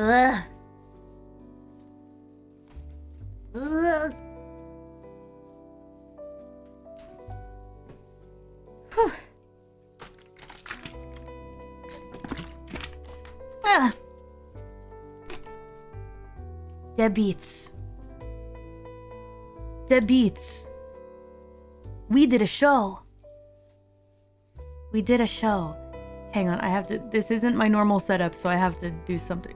Ugh. Ugh. Whew. Ah. Dead beats. Dead beats. We did a show. We did a show. Hang on, I have to... This isn't my normal setup, so I have to do something.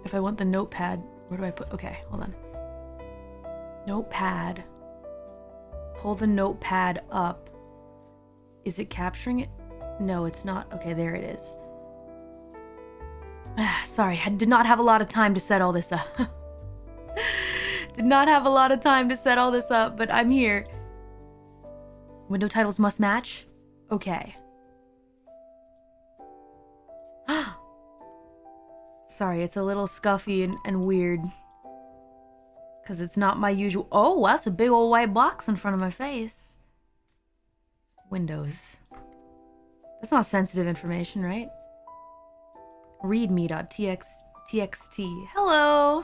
If I want the notepad, where do I put... Okay, hold on. Notepad. Pull the notepad up. Is it capturing it? No, it's not. Okay, there it is. Sorry, I did not have a lot of time to set all this up. Did not have a lot of time to set all this up, but I'm here. Window titles must match? Okay. Sorry, it's a little scuffy and weird. Because it's not my usual... Oh, that's a big old white box in front of my face. Windows. That's not sensitive information, right? Readme.txt. Hello!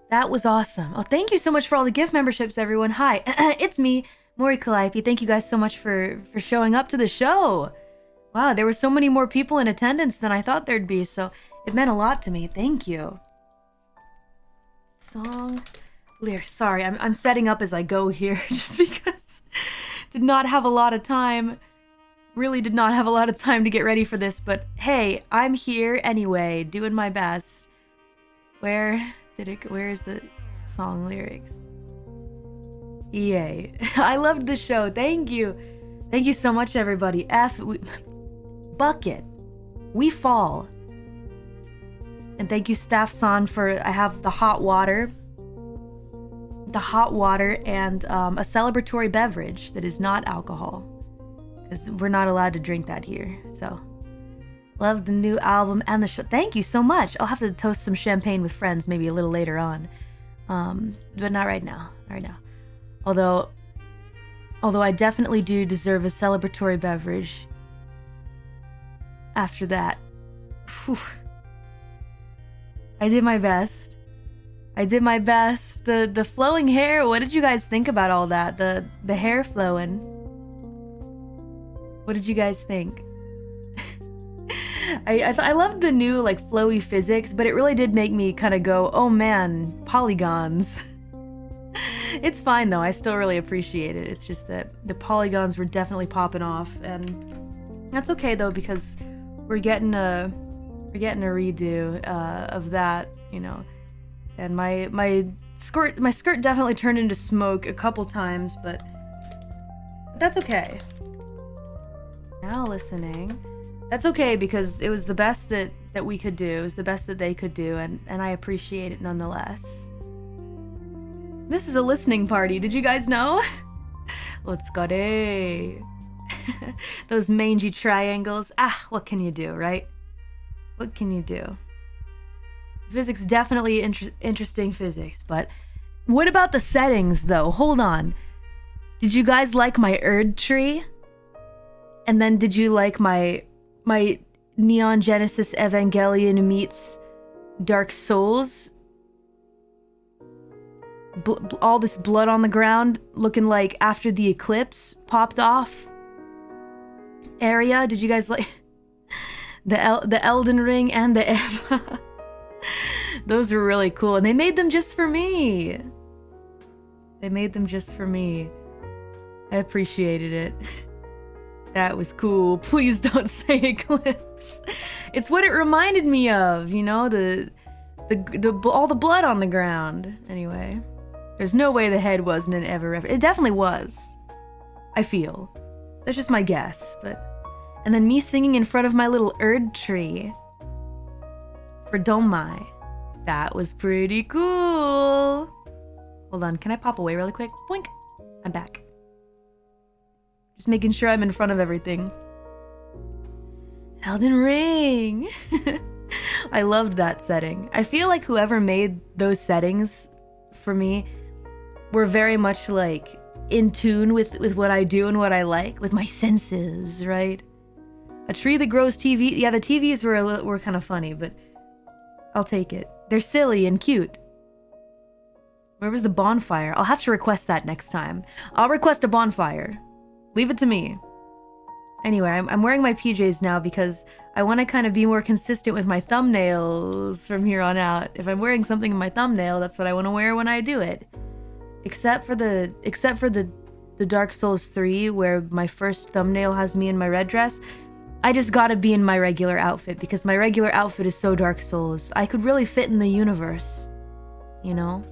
That was awesome. Oh, thank you so much for all the gift memberships, everyone. Hi, it's me, Mori Calliope. Thank you guys so much for showing up to the show. Wow, there were so many more people in attendance than I thought there'd be, so it meant a lot to me. Thank you. Song lyrics. Sorry, I'm setting up as I go here just because did not have a lot of time. Really did not have a lot of time to get ready for this, but hey, I'm here anyway, doing my best. Where's the song lyrics? Yay. I loved the show. Thank you. Thank you so much, everybody. Bucket. We fall. And thank you, Staff San, for... I have the hot water. The hot water and a celebratory beverage that is not alcohol. Because we're not allowed to drink that here, so... Love the new album and the show. Thank you so much. I'll have to toast some champagne with friends maybe a little later on. But not right now. Not right now. Although I definitely do deserve a celebratory beverage. After that. Whew. I did my best. I did my best. The flowing hair, what did you guys think about all that? The hair flowing. What did you guys think? I loved the new like flowy physics, but it really did make me kind of go, oh man, polygons. It's fine though, I still really appreciate it. It's just that the polygons were definitely popping off, and that's okay though, because we're getting a redo of that, you know. And my skirt definitely turned into smoke a couple times, but that's okay. Now listening. That's okay, because it was the best that we could do. It was the best that they could do, and I appreciate it nonetheless. This is a listening party, did you guys know? Let's go. Those mangy triangles. Ah, what can you do, right? What can you do? Physics, definitely interesting physics, but what about the settings, though? Hold on. Did you guys like my Erd tree? And then did you like my Neon Genesis Evangelion meets Dark Souls? All this blood on the ground, looking like after the eclipse popped off area. Did you guys like the Elden Ring and the Eva? Those were really cool, and they made them just for me. They made them just for me. I appreciated it. That was cool. Please don't say eclipse. It's what it reminded me of, you know, all the blood on the ground. Anyway, there's no way the head wasn't an ever. It definitely was. I feel. That's just my guess, but. And then me singing in front of my little Erd tree for Domai. That was pretty cool. Hold on, can I pop away really quick? Boink. I'm back. Just making sure I'm in front of everything. Elden Ring! I loved that setting. I feel like whoever made those settings for me were very much like in tune with what I do and what I like, with my senses, right? A tree that grows TV. Yeah, the TVs were kind of funny, but I'll take it. They're silly and cute. Where was the bonfire? I'll have to request that next time. I'll request a bonfire. Leave it to me. Anyway, I'm wearing my PJs now because I want to kind of be more consistent with my thumbnails from here on out. If I'm wearing something in my thumbnail, that's what I want to wear when I do it. Except for the Dark Souls 3, where my first thumbnail has me in my red dress, I just gotta be in my regular outfit because my regular outfit is so Dark Souls. I could really fit in the universe, you know?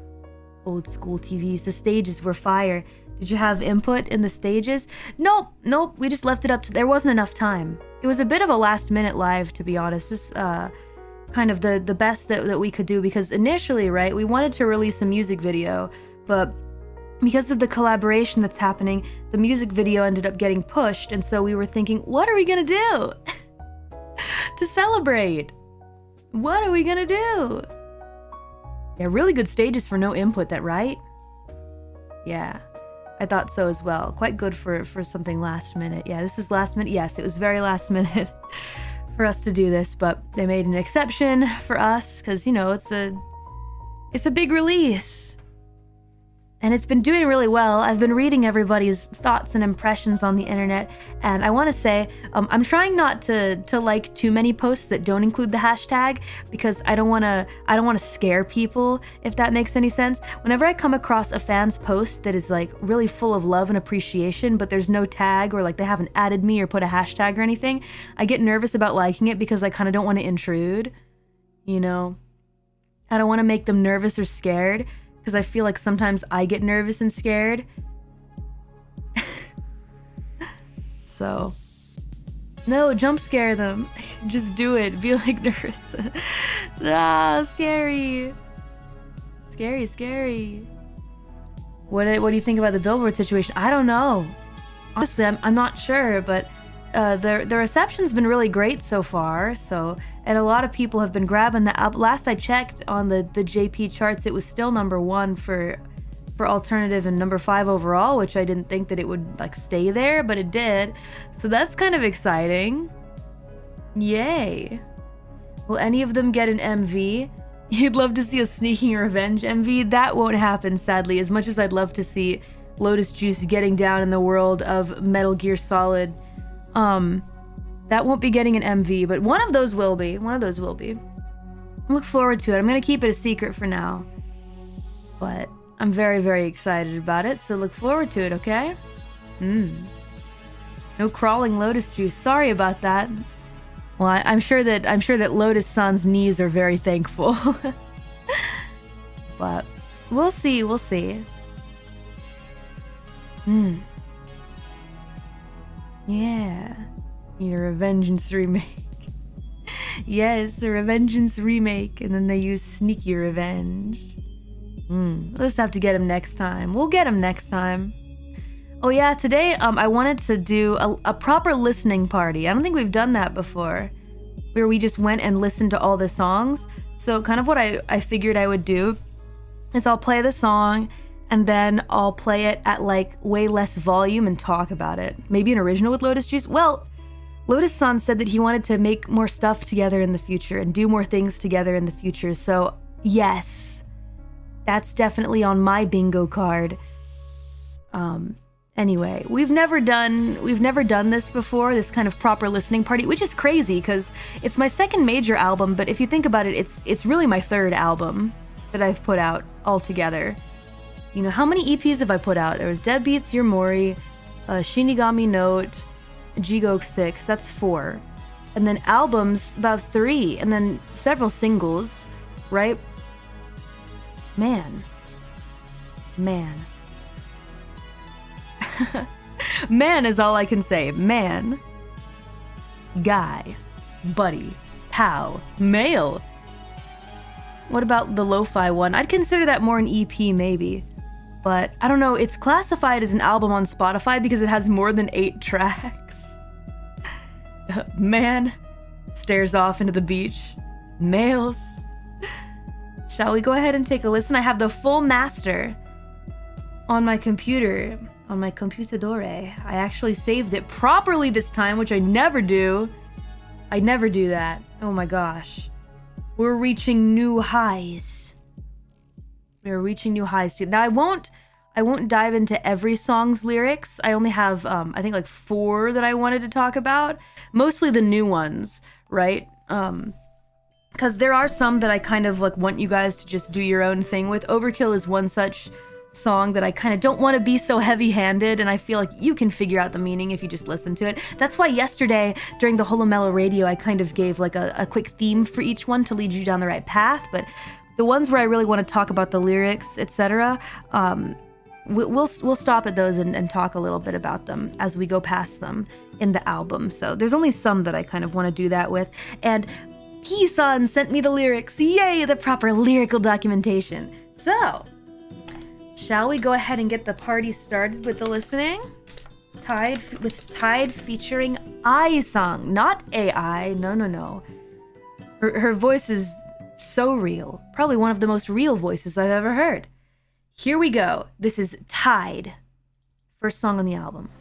Old school TVs. The stages were fire. Did you have input in the stages? Nope. We just left it up to... There wasn't enough time. It was a bit of a last-minute live, to be honest. This kind of the best that we could do because initially, right, we wanted to release a music video, but because of the collaboration that's happening, the music video ended up getting pushed, and so we were thinking, what are we gonna do to celebrate? What are we gonna do? Yeah, really good stages for no input, that right? Yeah, I thought so as well. Quite good for something last minute. Yeah, this was last minute. Yes, it was very last minute for us to do this, but they made an exception for us because, you know, it's a big release. And it's been doing really well. I've been reading everybody's thoughts and impressions on the internet, and I want to say I'm trying not to like too many posts that don't include the hashtag because I don't want to scare people, if that makes any sense. Whenever I come across a fan's post that is like really full of love and appreciation, but there's no tag or like they haven't added me or put a hashtag or anything, I get nervous about liking it because I kind of don't want to intrude, you know? I don't want to make them nervous or scared. Because I feel like sometimes I get nervous and scared. So, no, jump scare them. Just do it. Be like nervous. Ah, scary. Scary. What do you think about the billboard situation? I don't know. Honestly, I'm not sure, but the reception's been really great so far. And a lot of people have been grabbing the album. Last I checked on the JP charts, it was still #1 for alternative and #5 overall, which I didn't think that it would like stay there, but it did. So that's kind of exciting. Yay. Will any of them get an MV? You'd love to see a Sneaking Revenge MV? That won't happen, sadly, as much as I'd love to see Lotus Juice getting down in the world of Metal Gear Solid. That won't be getting an MV, but one of those will be. Look forward to it. I'm gonna keep it a secret for now, but I'm very, very excited about it, so look forward to it, okay? No crawling Lotus Juice. Sorry about that. Well, I'm sure that Lotus-san's knees are very thankful. But we'll see. Yeah. Need a Revengeance remake. Yes, a Revengeance remake, and then they use Sneaky Revenge. We'll just have to get him next time. We'll get him next time. Oh yeah, today I wanted to do a proper listening party. I don't think we've done that before, where we just went and listened to all the songs. So kind of what I figured I would do is I'll play the song, and then I'll play it at like way less volume and talk about it. Maybe an original with Lotus Juice? Well, Lotus-san said that he wanted to make more stuff together in the future and do more things together in the future. So yes, that's definitely on my bingo card. Anyway, we've never done this before, this kind of proper listening party, which is crazy because it's my second major album, but if you think about it, it's really my third album that I've put out altogether. You know, how many EPs have I put out? There was Deadbeats, Your Mori, Shinigami Note, Jigo 6, that's 4. And then albums, about 3, and then several singles, right? Man. Man is all I can say. Man. Guy. Buddy. Pal. Male. What about the lo-fi one? I'd consider that more an EP maybe. But I don't know, it's classified as an album on Spotify because it has more than 8 tracks. Man stares off into the beach. Males. Shall we go ahead and take a listen? I have the full master on my computer, on my computadore. I actually saved it properly this time, which I never do. I never do that. Oh my gosh. We're reaching new highs. We're reaching new highs too. Now I won't dive into every song's lyrics. I only have I think like 4 that I wanted to talk about. Mostly the new ones, right? Because there are some that I kind of like want you guys to just do your own thing with. Overkill is one such song that I kind of don't want to be so heavy-handed, and I feel like you can figure out the meaning if you just listen to it. That's why yesterday during the Holomello radio I kind of gave like a quick theme for each one to lead you down the right path, but the ones where I really want to talk about the lyrics, etc., we'll stop at those and talk a little bit about them as we go past them in the album. So there's only some that I kind of want to do that with. And P-san sent me the lyrics. Yay, the proper lyrical documentation. So shall we go ahead and get the party started with the listening? Tide featuring I-song, not AI. No. Her voice is so real. Probably one of the most real voices I've ever heard. Here we go. This is Tide. First song on the album.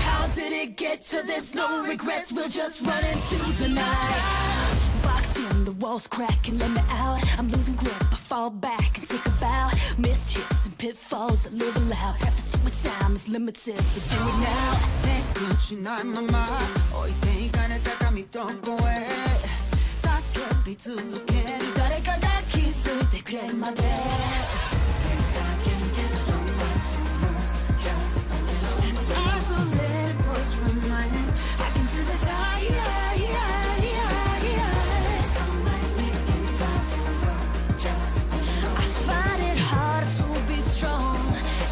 How did it get to this? No regrets, we'll just run into the night. Boxing, the walls crack and let me out. I'm losing grip, I fall back and take a bow. Missed hits and pitfalls that live aloud. Preface to my time is limited, so do it now. Thank you, not my mind. Hoy te gane takami toko e. Sakebi tsuzukeru. Dareka ga kizuite kureru made. Things I can't get on my shoulders. Just a little. An isolated voice reminds. I can see the tide. Sunlight lit inside the room. Just a little. I find it hard to be strong,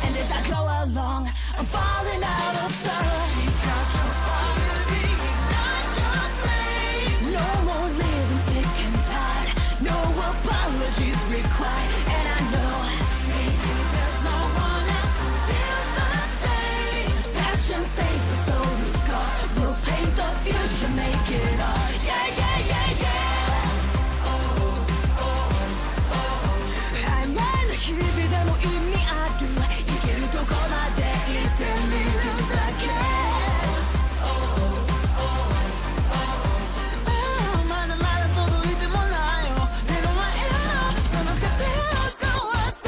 and as I go along, I'm falling out of touch. You got your fire, ignite your flame. No more living sick and tired. No apologies required, and I know maybe there's no one else who feels the same. Passion fades, but so do scars. We'll paint the future, make it art. Yeah. 曖昧な日々でも意味ある。行けるとこまで行ってみるだけ。まだまだ届いてもないよ。目の前のその壁を壊せ。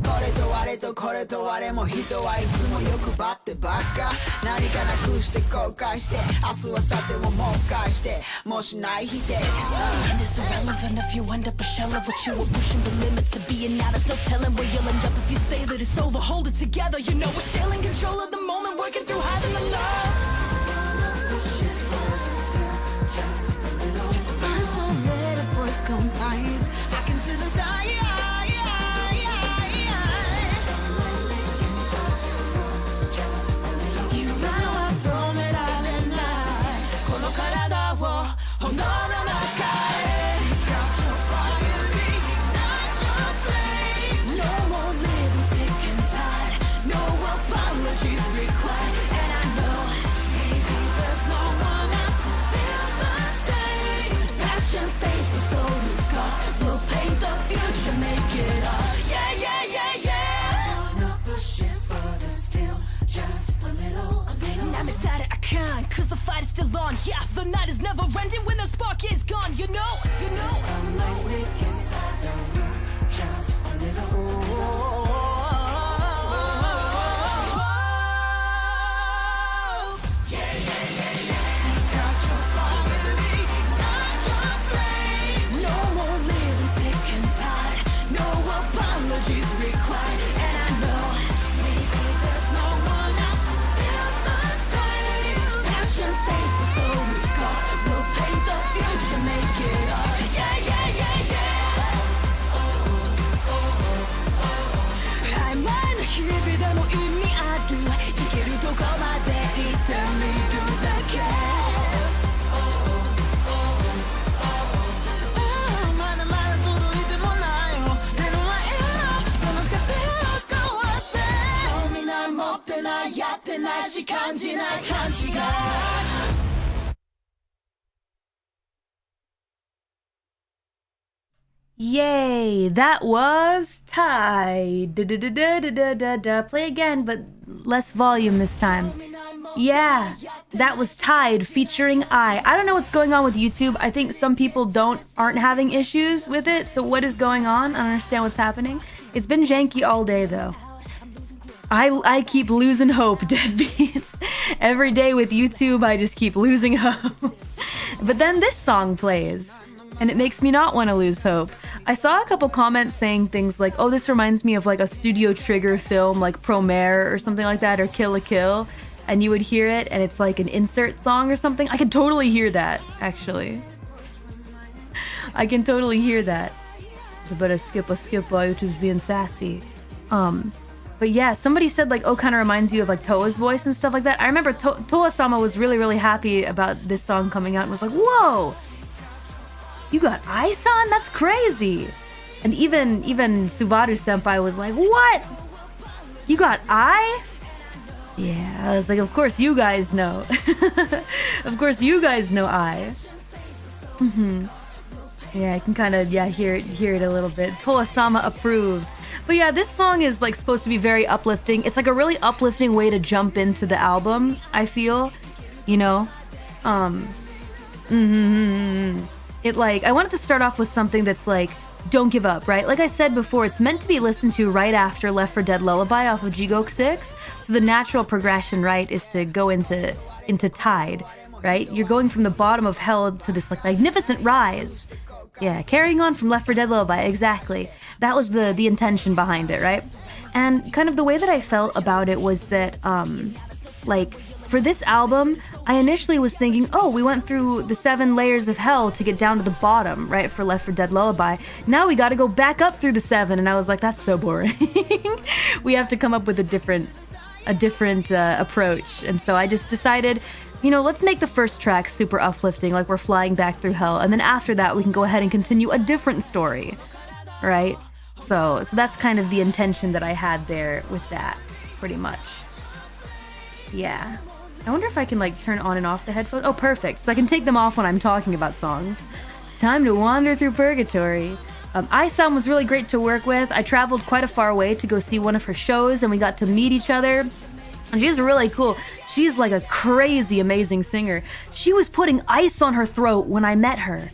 これとあれとこれとあれも人はいつも欲張ってばっか。何かなくして後悔して明日はさてをもう返してもしない日で And it's irrelevant if you end up a shell of what you were pushing the limits of being. Now there's no telling where you'll end up if you say that it's over. Hold it together, you know we're still in control of the moment, working through highs and the lows. Isolated voice combines. I can see the die. Cause the fight is still on, yeah, the night is never ending when the spark is gone, you know. Sunlight lit inside the room, just a little. Yeah. Seek out your fire, ignite your flame. No more living sick and tired, no apologies required, and I know maybe there's no one else who feels the same. Passion fades, but so do scars. We'll paint the future, make it art. Yeah. 曖昧な日々でも意味ある。行けるとこまで行ってみるだけ。まだまだ届いてもないよ。目の前のその壁を壊せ。興味ない持ってないやってないし感じない勘違い。Yay, that was Tide. Play again, but less volume this time. Yeah, that was Tide featuring I don't know what's going on with YouTube. I think some people aren't having issues with it. So what is going on? I don't understand what's happening. It's been janky all day though. I keep losing hope, deadbeats. Every day with YouTube, I just keep losing hope. But then this song plays, and it makes me not want to lose hope. I saw a couple comments saying things like, oh, this reminds me of like a Studio Trigger film like Promare or something like that, or Kill la Kill. And you would hear it, and it's like an insert song or something. I can totally hear that, actually. I can totally hear that. But skip, YouTube's being sassy. But yeah, somebody said like, oh, kind of reminds you of like Toa's voice and stuff like that. I remember Toa-sama was really, really happy about this song coming out and was like, whoa, you got Ai-san? That's crazy. And even Subaru-senpai was like, what? You got Ai? Yeah, I was like, of course you guys know. Of course you guys know Ai. Yeah, I can kind of, hear it a little bit. Toa-sama approved. But yeah, this song is like supposed to be very uplifting. It's like a really uplifting way to jump into the album, I feel. You know? It like, I wanted to start off with something that's like, don't give up, right? Like I said before, it's meant to be listened to right after Left 4 Dead Lullaby off of Jigok 6. So the natural progression, right, is to go into Tide, right? You're going from the bottom of hell to this like magnificent rise. Yeah, carrying on from Left 4 Dead Lullaby, exactly. That was the intention behind it, right? And kind of the way that I felt about it was that, like, for this album, I initially was thinking, oh, we went through the 7 layers of hell to get down to the bottom, right, for Left 4 Dead Lullaby. Now we gotta go back up through the 7, and I was like, that's so boring. We have to come up with a different approach. And so I just decided, you know, let's make the first track super uplifting, like we're flying back through hell, and then after that we can go ahead and continue a different story, right? So that's kind of the intention that I had there with that, pretty much. Yeah. I wonder if I can like turn on and off the headphones. Oh, perfect. So I can take them off when I'm talking about songs. Time to wander through purgatory. Ai-san was really great to work with. I traveled quite a far way to go see one of her shows, and we got to meet each other. And she's really cool. She's like a crazy, amazing singer. She was putting ice on her throat when I met her.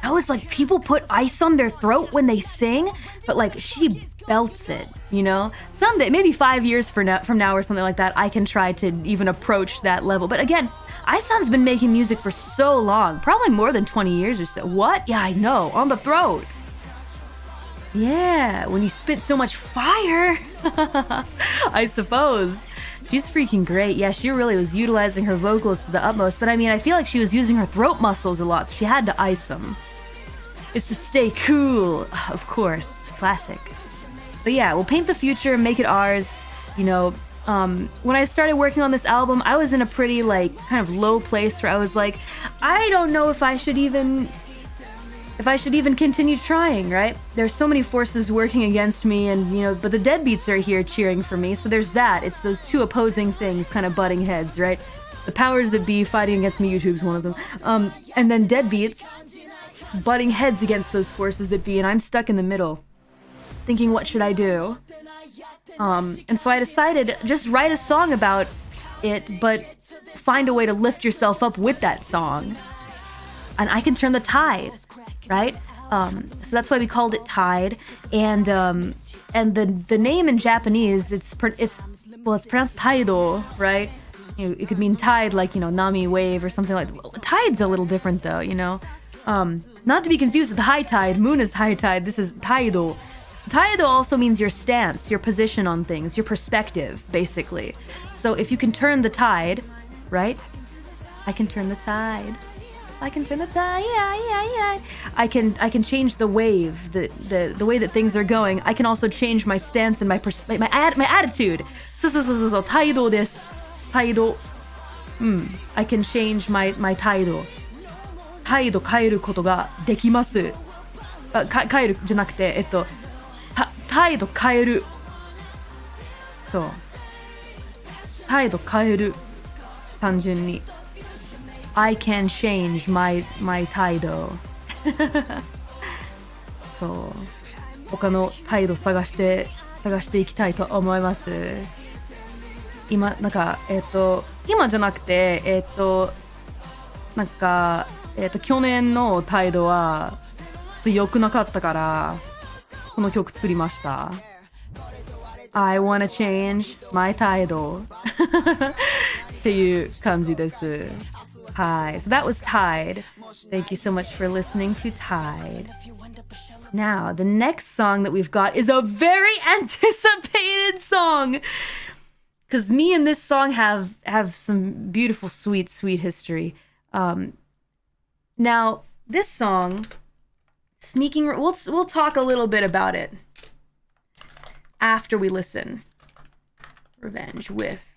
I was like, people put ice on their throat when they sing? But like, she belts it, you know? Someday, maybe 5 years from now or something like that, I can try to even approach that level. But again, Ai-san's been making music for so long, probably more than 20 years or so. What? Yeah, I know, on the throat. Yeah, when you spit so much fire, I suppose. She's freaking great. Yeah, she really was utilizing her vocals to the utmost. But I mean, I feel like she was using her throat muscles a lot, so she had to ice them. It's to stay cool, of course. Classic. But yeah, we'll paint the future, make it ours. You know, when I started working on this album, I was in a pretty, like, kind of low place where I was like, I don't know if I should even continue trying, right? There's so many forces working against me, and, you know, but the deadbeats are here cheering for me, so there's that. It's those two opposing things kind of butting heads, right? The powers that be fighting against me, YouTube's one of them. And then deadbeats butting heads against those forces that be, and I'm stuck in the middle, thinking, what should I do? And so I decided, just write a song about it, but find a way to lift yourself up with that song. And I can turn the tide, right? So that's why we called it Tide. And the name in Japanese, it's pronounced Taido, right? You know, it could mean tide, like, you know, Nami wave or something like that. Tide's a little different though, you know? Not to be confused with high tide. Moon is high tide. This is Taido. Taido also means your stance, your position on things, your perspective, basically. So if you can turn the tide, right? I can turn the tide. I can turn the tide. I can change the wave, the way that things are going. I can also change my stance and my attitude. So taido desu. Taido. I can change my taido. Taido 変えることができます。変えるじゃなくて、態度変える。そう。態度変える。単純に。I can change my 態度。そう。他の態度探していきたいと思います。今なんか今じゃなくてなんか去年の態度はちょっと良くなかったからこの曲作りました。I wanna change my 態度っていう感じです。はい。So that was Tide. Thank you so much for listening to Tide. Now, the next song that we've got is a very anticipated song. Because me and this song have some beautiful, sweet history. Now, this song, we'll talk a little bit about it after we listen. Revenge with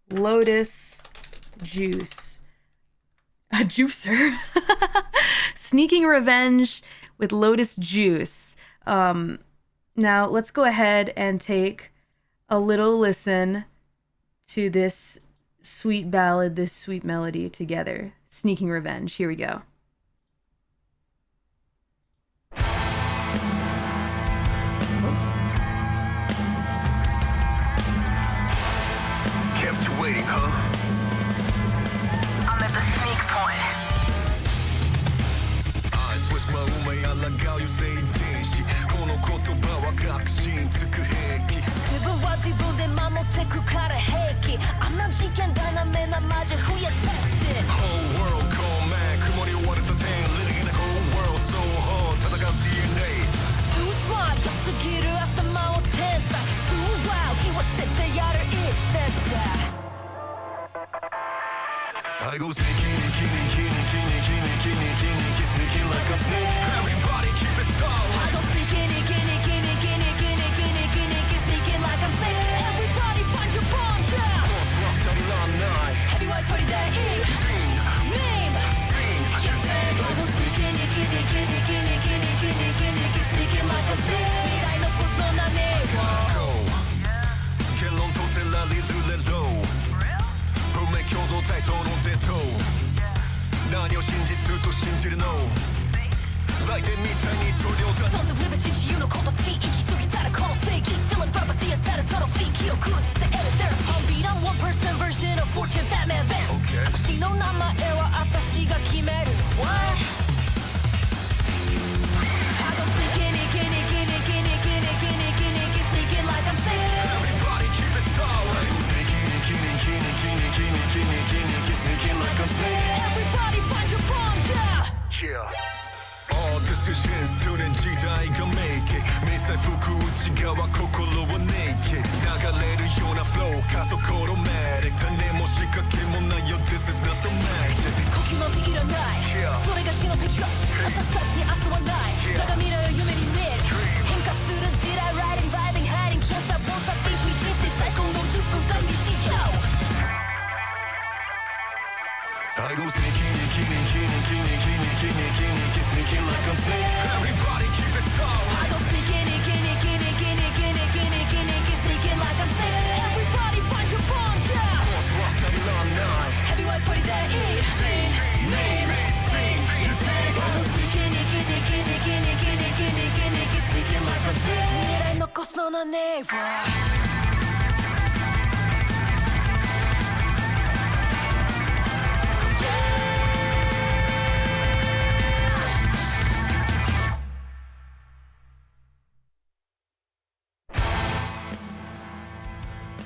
Lotus Juice. A juicer. Sneaking Revenge with Lotus Juice. Now, let's go ahead and take a little listen to this sweet ballad, this sweet melody together. Sneaking Revenge. Here we go. Kept you waiting, huh? I'm at the sneak point. I switch my umai alagao you say denshi. Kono kotoba wa gakushin tsuku heiki. 自分は自分で守ってくから平気。あんな事件だな目なマジ増や tested. Whole world cold man. 曇り終われた点 Living in a cold world so hard. 戦う DNA. Too smart 良すぎる頭を天才。Too wild 言わせてやる It says that. I go sneaking, sneaking like a snake. Everybody keep it soft. I go sneaking, sneaking like I'm snake. Everybody find your bombs, yeah. Boss rough daddy long night. Heavyweight 取りでいい。Sing, Name, sing, you take. I go sneaking, sneaking like I'm snake. 未来のコスの名ね。Go. 言論とせられるレロー。運命共同体とのデート。何を真実と信じるの。来電みたいに塗料だ。 Sons of liberty 自由のこと地域過ぎたらこの正義 Feeling prophecy 当たるトロフィー記憶映って得る They're a palm beat I'm 1% version of fortune fat man van Okay. 私の名前は私が決める What? I go sneaking, sneaking like I'm snake. Everybody keep it solid. Sneaking like I'm snake. Everybody find your bombs, yeah. Yeah. All decisions とね時代が make it 未来服内側心を naked 流れるような flow 加速オロマティック種も仕掛けもないよ This is not the magic 呼吸なんていらない Yeah. それが死のペチュア私たちに明日はない Yeah. だが未来を夢に見る変化する時代 Riding, vibing, hiding Can't stop, won't stop, face me 人生最高の10分間にしちゃう I go sneaking, sneaking like I'm snake. Everybody keep it solid. I go sneaking, sneaking like I'm snake. Everybody find your bombs, yeah. Boss rough daddy long night. Heavyweight 取りでいい Name it, sing, you take. I go sneaking, Sneaking like I'm snake. 未来残すのなね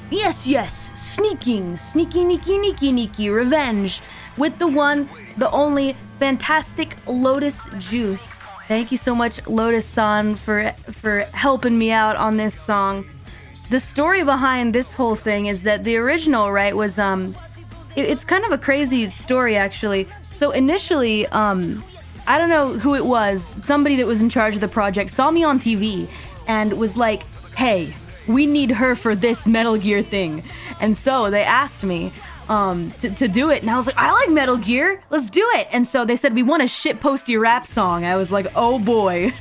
Yes, sneaking, revenge with the one, the only, fantastic Lotus Juice. Thank you so much, Lotus-san, for helping me out on this song. The story behind this whole thing is that the original, right, was it's kind of a crazy story actually. So initially, I don't know who it was, somebody that was in charge of the project saw me on TV and was like, "Hey, we need her for this Metal Gear thing." And so they asked me to do it. And I was like, I like Metal Gear. Let's do it. And so they said, we want a shitposty rap song. I was like, oh boy.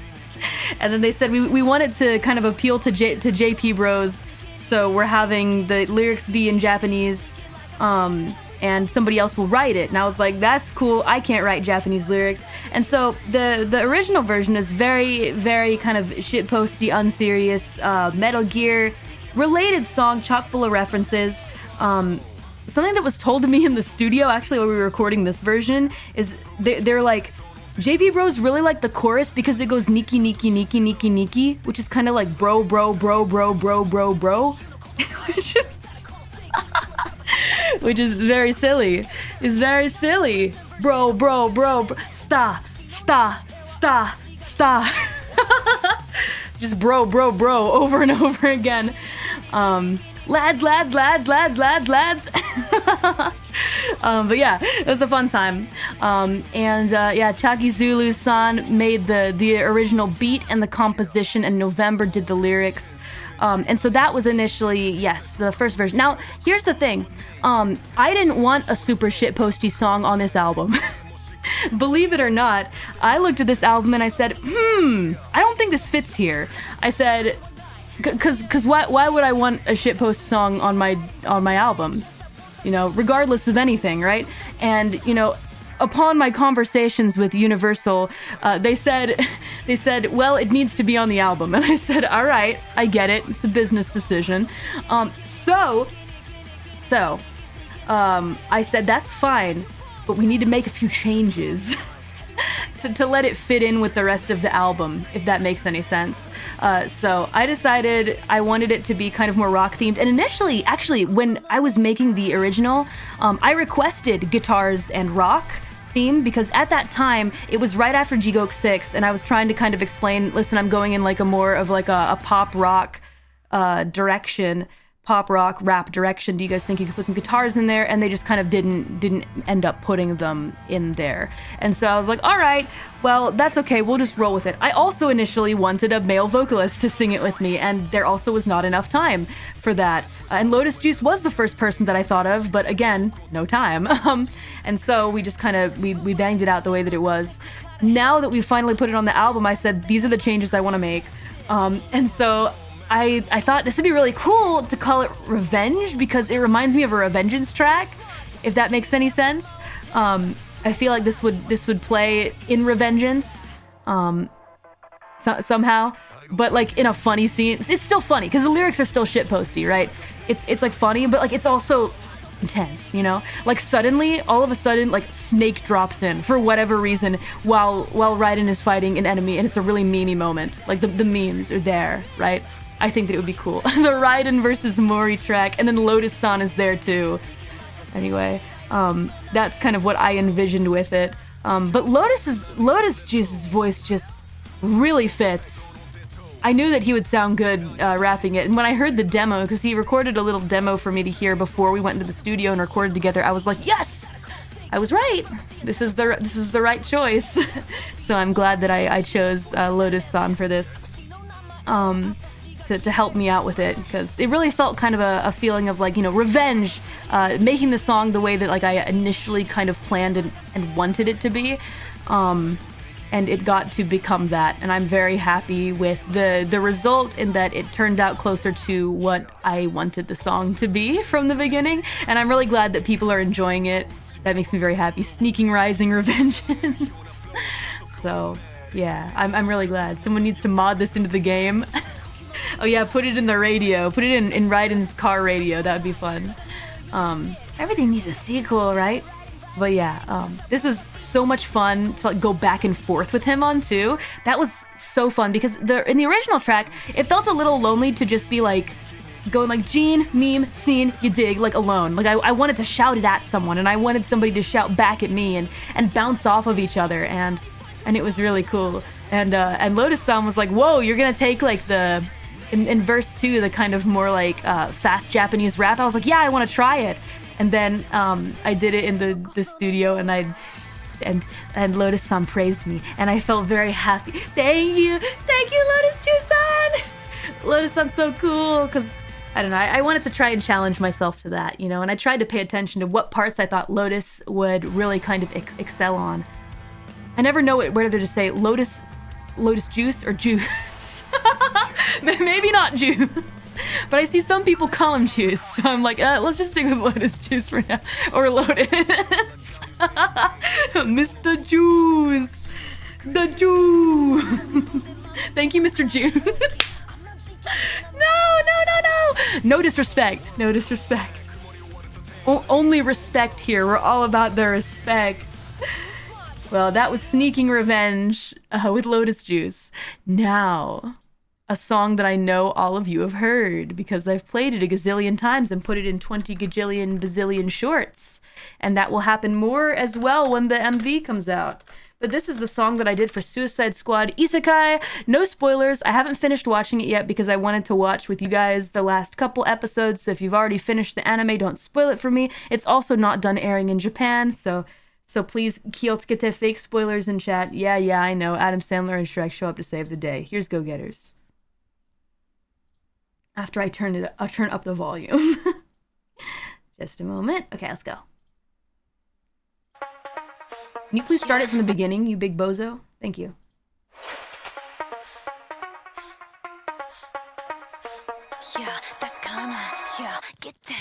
And then they said, we want it to kind of appeal to JP Bros. So we're having the lyrics be in Japanese. And somebody else will write it. And I was like, that's cool. I can't write Japanese lyrics. And so the original version is very, very kind of shitposty, unserious Metal Gear. related song, chock full of references. Something that was told to me in the studio, actually, while we were recording this version, is they're like, JB Bros really like the chorus because it goes Niki Niki Niki Niki Niki, which is kind of like bro bro bro bro bro bro bro, which is very silly. It's very silly. Bro bro bro bro. Sta sta sta sta. Just bro bro bro over and over again. Lads, lads, lads, lads, lads, lads. But yeah, it was a fun time. Yeah, Chaki Zulu-san made the original beat and the composition, and November did the lyrics. And so that was initially, yes, the first version. Now, here's the thing. I didn't want a super shitposty song on this album. Believe it or not, I looked at this album and I said, I don't think this fits here. I said, Cause why would I want a shitpost song on my album? You know, regardless of anything, right? And you know, upon my conversations with Universal, they said, well, it needs to be on the album, and I said, all right, I get it. It's a business decision. So I said that's fine, but we need to make a few changes. To let it fit in with the rest of the album, if that makes any sense. So I decided I wanted it to be kind of more rock themed. And initially, actually, when I was making the original, I requested guitars and rock theme because at that time, it was right after Jigok 6, and I was trying to kind of explain, listen, I'm going in like a more of like a pop rock direction. Pop rock rap direction. Do you guys think you could put some guitars in there? And they just kind of didn't end up putting them in there. And so I was like, all right, well, that's okay. We'll just roll with it. I also initially wanted a male vocalist to sing it with me, and there also was not enough time for that. And Lotus Juice was the first person that I thought of, but again, no time. And so we just kind of, we banged it out the way that it was. Now that we finally put it on the album, I said, these are the changes I want to make. And so I thought this would be really cool to call it Revenge because it reminds me of a Revengeance track, if that makes any sense. I feel like this would play in Revengeance somehow, but like in a funny scene. It's still funny because the lyrics are still shitposty, right? It's like funny, but like it's also intense, you know? Like suddenly, all of a sudden, like Snake drops in for whatever reason while Raiden is fighting an enemy, and it's a really memey moment. Like the memes are there, right? I think that it would be cool. The Raiden versus Mori track, and then Lotus-san is there too. Anyway, that's kind of what I envisioned with it. But Lotus Juice's voice just really fits. I knew that he would sound good rapping it, and when I heard the demo, because he recorded a little demo for me to hear before we went into the studio and recorded together, I was like, yes, I was right. This was the right choice. So I'm glad that I chose Lotus-san for this. To help me out with it, because it really felt kind of a feeling of like, you know, revenge, making the song the way that like I initially kind of planned and wanted it to be, and it got to become that, and I'm very happy with the result in that it turned out closer to what I wanted the song to be from the beginning, and I'm really glad that people are enjoying it. That makes me very happy. Sneaking Rising Revengeance. So yeah, I'm really glad. Someone needs to mod this into the game. Oh yeah, put it in the radio. Put it in Raiden's car radio. That would be fun. Everything needs a sequel, right? But yeah, this was so much fun to like go back and forth with him on too. That was so fun because in the original track, it felt a little lonely to just be like going like Gene, meme, scene, you dig, like alone. Like I wanted to shout it at someone, and I wanted somebody to shout back at me and bounce off of each other, and it was really cool. And Lotus-san was like, whoa, you're gonna take like the in verse 2, the kind of more like fast Japanese rap. I was like, yeah, I want to try it. And then I did it in the studio, and Lotus-san praised me, and I felt very happy. Thank you, Lotus Juice-san. Lotus-san's so cool, because I don't know, I wanted to try and challenge myself to that, you know, and I tried to pay attention to what parts I thought Lotus would really kind of excel on. I never know whether to say Lotus Juice or Juice. Maybe not Juice, but I see some people call him Juice, so I'm like, let's just stick with Lotus Juice for now, or Lotus. Mr. Juice, the Juice. Thank you, Mr. Juice. No. no disrespect. No disrespect. Only respect here. We're all about the respect. Well, that was Sneaking Revenge with Lotus Juice. Now, a song that I know all of you have heard because I've played it a gazillion times and put it in 20 gajillion bazillion shorts. And that will happen more as well when the MV comes out. But this is the song that I did for Suicide Squad Isekai. No spoilers. I haven't finished watching it yet because I wanted to watch with you guys the last couple episodes. So if you've already finished the anime, don't spoil it for me. It's also not done airing in Japan, so please, Kyotsukete fake spoilers in chat. Yeah, I know. Adam Sandler and Shrek show up to save the day. Here's Go Getters. After I turn up the volume. Just a moment. Okay, let's go. Can you please start it from the beginning, you big bozo? Thank you. Yeah, that's karma. Yeah, get down.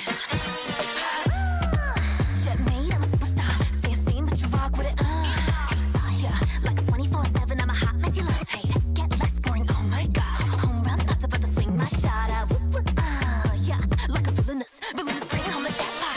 Yeah, like a 24/7, I'm a hot mess. You love hate. Get less boring. Oh my god. Home run, about to swing my shot out. Yeah, like a villainous bringing home the jackpot.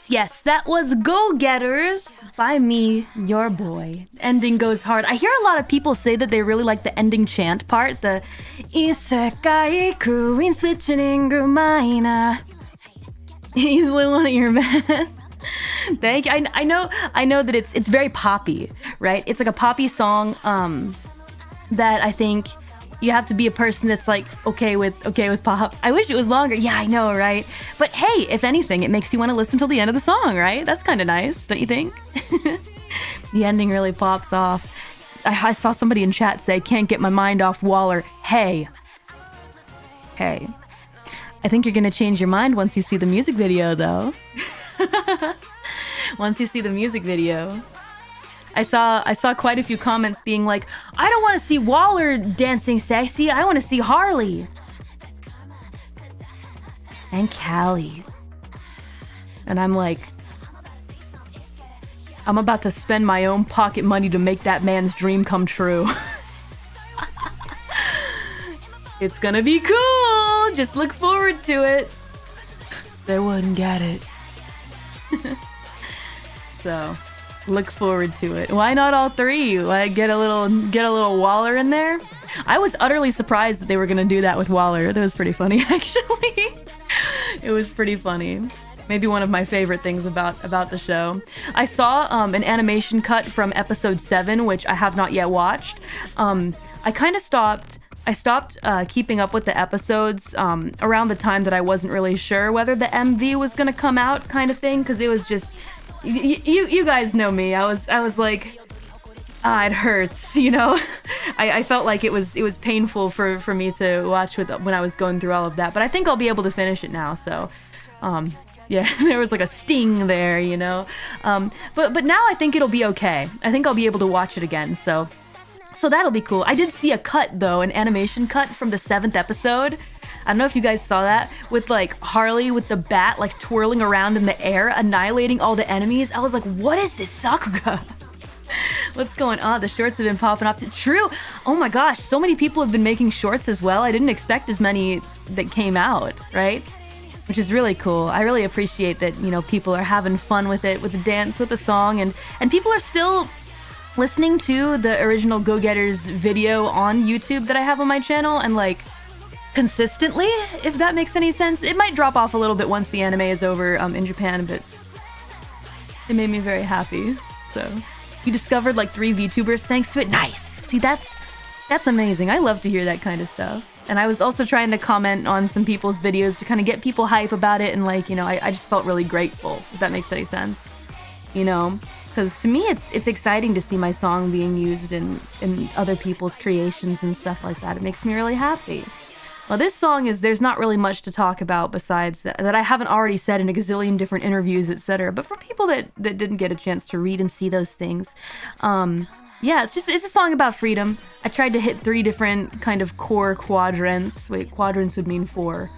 Yes, that was Go Getters by me, your boy. Ending goes hard. I hear a lot of people say that they really like the ending chant part, the Isekai Queen switching Gumaina. Easily one of your best. Thank you. I know that it's very poppy, right? It's like a poppy song that I think you have to be a person that's like okay with pop. I wish it was longer. Yeah, I know, right? But hey, if anything, it makes you want to listen till the end of the song, right? That's kind of nice, don't you think? The ending really pops off. I saw somebody in chat say, "Can't get my mind off Waller." Hey. I think you're gonna change your mind once you see the music video, though. once you see the music video. I saw quite a few comments being like, I don't want to see Waller dancing sexy, I want to see Harley. And Callie. And I'm like, I'm about to spend my own pocket money to make that man's dream come true. It's gonna be cool! Just look forward to it. They wouldn't get it. So, look forward to it. Why not all three? Like, get a little Waller in there? I was utterly surprised that they were gonna do that with Waller. That was pretty funny, actually. It was pretty funny. Maybe one of my favorite things about the show. I saw an animation cut from episode 7, which I have not yet watched. I kind of stopped keeping up with the episodes around the time that I wasn't really sure whether the MV was gonna come out, kind of thing, because it was just you guys know me. I was like, it hurts, you know. I felt like it was painful for me to watch when I was going through all of that, but I think I'll be able to finish it now. So, yeah, there was like a sting there, you know. But now I think it'll be okay. I think I'll be able to watch it again. So that'll be cool. I did see a cut though, an animation cut from the 7th episode. I don't know if you guys saw that, with like Harley with the bat like twirling around in the air, annihilating all the enemies. I was like, what is this, Sakura? What's going on? The shorts have been popping up. True. Oh my gosh, so many people have been making shorts as well. I didn't expect as many that came out, right? Which is really cool. I really appreciate that, you know, people are having fun with it, with the dance, with the song, and people are still listening to the original Go Getters video on YouTube that I have on my channel, and like consistently, if that makes any sense. It might drop off a little bit once the anime is over in Japan, but it made me very happy. So you discovered like 3 VTubers thanks to it. Nice. See, that's amazing. I love to hear that kind of stuff. And I was also trying to comment on some people's videos to kind of get people hype about it, and like, you know, I just felt really grateful, if that makes any sense. You know, because to me it's exciting to see my song being used in other people's creations and stuff like that. It makes me really happy. Well, this song there's not really much to talk about besides that I haven't already said in a gazillion different interviews, etc. But for people that didn't get a chance to read and see those things, yeah, it's a song about freedom. I tried to hit 3 different kind of core quadrants. Wait, quadrants would mean 4.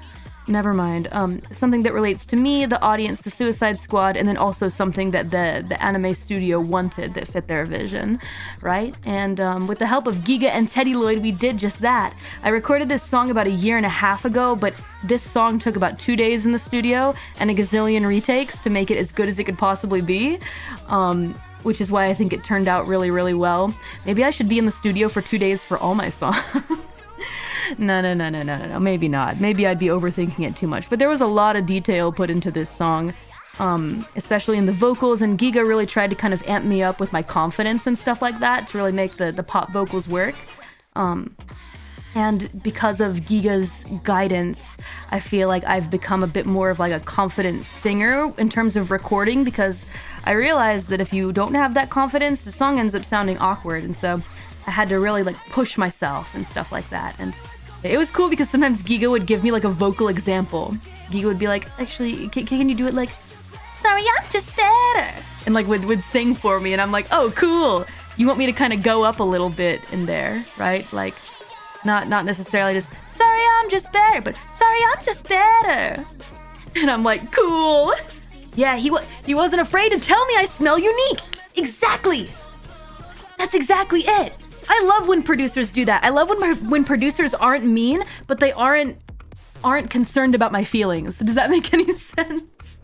Never mind. Something that relates to me, the audience, the Suicide Squad, and then also something that the anime studio wanted that fit their vision, right? And with the help of Giga and Teddy Lloyd, we did just that. I recorded this song about 1.5 years ago, but this song took about 2 days in the studio and a gazillion retakes to make it as good as it could possibly be. Which is why I think it turned out really, really well. Maybe I should be in the studio for 2 days for all my songs. No, maybe not. Maybe I'd be overthinking it too much. But there was a lot of detail put into this song, especially in the vocals, and Giga really tried to kind of amp me up with my confidence and stuff like that to really make the pop vocals work. And because of Giga's guidance, I feel like I've become a bit more of like a confident singer in terms of recording, because I realized that if you don't have that confidence, the song ends up sounding awkward. And so I had to really like push myself and stuff like that. And it was cool because sometimes Giga would give me like a vocal example. Giga would be like, actually, can you do it like, sorry, I'm just better. And like would sing for me. And I'm like, oh, cool. You want me to kind of go up a little bit in there, right? Like, not necessarily just, sorry, I'm just better, but sorry, I'm just better. And I'm like, cool. Yeah, he wasn't afraid to tell me I smell unique. Exactly. That's exactly it. I love when producers do that. I love when producers aren't mean, but they aren't concerned about my feelings. Does that make any sense?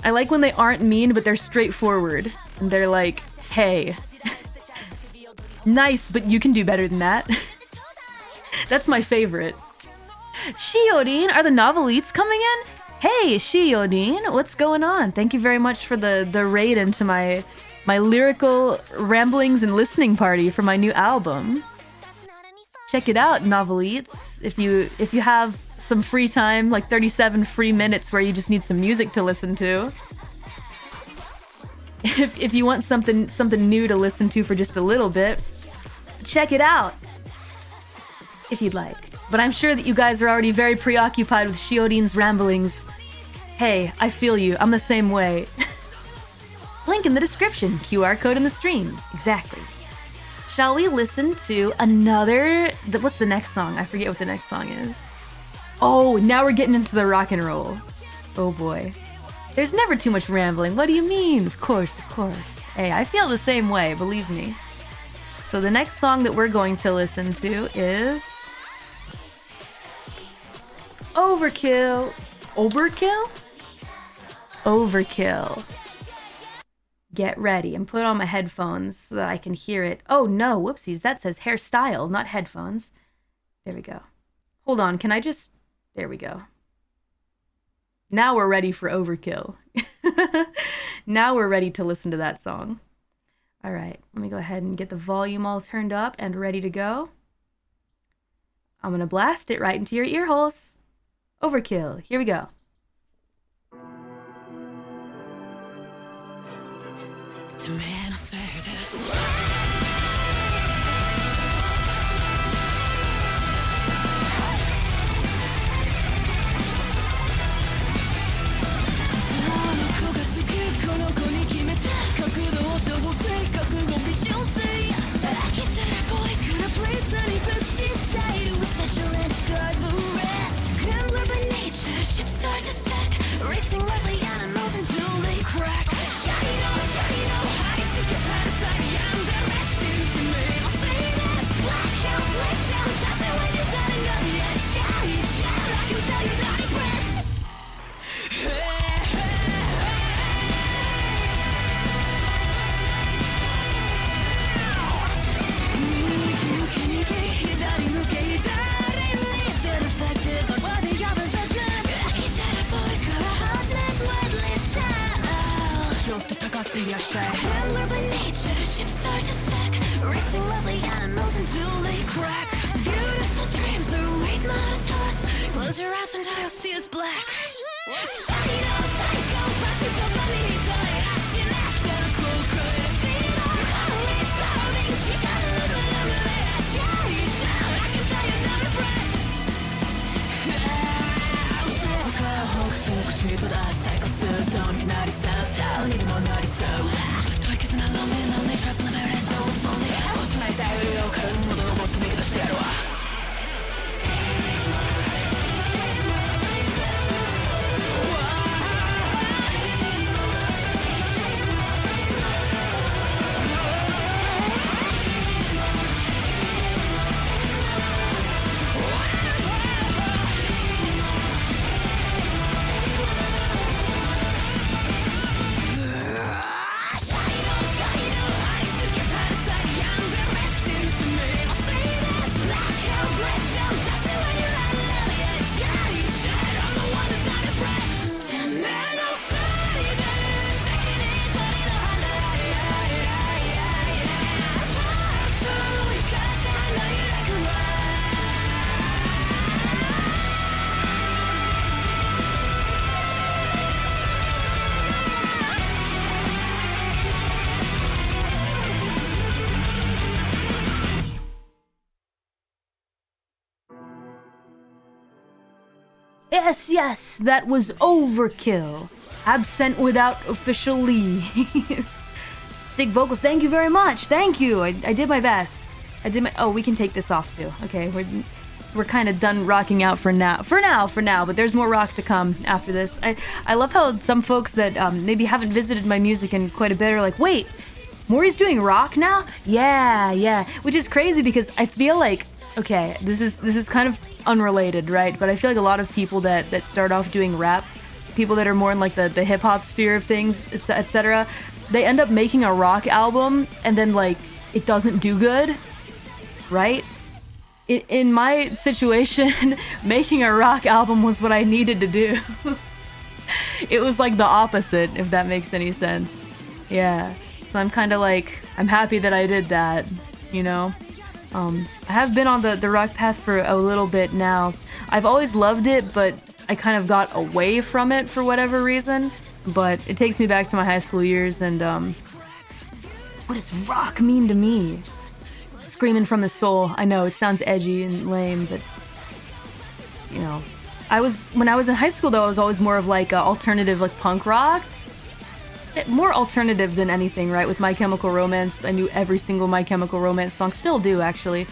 I like when they aren't mean, but they're straightforward. And they're like, hey, nice, but you can do better than that. That's my favorite. Shiorin, are the novelites coming in? Hey, Shiorin, what's going on? Thank you very much for the raid into my lyrical ramblings and listening party for my new album. Check it out, novelites. If you have some free time, like 37 free minutes where you just need some music to listen to. If you want something new to listen to for just a little bit, check it out. If you'd like. But I'm sure that you guys are already very preoccupied with Shiorin's ramblings. Hey, I feel you. I'm the same way. Link in the description, QR code in the stream. Exactly. Shall we listen to another... What's the next song? I forget what the next song is. Oh, now we're getting into the rock and roll. Oh boy. There's never too much rambling. What do you mean? Of course, of course. Hey, I feel the same way, believe me. So the next song that we're going to listen to is... Overkill. Overkill? Overkill. Get ready and put on my headphones so that I can hear it. Oh no, whoopsies, that says hairstyle, not headphones. There we go. Hold on, can I just... There we go. Now we're ready for Overkill. Now we're ready to listen to that song. All right, let me go ahead and get the volume all turned up and ready to go. I'm gonna blast it right into your ear holes. Overkill, here we go. To man, I say this. Start to stack, racing wildly animals until they crack. Shiny no, hide to get past the young, directed to me. I'll say this, black out, break down, toss it when you're done enough. Yeah, shout, I can tell you're not impressed. Gambler by nature, chips start to stack, racing lovely animals until they crack. Beautiful dreams are weak, modest hearts. Close your eyes and you'll see us black. Psycho, pasito bonito, accionate, cool, could feel always starving. Chica, I can tell you're not impressed. Don't get naughty, so don't need more naughty, so toy kiss and a lonely trap, never so funny. Tonight I will come with a what to make the stairwell. Yes, that was Overkill. Absent without official leave. Sig vocals, thank you very much. Thank you. I did my best. Oh, we can take this off too. Okay, we're kind of done rocking out for now. For now, but there's more rock to come after this. I love how some folks that maybe haven't visited my music in quite a bit are like, wait, Mori's doing rock now? Yeah. Which is crazy because I feel like, okay, this is kind of unrelated, right? But I feel like a lot of people that start off doing rap, people that are more in like the hip-hop sphere of things, etc., they end up making a rock album and then like it doesn't do good, right? In my situation, making a rock album was what I needed to do. It was like the opposite, if that makes any sense. Yeah, so I'm kind of like, I'm happy that I did that, you know? I have been on the rock path for a little bit now. I've always loved it, but I kind of got away from it for whatever reason. But it takes me back to my high school years, and what does rock mean to me? Screaming from the soul. I know, it sounds edgy and lame, but you know. When I was in high school though, I was always more of like alternative, like punk rock. more alternative than anything, right? With My Chemical Romance, I knew every single My Chemical Romance song. Still do, actually.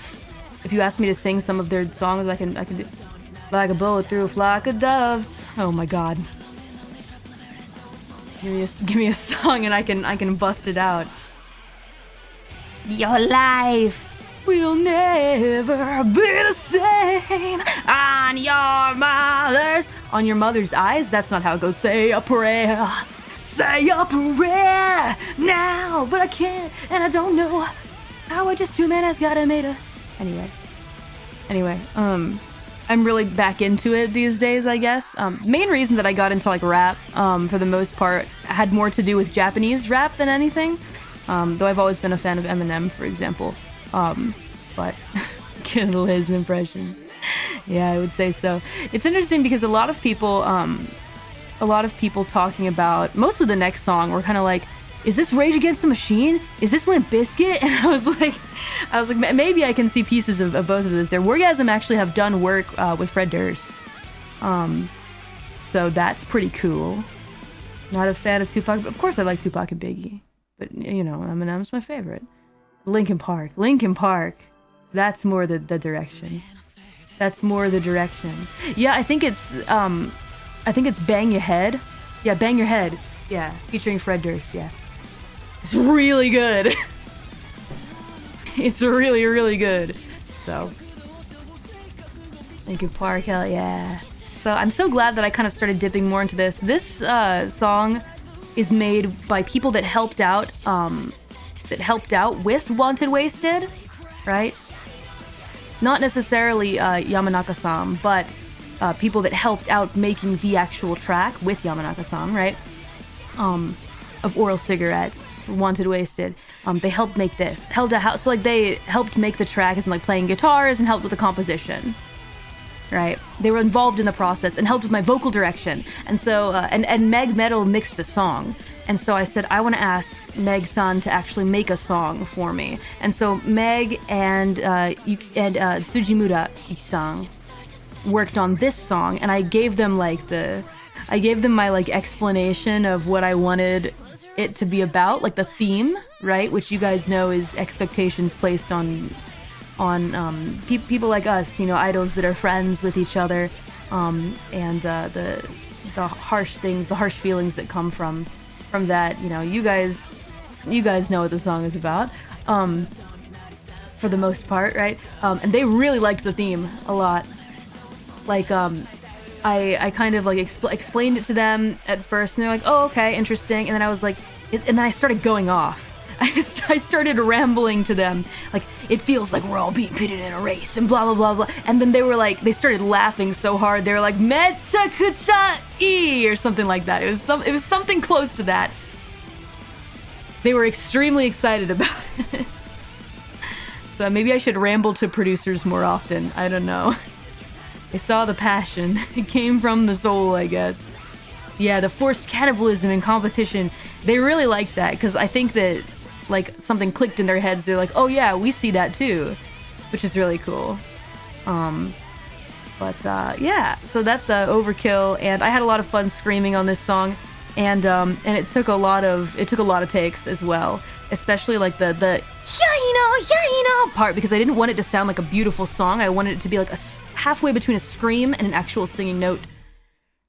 If you ask me to sing some of their songs, I can do like a bullet through a flock of doves. Oh my god. Give me a song and I can bust it out. Your life will never be the same on your mother's eyes. That's not how it goes. Say a prayer. Say a prayer now, but I can't, and I don't know how. Just two men has gotta made us. Anyway, I'm really back into it these days, I guess. Main reason that I got into like rap, for the most part, had more to do with Japanese rap than anything. Though I've always been a fan of Eminem, for example. But get Liz impression. Yeah, I would say so. It's interesting because a lot of people talking about most of the next song were kind of like, is this Rage Against the Machine? Is this Limp Bizkit? And I was like, maybe I can see pieces of both of those. Their Wargasm actually have done work with Fred Durst. So that's pretty cool. Not a fan of Tupac, but of course I like Tupac and Biggie. But, you know, Eminem's my favorite. Linkin Park. That's more the direction. That's more the direction. Yeah, I think it's Bang Your Head. Yeah, Bang Your Head. Yeah, featuring Fred Durst, yeah. It's really good. It's really, really good. So, Linkin Park, hell yeah. So I'm so glad that I kind of started dipping more into this. This song is made by people that helped out with Wanted Wasted, right? Not necessarily Yamanaka-san, but people that helped out making the actual track with Yamanaka-san, right? Of Oral Cigarettes, Wanted Wasted. They helped make this. So like they helped make the track as in like playing guitars and helped with the composition. Right? They were involved in the process and helped with my vocal direction. And so, and Meg Metal mixed the song. And so I said, I want to ask Meg-san to actually make a song for me. And so Meg and Tsujimura Iki-san worked on this song, and I gave them my like explanation of what I wanted it to be about, like the theme, right? Which you guys know is expectations placed on people like us, you know, idols that are friends with each other, and the harsh things, the harsh feelings that come from that. You know, you guys know what the song is about, for the most part, right? And they really liked the theme a lot. Like, I kind of like explained it to them at first, and they're like, "Oh, okay, interesting." And then I was like, and then I started going off. I started rambling to them, like, it feels like we're all being pitted in a race, and blah blah blah blah. And then they were like, they started laughing so hard. They were like, "Mechakucha-ii," or something like that. It was something close to that. They were extremely excited about it. So maybe I should ramble to producers more often. I don't know. I saw the passion. It came from the soul, I guess. Yeah, the forced cannibalism and competition. They really liked that, because I think that, like, something clicked in their heads. They're like, oh yeah, we see that too. Which is really cool. Yeah, so that's Overkill, and I had a lot of fun screaming on this song, and it took a lot of takes as well, especially like the Shaino part, because I didn't want it to sound like a beautiful song. I wanted it to be like a halfway between a scream and an actual singing note.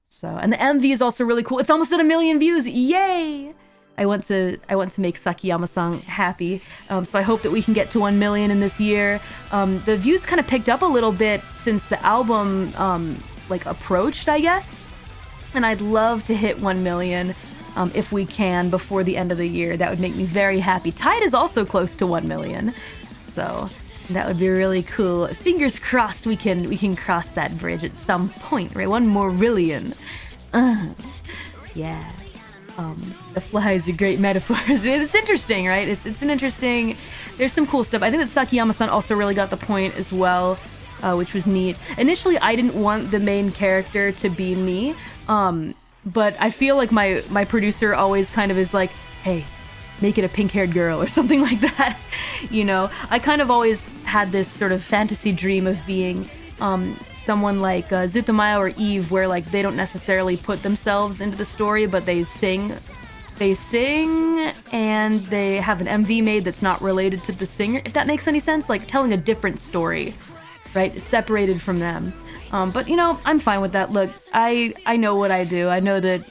So, and the MV is also really cool. It's almost at 1 million views. Yay! I want to make Sakiyama-san happy. So I hope that we can get to 1 million in this year. The views kind of picked up a little bit since the album like approached, I guess. And I'd love to hit 1 million if we can before the end of the year. That would make me very happy. Tide is also close to 1 million. So that would be really cool. Fingers crossed we can cross that bridge at some point, right? 1 more million. Yeah. The fly is a great metaphor. It's interesting, right? It's an interesting... There's some cool stuff. I think that Sakiyama-san also really got the point as well, which was neat. Initially, I didn't want the main character to be me, but I feel like my producer always kind of is like, hey, make it a pink-haired girl or something like that. You know, I kind of always had this sort of fantasy dream of being someone like Zutomayo or Eve, where like they don't necessarily put themselves into the story, but they sing they sing and they have an MV made that's not related to the singer, if that makes any sense, like telling a different story, right, separated from them. But you know, I'm fine with that. Look, I know what I do. I know that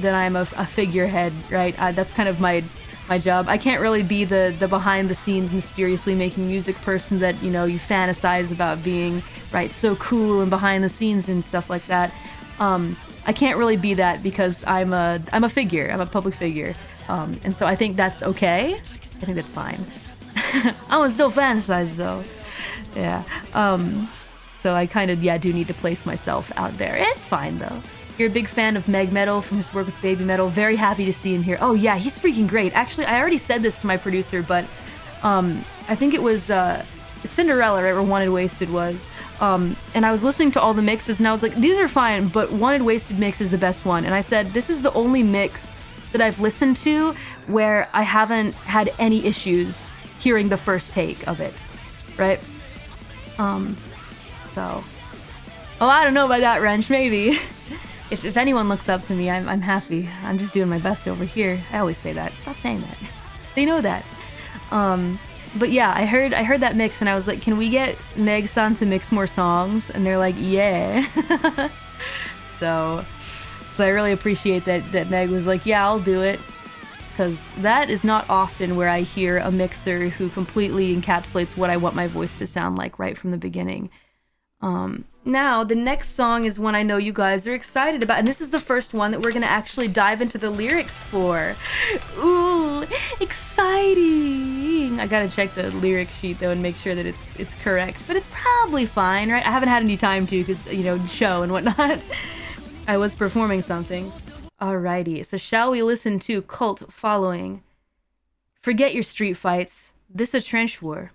I'm a figurehead, right? That's kind of my job. I can't really be the behind the scenes mysteriously making music person that, you know, you fantasize about being, right, so cool and behind the scenes and stuff like that. I can't really be that because I'm a figure. I'm a public figure. And so I think that's okay. I think that's fine. I would still fantasize though. Yeah. So I kind of, do need to place myself out there. It's fine though. You're a big fan of Meg Metal from his work with Baby Metal. Very happy to see him here. Oh yeah, he's freaking great. Actually, I already said this to my producer, but I think it was Cinderella, right, where Wanted Wasted was. And I was listening to all the mixes and I was like, these are fine, but Wanted Wasted mix is the best one. And I said, this is the only mix that I've listened to where I haven't had any issues hearing the first take of it, right? So, oh, I don't know about that, Wrench, maybe. If anyone looks up to me, I'm happy. I'm just doing my best over here. I always say that. Stop saying that. They know that. But yeah, I heard that mix and I was like, can we get Meg-san to mix more songs? And they're like, yeah. So I really appreciate that Meg was like, yeah, I'll do it. Because that is not often where I hear a mixer who completely encapsulates what I want my voice to sound like right from the beginning. Now, the next song is one I know you guys are excited about, and this is the first one that we're gonna actually dive into the lyrics for. Ooh, exciting! I gotta check the lyric sheet though and make sure that it's correct, but it's probably fine, right? I haven't had any time to because, you know, show and whatnot. I was performing something. Alrighty, so shall we listen to Cult following? Forget your street fights. This a trench war.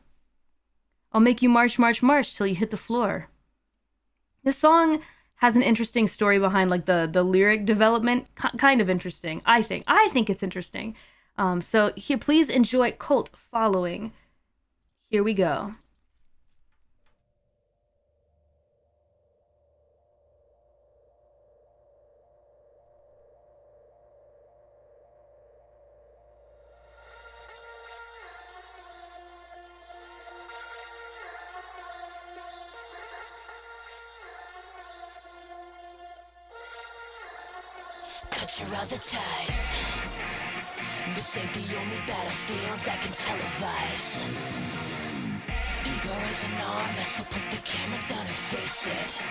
I'll make you march, march, march till you hit the floor. This song has an interesting story behind like the lyric development, kind of interesting. I think it's interesting. So here, please enjoy Cult following. Here we go. Cut your other ties. This ain't the only battlefield I can televise. Ego is enormous, so put the camera down and face it.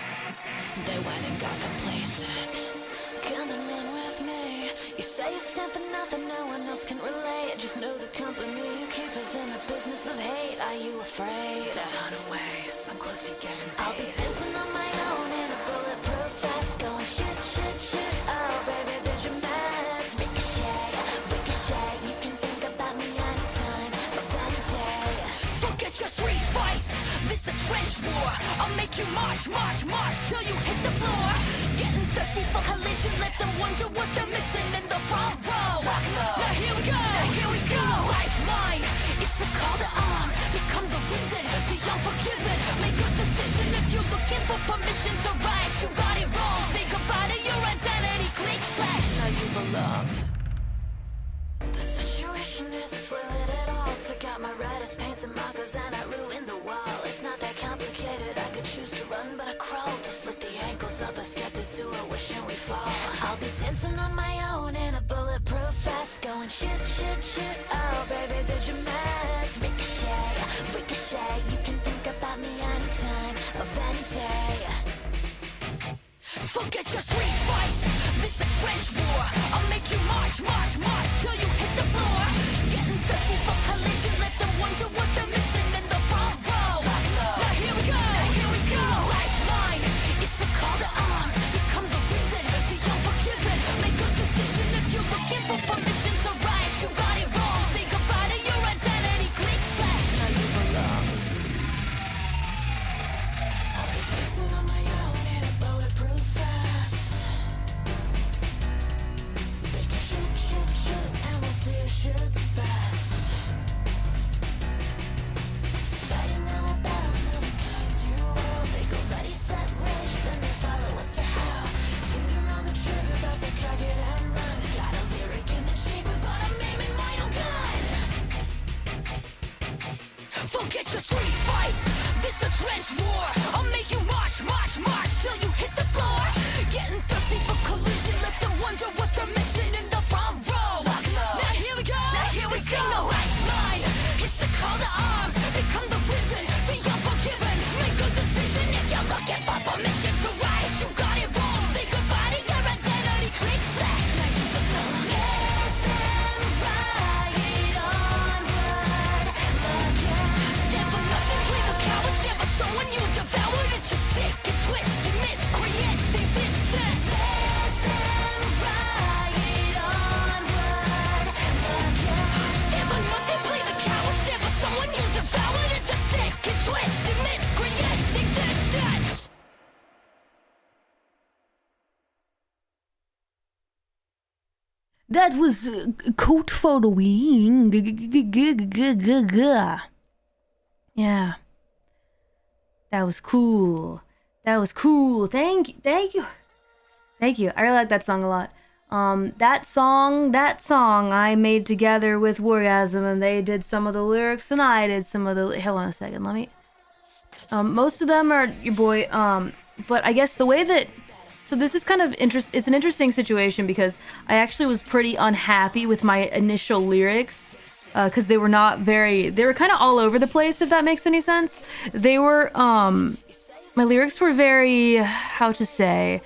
They went and got complacent. Come and run with me. You say you stand for nothing, no one else can relate. Just know the company you keep is in the business of hate. Are you afraid? Run away, I'm close to getting paid. I'll be dancing on my own in a bulletproof vest, going shit, shit, shit. Oh baby, did you mess? Ricochet, ricochet. You can think about me anytime, of any day. Forget your street fights, this a trench war. I'll make you march, march, march till you hit the floor. Getting thirsty for collision, let them wonder what they're missing in the front row. Now here we go, see a lifeline. It's a call to arms, become the reason, the unforgiven. Make a decision if you're looking for permission to riot. You got it wrong, say goodbye to your identity. Click flash, now you belong. The situation isn't fluid at all. Took out my writers, paints and markers and I ruined the wall. It's not that complicated, I could choose to run, but I crawl to slit the ankles of the skeptics who are wishing we fall. I'll be dancing on my own in a bulletproof vest, going shit, shit, shit. Oh baby, did you mess? Ricochet, ricochet. You can think about me anytime, of any day. Forget your street fights, this a trench war. I'll make you march, march, march till you hit the floor. Getting thirsty for collision, let them wonder what they're missing in the front row. Now here we go, see a lifeline. It's a call to arms, become the reason, the unforgiven. Make a decision if you're looking for permission to riot. You got it wrong, say goodbye to your identity. Click flash, now you belong. I'll be dancing on my own in a bulletproof vest. Make a shit, shit, get your street fights. This a trench war. I'll make you march, march, march till you hit the floor. Getting thirsty for collision, let them wonder what they're missing in the front row. Now here we go. Now here we go. The lifeline. It's the call to arms. Become the risen, the unforgiven. Make a decision if you're looking for permission to riot. You got it wrong. Say goodbye to your identity. Click flash. Now you belong. Let them riot onward. Look out. Stand for nothing, play the coward. Stand for someone you devoured. It's a sick and twisted miscreants existence. Let them riot onward. Look out. Stand for nothing, play the coward. Stand for someone you devoured. It's a sick and twisted miscreants existence. That was coat photoing. Yeah. That was cool. That was cool. Thank you. Thank you. Thank you. I really like that song a lot. That song I made together with Wargasm, and they did some of the lyrics and I did some of the, hold on a second, let me, most of them are your boy, but I guess the way that, so this is kind of it's an interesting situation because I actually was pretty unhappy with my initial lyrics, because they were not very, they were kind of all over the place, if that makes any sense. They were, my lyrics were very, how to say,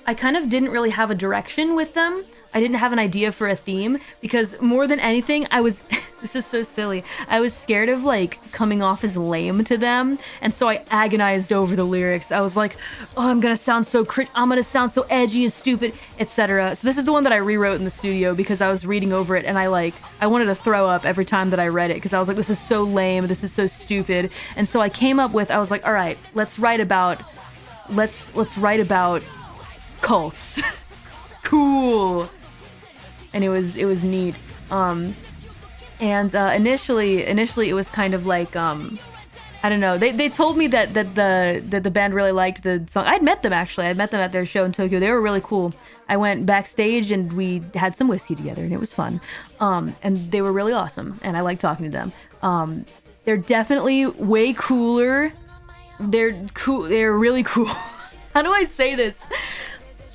I kind of didn't really have a direction with them. I didn't have an idea for a theme because more than anything, I was, this is so silly, I was scared of like coming off as lame to them. And so I agonized over the lyrics. I was like, oh, I'm gonna sound so I'm gonna sound so edgy and stupid, etc. So this is the one that I rewrote in the studio because I was reading over it and I wanted to throw up every time that I read it because I was like, this is so lame, this is so stupid. And so I came up with, I was like, all right, let's write about cults. Cool. And it was neat. Initially it was kind of like, I don't know. They told me that the band really liked the song. I'd met them actually. I'd met them at their show in Tokyo. They were really cool. I went backstage and we had some whiskey together and it was fun. And they were really awesome and I liked talking to them. They're definitely way cooler. They're cool. They're really cool. How do I say this?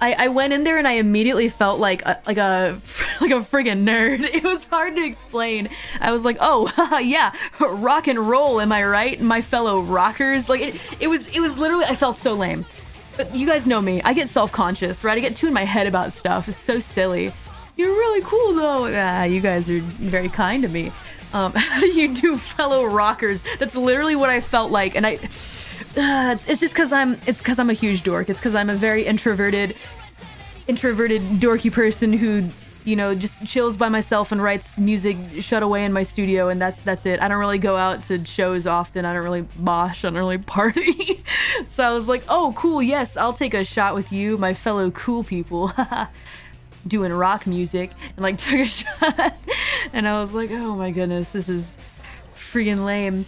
I went in there and I immediately felt like a friggin' nerd. It was hard to explain. I was like, oh, yeah, rock and roll, am I right? My fellow rockers. Like it was literally, I felt so lame. But you guys know me. I get self-conscious, right? I get too in my head about stuff. It's so silly. You're really cool though. You guys are very kind to me. How do you do, fellow rockers? That's literally what I felt like, and it's just because I'm a huge dork. It's because I'm a very introverted dorky person who, you know, just chills by myself and writes music shut away in my studio, and that's it. I don't really go out to shows often. I don't really mosh. I don't really party. So I was like, oh, cool. Yes, I'll take a shot with you, my fellow cool people. Doing rock music, and like took a shot. And I was like, oh my goodness, this is freaking lame.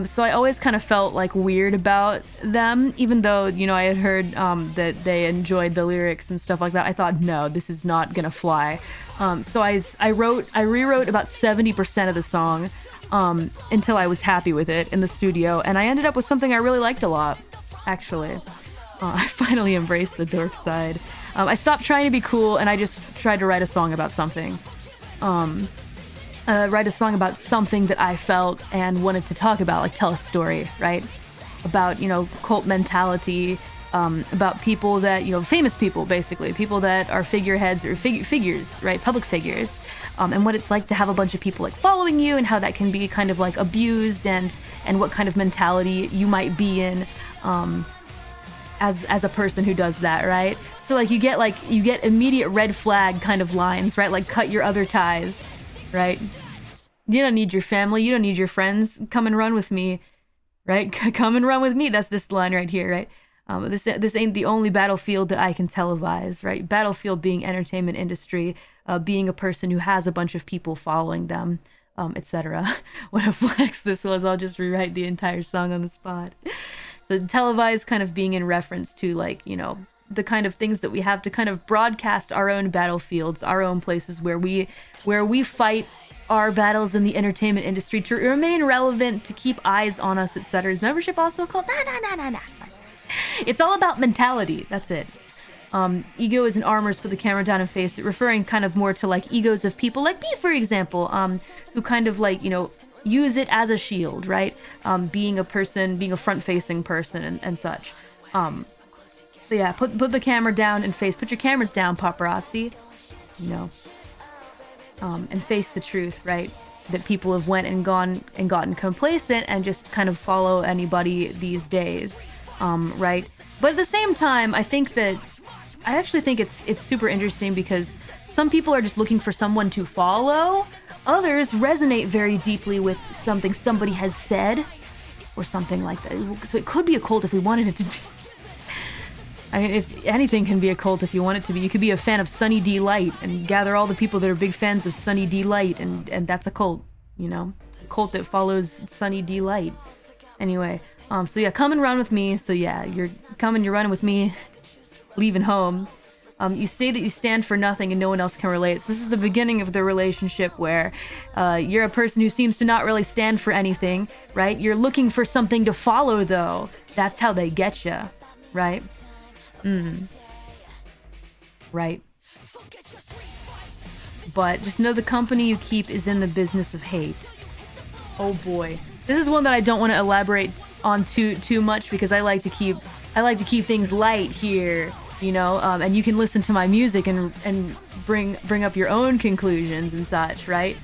So I always kind of felt like weird about them, even though, you know, I had heard that they enjoyed the lyrics and stuff like that. I thought, no, this is not gonna fly. So I rewrote about 70% of the song until I was happy with it in the studio, and I ended up with something I really liked a lot, actually. I finally embraced the dork side. I stopped trying to be cool and I just tried to write a song about something. Write a song about something that I felt and wanted to talk about, like tell a story, right? About, you know, cult mentality, about people that, you know, famous people, basically, people that are figureheads or figures, right? Public figures, and what it's like to have a bunch of people like following you and how that can be kind of like abused and what kind of mentality you might be in, as a person who does that, right? So like you get immediate red flag kind of lines, right? Like cut your other ties, right? You don't need your family, you don't need your friends, come and run with me, right? Come and run with me. That's this line right here, right? This ain't the only battlefield that I can televise, right? Battlefield being entertainment industry, being a person who has a bunch of people following them, etc. What a flex this was. I'll just rewrite the entire song on the spot. So televised kind of being in reference to, like, you know, the kind of things that we have to kind of broadcast our own battlefields, our own places where we fight our battles in the entertainment industry to remain relevant, to keep eyes on us, etc. Is membership also called? Nah. It's all about mentality. That's it. Ego is an armor, put the camera down and face it, referring kind of more to like egos of people like me, for example, who kind of like, you know, use it as a shield, right? Being a front-facing person and such. So yeah, put the camera down and face. Put your cameras down, paparazzi. You know. And face the truth, right? That people have went and gone and gotten complacent and just kind of follow anybody these days, right? But at the same time, I actually think it's super interesting because some people are just looking for someone to follow. Others resonate very deeply with something somebody has said or something like that. So it could be a cult if we wanted it to be. I mean, if anything can be a cult if you want it to be. You could be a fan of Sunny D Light and gather all the people that are big fans of Sunny D Light, and that's a cult, you know? A cult that follows Sunny D Light. Anyway, so yeah, come and run with me. So yeah, you're running with me, leaving home. You say that you stand for nothing and no one else can relate. So this is the beginning of the relationship where you're a person who seems to not really stand for anything, right? You're looking for something to follow, though. That's how they get you, right? Right. But just know the company you keep is in the business of hate. Oh boy. This is one that I don't want to elaborate on too much because I like to keep things light here, you know, and you can listen to my music and bring up your own conclusions and such, right?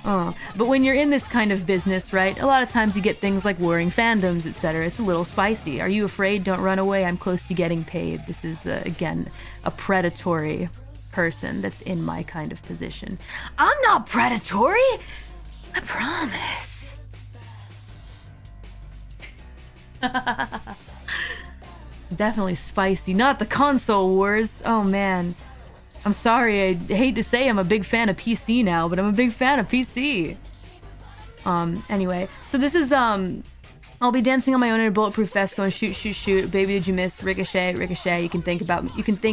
But when you're in this kind of business, right, a lot of times you get things like warring fandoms, etc. It's a little spicy. Are you afraid? Don't run away. I'm close to getting paid. This is, again, a predatory person that's in my kind of position. I'm not predatory! I promise. Definitely spicy. Not the console wars. Oh, man. I'm sorry, I hate to say I'm a big fan of PC now, but I'm a big fan of PC. Anyway, so this is, I'll be dancing on my own in a bulletproof vest going shoot, baby did you miss, ricochet, you can think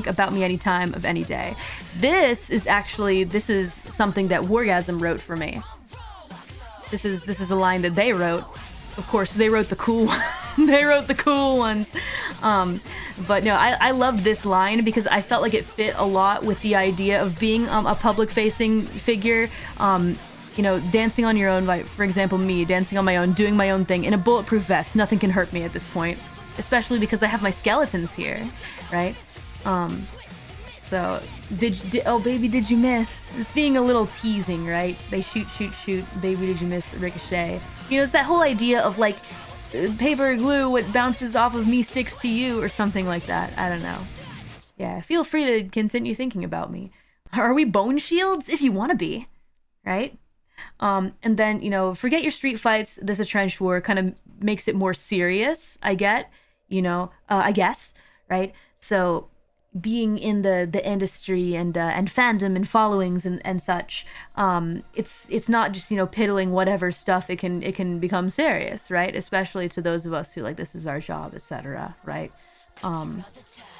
about me anytime of any day. This is something that Wargasm wrote for me. This is a line that they wrote. Of course, they wrote the cool ones. But no, I love this line because I felt like it fit a lot with the idea of being a public-facing figure. You know, dancing on your own, like, for example, me, dancing on my own, doing my own thing in a bulletproof vest. Nothing can hurt me at this point, especially because I have my skeletons here, right? So, oh, baby, did you miss? This being a little teasing, right? They shoot, baby, did you miss, ricochet. You know, it's that whole idea of, like, paper glue, what bounces off of me sticks to you, or something like that. I don't know. Yeah, feel free to continue thinking about me. Are we bone shields? If you want to be, right? And then, you know, forget your street fights. This a trench war kind of makes it more serious, I guess, right? So being in the industry and fandom and followings and such, it's not just, you know, piddling whatever stuff. It can become serious, right? Especially to those of us who, like, this is our job, etc., right?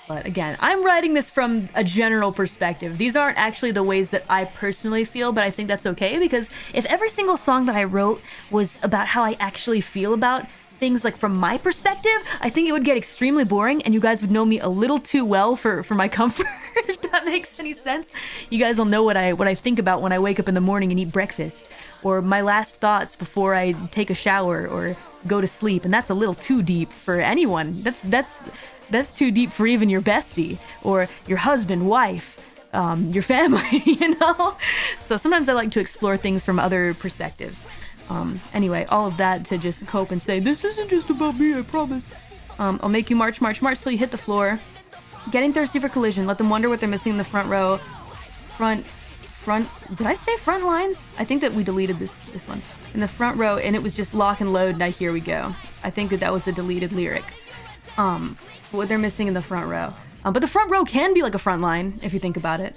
But again, I'm writing this from a general perspective. These aren't actually the ways that I personally feel, but I think that's okay, because if every single song that I wrote was about how I actually feel about things, like, from my perspective, I think it would get extremely boring and you guys would know me a little too well for my comfort, if that makes any sense. You guys will know what I think about when I wake up in the morning and eat breakfast, or my last thoughts before I take a shower or go to sleep, and that's a little too deep for anyone. That's too deep for even your bestie or your husband, wife, your family, you know? So sometimes I like to explore things from other perspectives. Anyway, all of that to just cope and say, this isn't just about me, I promise. I'll make you march till you hit the floor. Getting thirsty for collision. Let them wonder what they're missing in the front row. Front, did I say front lines? I think that we deleted this one. In the front row, and it was just lock and load, now here we go. I think that was a deleted lyric. What they're missing in the front row. But the front row can be like a front line, if you think about it.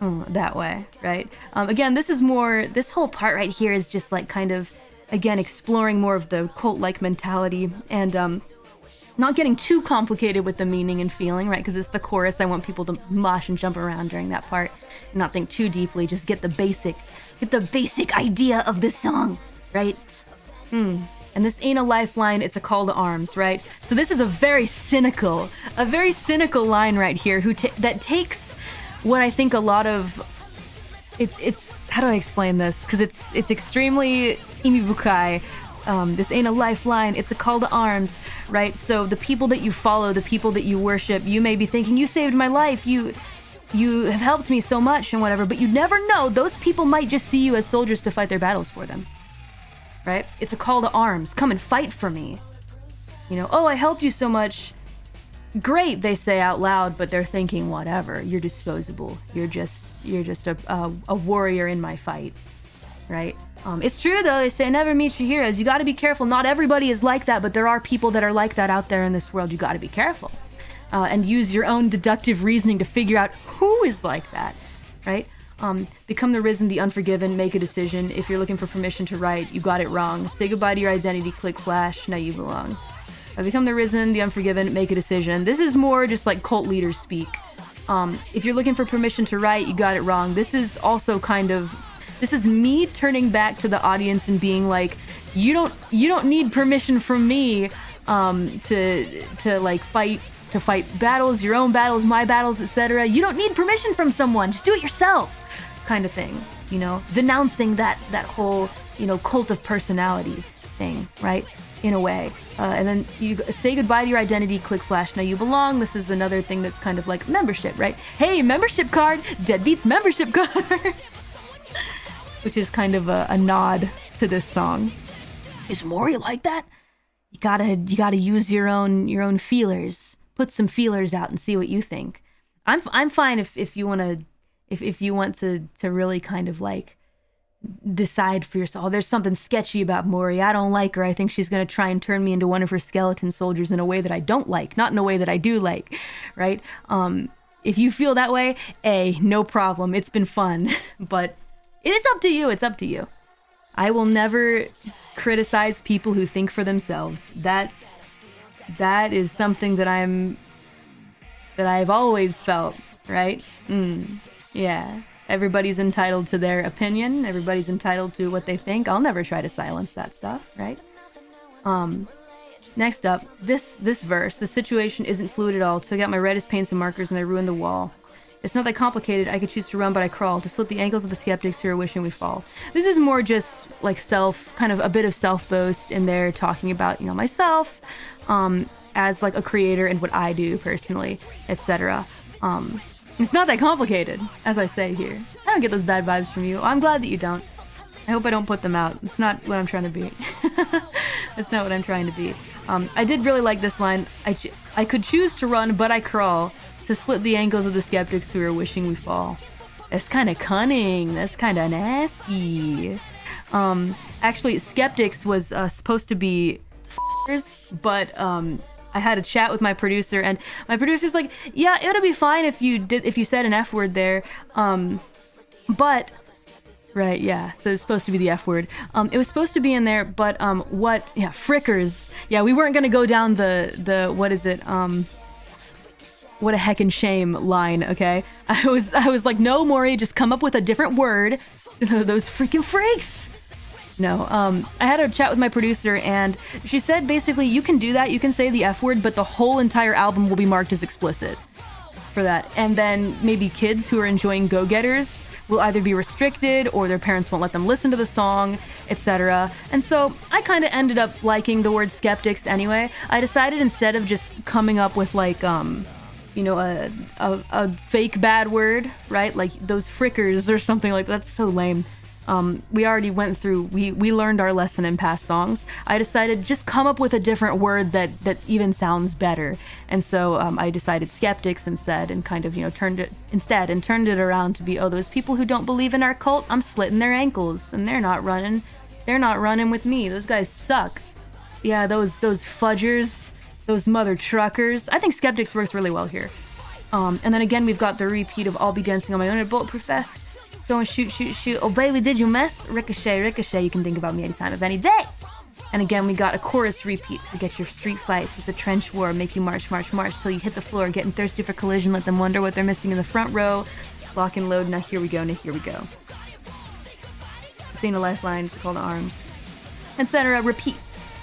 That way, right? Again, this whole part right here is just, like, kind of, again, exploring more of the cult-like mentality and not getting too complicated with the meaning and feeling, right? Because it's the chorus. I want people to mosh and jump around during that part and not think too deeply. Just get the basic idea of the song, right? And this ain't a lifeline, it's a call to arms, right? So this is a very cynical line right here that takes what I think a lot of it's how do I explain this? Because it's extremely imibukai. This ain't a lifeline, it's a call to arms, right? So the people that you follow, the people that you worship, you may be thinking, you saved my life, you have helped me so much and whatever, but you never know, those people might just see you as soldiers to fight their battles for them, right? It's a call to arms, come and fight for me. You know, oh, I helped you so much. Great, they say out loud, but they're thinking, whatever, you're disposable. You're just a warrior in my fight, right? It's true though, they say never meet your heroes. You gotta be careful. Not everybody is like that, but there are people that are like that out there in this world. You gotta be careful. And use your own deductive reasoning to figure out who is like that, right? Become the risen, the unforgiven, make a decision. If you're looking for permission to write, you got it wrong. Say goodbye to your identity, click flash, now you belong. Become the risen, the unforgiven, make a decision. This is more just like cult leaders speak. If you're looking for permission to write, you got it wrong. This is also this is me turning back to the audience and being like, you don't need permission from me to fight battles, your own battles, my battles, etc. You don't need permission from someone. Just do it yourself, kind of thing. You know, denouncing that whole cult of personality thing, right? In a way. And then you say goodbye to your identity, click flash, now you belong. This is another thing that's kind of like membership, right? Hey, membership card, Deadbeat's membership card. Which is kind of a nod to this song. Is Mori like that? You gotta use your own feelers. Put some feelers out and see what you think. I'm fine if you want to really kind of like decide for yourself. Oh, there's something sketchy about Mori. I don't like her. I think she's gonna try and turn me into one of her skeleton soldiers in a way that I don't like, not in a way that I do like, right? If you feel that way, no problem. It's been fun, but it's up to you. It's up to you. I will never criticize people who think for themselves. That is something that I've always felt, right? Yeah. Everybody's entitled to their opinion. Everybody's entitled to what they think. I'll never try to silence that stuff, right? Next up, this verse. The situation isn't fluid at all. Took out my reddest paints and markers and I ruined the wall. It's not that complicated. I could choose to run, but I crawl. To slit the ankles of the skeptics who are wishing we fall. This is more just like kind of a bit of self-boast in there, talking about, myself as like a creator and what I do personally, etc. It's not that complicated, as I say here. I don't get those bad vibes from you. I'm glad that you don't. I hope I don't put them out. It's not what I'm trying to be. That's not what I'm trying to be. I did really like this line. I could choose to run, but I crawl. To slit the ankles of the skeptics who are wishing we fall. That's kind of cunning. That's kind of nasty. Actually, skeptics was supposed to be but I had a chat with my producer, and my producer's like, yeah, it'll be fine if you said an F word there. But right, yeah. So it's supposed to be the F word. It was supposed to be in there, but frickers. Yeah, we weren't gonna go down the what is it? What a heckin' shame line, okay? I was like, no, Mori, just come up with a different word. Those freaking freaks! No, I had a chat with my producer, and she said basically, you can do that, you can say the F word, but the whole entire album will be marked as explicit for that. And then maybe kids who are enjoying Go-Getters will either be restricted, or their parents won't let them listen to the song, etc. And so I kind of ended up liking the word skeptics anyway. I decided instead of just coming up with like, a fake bad word, right? Like those frickers or something like that. That's so lame. We already went through, we learned our lesson in past songs. I decided just come up with a different word that even sounds better. And so I decided skeptics instead, and kind of, turned it around to be, those people who don't believe in our cult, I'm slitting their ankles and they're not running with me. Those guys suck. Yeah, those fudgers. Those mother truckers. I think skeptics works really well here. And then again, we've got the repeat of I'll be dancing on my own at bulletproof vest. Go and shoot. Oh baby, did you mess? Ricochet. You can think about me anytime of any day. And again, we got a chorus repeat. Forget your street fights. It's a trench war. Make you march, march, march till you hit the floor. Getting thirsty for collision. Let them wonder what they're missing in the front row. Lock and load. Now here we go. Now here we go. This ain't a lifeline. It's called arms. Etc. Repeats.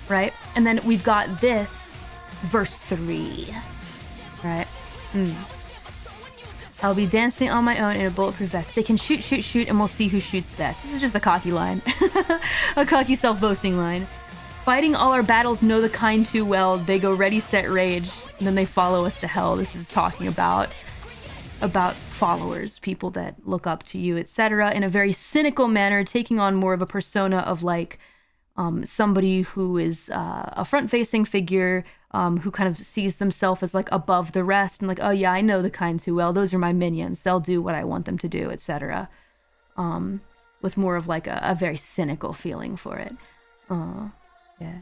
Right? And then we've got this verse 3. Right? I'll be dancing on my own in a bulletproof vest. They can shoot, shoot, shoot, and we'll see who shoots best. This is just a cocky line. A cocky self-boasting line. Fighting all our battles, know the kind too well. They go ready, set, rage, and then they follow us to hell. This is talking about followers, people that look up to you, etc. in a very cynical manner, taking on more of a persona of like somebody who is a front-facing figure, who kind of sees themselves as like above the rest and like, oh yeah, I know the kind too well. Those are my minions. They'll do what I want them to do, etc. With more of like a very cynical feeling for it. Yeah.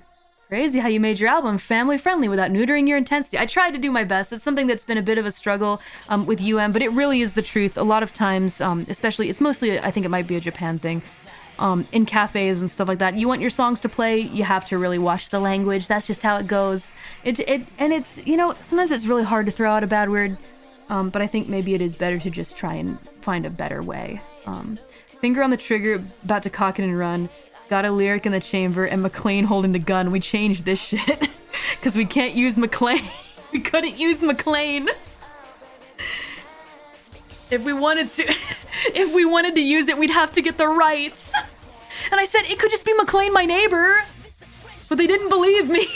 Crazy how you made your album family friendly without neutering your intensity. I tried to do my best. It's something that's been a bit of a struggle with but it really is the truth. A lot of times, especially, it's mostly, I think it might be a Japan thing. In cafes and stuff like that, you want your songs to play, you have to really watch the language. That's just how it goes. And it's, you know, sometimes it's really hard to throw out a bad word, but I think maybe it is better to just try and find a better way. Finger on the trigger, about to cock it and run. Got a lyric in the chamber, and McLean holding the gun. We changed this shit because we can't use McLean. We couldn't use McLean. If we wanted to use it, we'd have to get the rights. And I said, it could just be McLean, my neighbor. But they didn't believe me.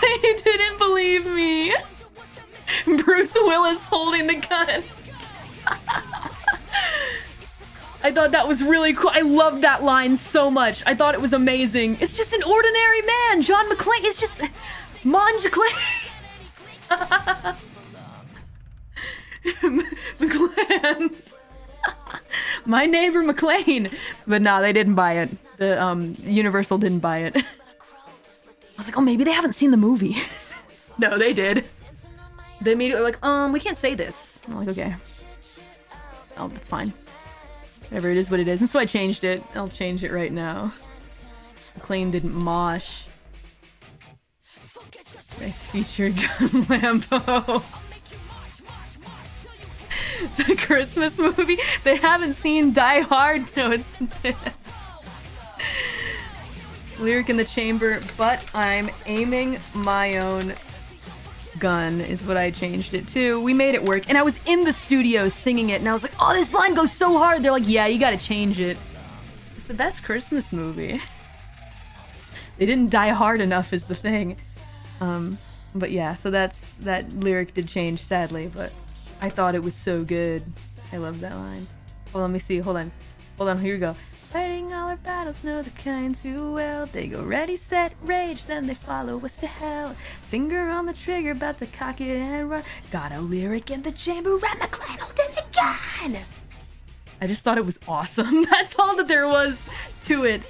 They didn't believe me. Bruce Willis holding the gun. I thought that was really cool. I loved that line so much. I thought it was amazing. It's just an ordinary man. John McClane. It's just... McClane. McLean. My neighbor McLean. But nah, they didn't buy it. The Universal didn't buy it. I was like, oh, maybe they haven't seen the movie. No, they did. They immediately were like, we can't say this. I'm like, okay. Oh, that's fine. Whatever, it is what it is. And so I changed it. I'll change it right now. McLean didn't mosh. Nice feature, John Lambo. The Christmas movie? They haven't seen Die Hard? No, it's this. Lyric in the chamber, but I'm aiming my own gun is what I changed it to. We made it work. And I was in the studio singing it, and I was like, oh, this line goes so hard. They're like, yeah, you gotta change it. It's the best Christmas movie. They didn't die hard enough is the thing. But yeah, so that lyric did change, sadly, but I thought it was so good. I love that line. Well, let me see. Hold on, here we go. Fighting all our battles, know the kind too well. They go ready, set, rage, then they follow us to hell. Finger on the trigger, about to cock it and run. Got a lyric in the chamber, Rat McLean holding the gun. I just thought it was awesome. That's all that there was to it.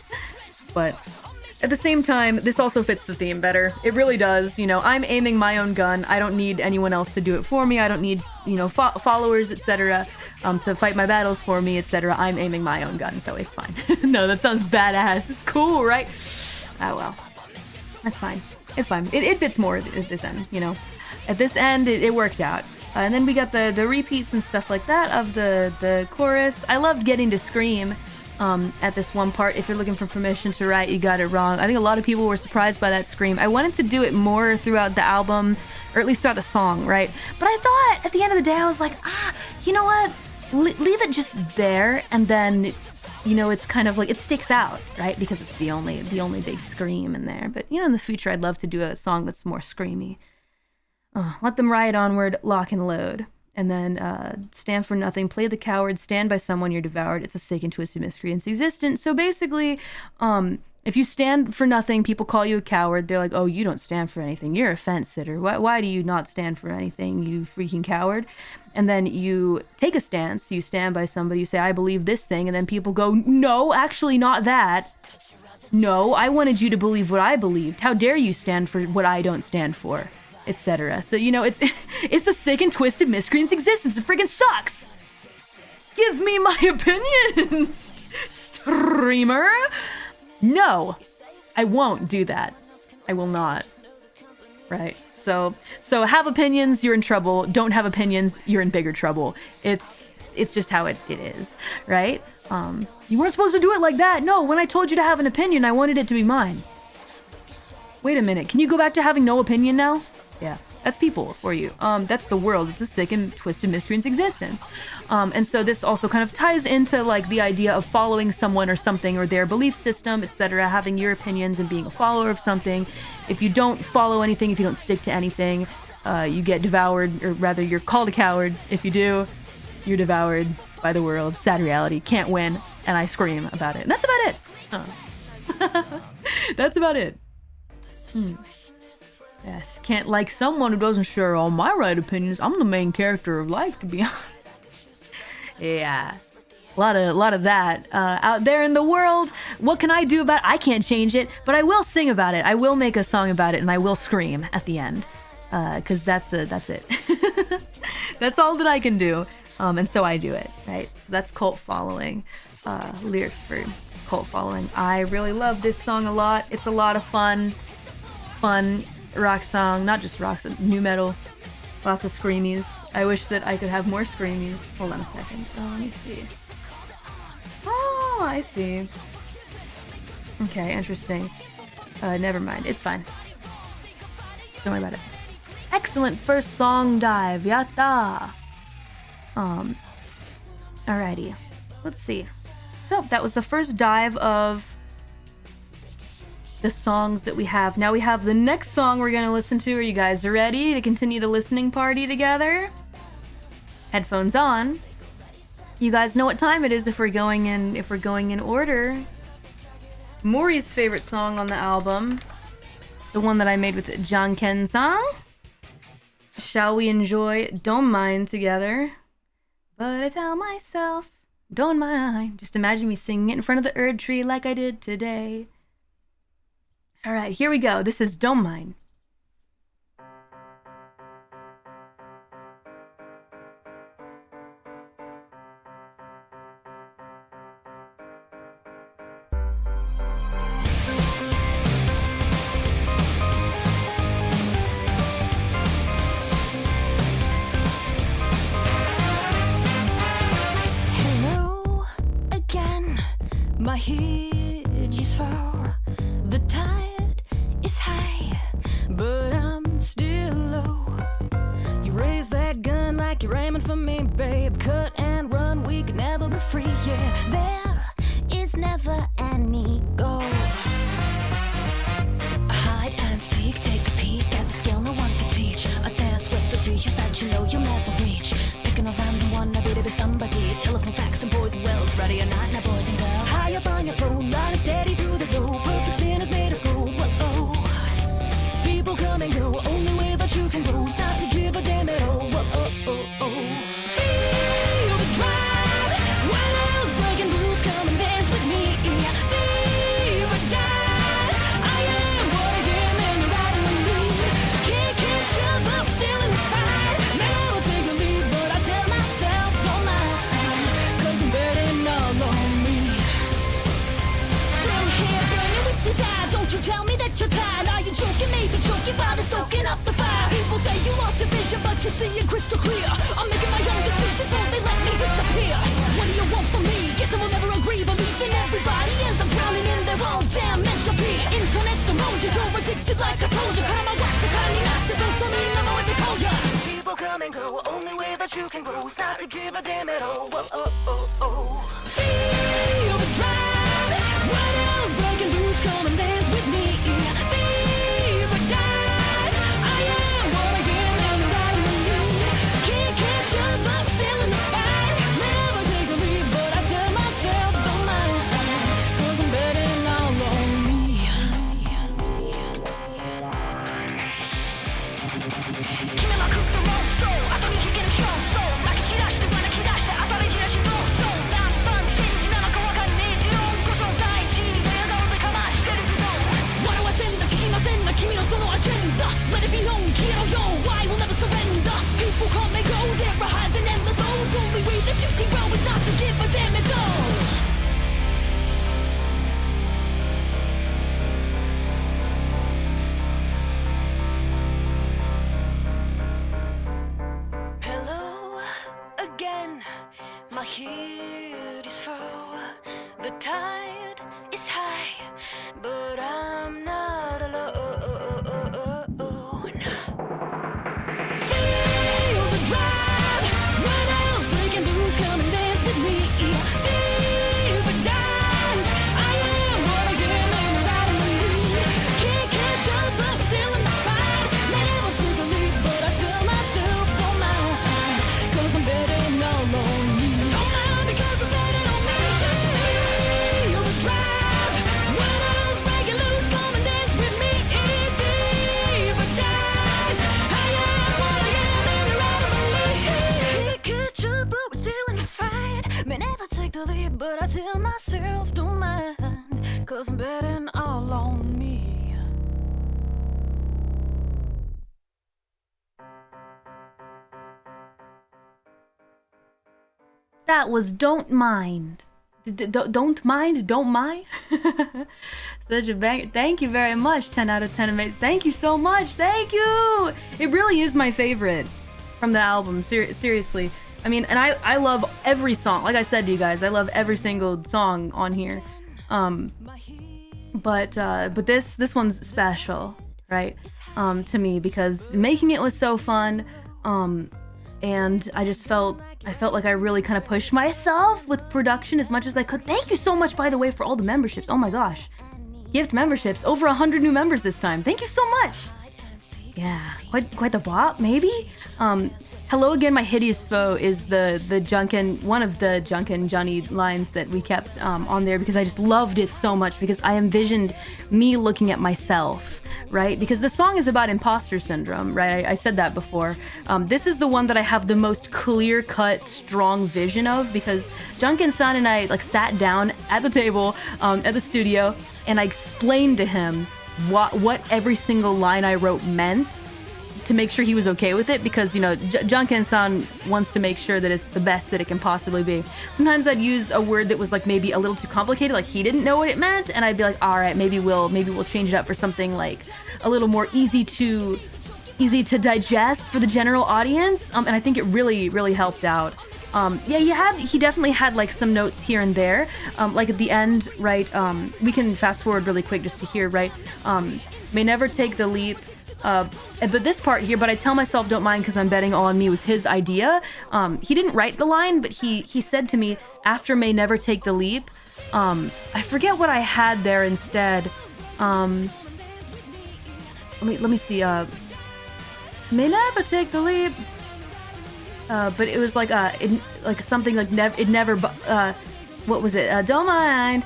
But at the same time, this also fits the theme better. It really does. You know, I'm aiming my own gun. I don't need anyone else to do it for me. I don't need, you know, followers, etc. To fight my battles for me, etc. I'm aiming my own gun, so it's fine. No, that sounds badass. It's cool, right? Oh, well. That's fine. It's fine. It fits more at this end, you know. At this end, it worked out. And then we got the repeats and stuff like that of the chorus. I loved getting to scream at this one part. If you're looking for permission to write, you got it wrong. I think a lot of people were surprised by that scream. I wanted to do it more throughout the album, or at least throughout the song, right? But I thought at the end of the day, I was like, you know what? Leave it just there, and then, you know, it's kind of like, it sticks out, right? Because it's the only big scream in there. But, you know, in the future, I'd love to do a song that's more screamy. Let them ride onward, lock and load. And then stand for nothing, play the coward, stand by someone you're devoured. It's a sick and twisted miscreant's existence. So basically, if you stand for nothing, people call you a coward. They're like, oh, you don't stand for anything. You're a fence sitter. Why do you not stand for anything, you freaking coward? And then you take a stance. You stand by somebody. You say, I believe this thing. And then people go, no, actually not that. No, I wanted you to believe what I believed. How dare you stand for what I don't stand for? Etc. So, you know, it's a sick and twisted miscreant's existence. It friggin' sucks. Give me my opinions. screamer. No, I won't do that. I will not. Right. So have opinions, you're in trouble. Don't have opinions, you're in bigger trouble. It's just how it is, right? You weren't supposed to do it like that. No, when I told you to have an opinion, I wanted it to be mine. Wait a minute. Can you go back to having no opinion now? Yeah, that's people for you. That's the world. It's a sick and twisted mystery in existence. And so this also kind of ties into like the idea of following someone or something or their belief system, etc., having your opinions and being a follower of something. If you don't follow anything, if you don't stick to anything, you get devoured, or rather you're called a coward. If you do, you're devoured by the world. Sad reality. Can't win. And I scream about it. And that's about it. That's about it. Yes, can't like someone who doesn't share all my right opinions. I'm the main character of life, to be honest. Yeah, a lot of that out there in the world. What can I do about it? I can't change it, but I will sing about it. I will make a song about it, and I will scream at the end, because that's it. That's all that I can do, and so I do it. Right. So that's cult following. Lyrics for cult following. I really love this song a lot. It's a lot of fun rock song, not just rock, new metal, lots of screamies. I wish that I could have more screamies. Hold on a second. Let me see. Oh, I see. Okay, interesting. Never mind. It's fine. Don't worry about it. Excellent first song dive. Yatta! Alrighty. Let's see. So, that was the first dive of the songs that we have. Now we have the next song we're gonna listen to. Are you guys ready to continue the listening party together? Headphones on. You guys know what time it is if we're going in order. Mori's favorite song on the album, the one that I made with John Ken-sang. Shall we enjoy Don't Mind together? But I tell myself, don't mind. Just imagine me singing it in front of the Erd tree like I did today. All right, here we go. This is Don't Mind. Hello again, my head is far. The tide is high, but I'm still low. You raise that gun like you're aiming for me, babe. Cut and run, we could never be free, yeah. There is never any goal. Hide and seek, take a peek at the skill no one can teach. A dance with the teachers that you know you'll never reach. Picking a random one, I better be somebody. Telephone facts and boys and wells, ready or not, now boys and girls. High up on your throne, riding steady through the low. Perfect sin is made of gold, whoa. People come and go, only way that you can go is not to give a damn at all, whoa. Feel the drive, wild breaking loose, come and dance with me. Feel or dies, I am what I am and you're riding with me. Can't catch up, but still in the fight. Never take a lead, but I tell myself don't mind, 'cause I'm betting all on me. Still here burning with desire, don't you tell me that you're tired. Are you joking, maybe choking while they're stoking up the fire? People say you lost your vision, but you see it crystal clear. I'm making my own decisions, so they let me disappear. What do you want from me? Guess I will never agree. Believing everybody ends up drowning in their own damn entropy. Infinite emotions, you're addicted like I told you. Karma wax the kind of not there's also mean I'm what they told ya. People come and go, only way that you can grow is not to give a damn at all. Feel the drive, what else breaking loose, come and dance with me. Feel or dies, I am what I am and you're riding with me. Can't catch up, I'm still in the fight. Never take a lead, but I tell myself don't mind, 'cause I'm betting all on me. 決めまくったローソー後に引ける焦燥撒き散らして招き出して当たり散らしの 'cause I'm betting all on me. That was Don't Mind. Don't mind? Don't mind? Such a banger. Thank you very much, 10 out of 10 mates. Thank you so much. Thank you. It really is my favorite from the album. Seriously. I mean, and I love every song. Like I said to you guys, I love every single song on here. But this one's special, right? To me, because making it was so fun. And I felt like I really kind of pushed myself with production as much as I could. Thank you so much, by the way, for all the memberships. Oh my gosh. Gift memberships. Over 100 new members this time. Thank you so much. Yeah, quite the bop, maybe? Hello again, my hideous foe is one of the Junkin Johnny lines that we kept on there because I just loved it so much because I envisioned me looking at myself, right? Because the song is about imposter syndrome, right? I said that before. This is the one that I have the most clear-cut, strong vision of because Junkin-san and I like sat down at the table at the studio and I explained to him what every single line I wrote meant to make sure he was okay with it because, you know, Junkin-san wants to make sure that it's the best that it can possibly be. Sometimes I'd use a word that was like maybe a little too complicated, like he didn't know what it meant, and I'd be like, all right, maybe we'll change it up for something like a little more easy to digest for the general audience. And I think it really helped out. Yeah, he definitely had like some notes here and there. Like at the end, right? We can fast forward really quick just to hear, right? May never take the leap. But this part here, but I tell myself don't mind because I'm betting all on me was his idea. He didn't write the line, but he said to me after may never take the leap. I forget what I had there instead. Let me see. May never take the leap. But it was like something like never. What was it? Don't mind.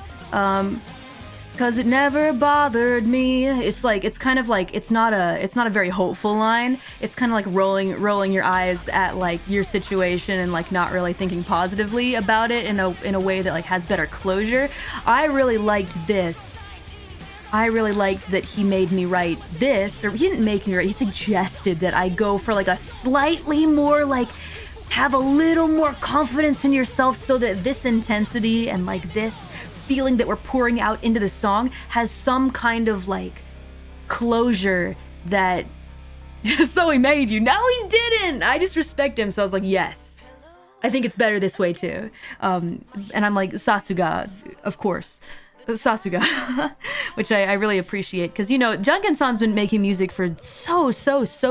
Cause it never bothered me. It's kind of like it's not a very hopeful line. It's kind of like rolling your eyes at like your situation and like not really thinking positively about it in a way that like has better closure. I really liked this. I really liked that he made me write this, or he didn't make me write. He suggested that I go for like a slightly more like have a little more confidence in yourself so that this intensity and like this feeling that we're pouring out into the song has some kind of like closure that so he made you. No, he didn't. I just respect him. So I was like, yes, I think it's better this way too. And I'm like, Sasuga, of course. Sasuga, which I really appreciate because, you know, Junkin-san's been making music for so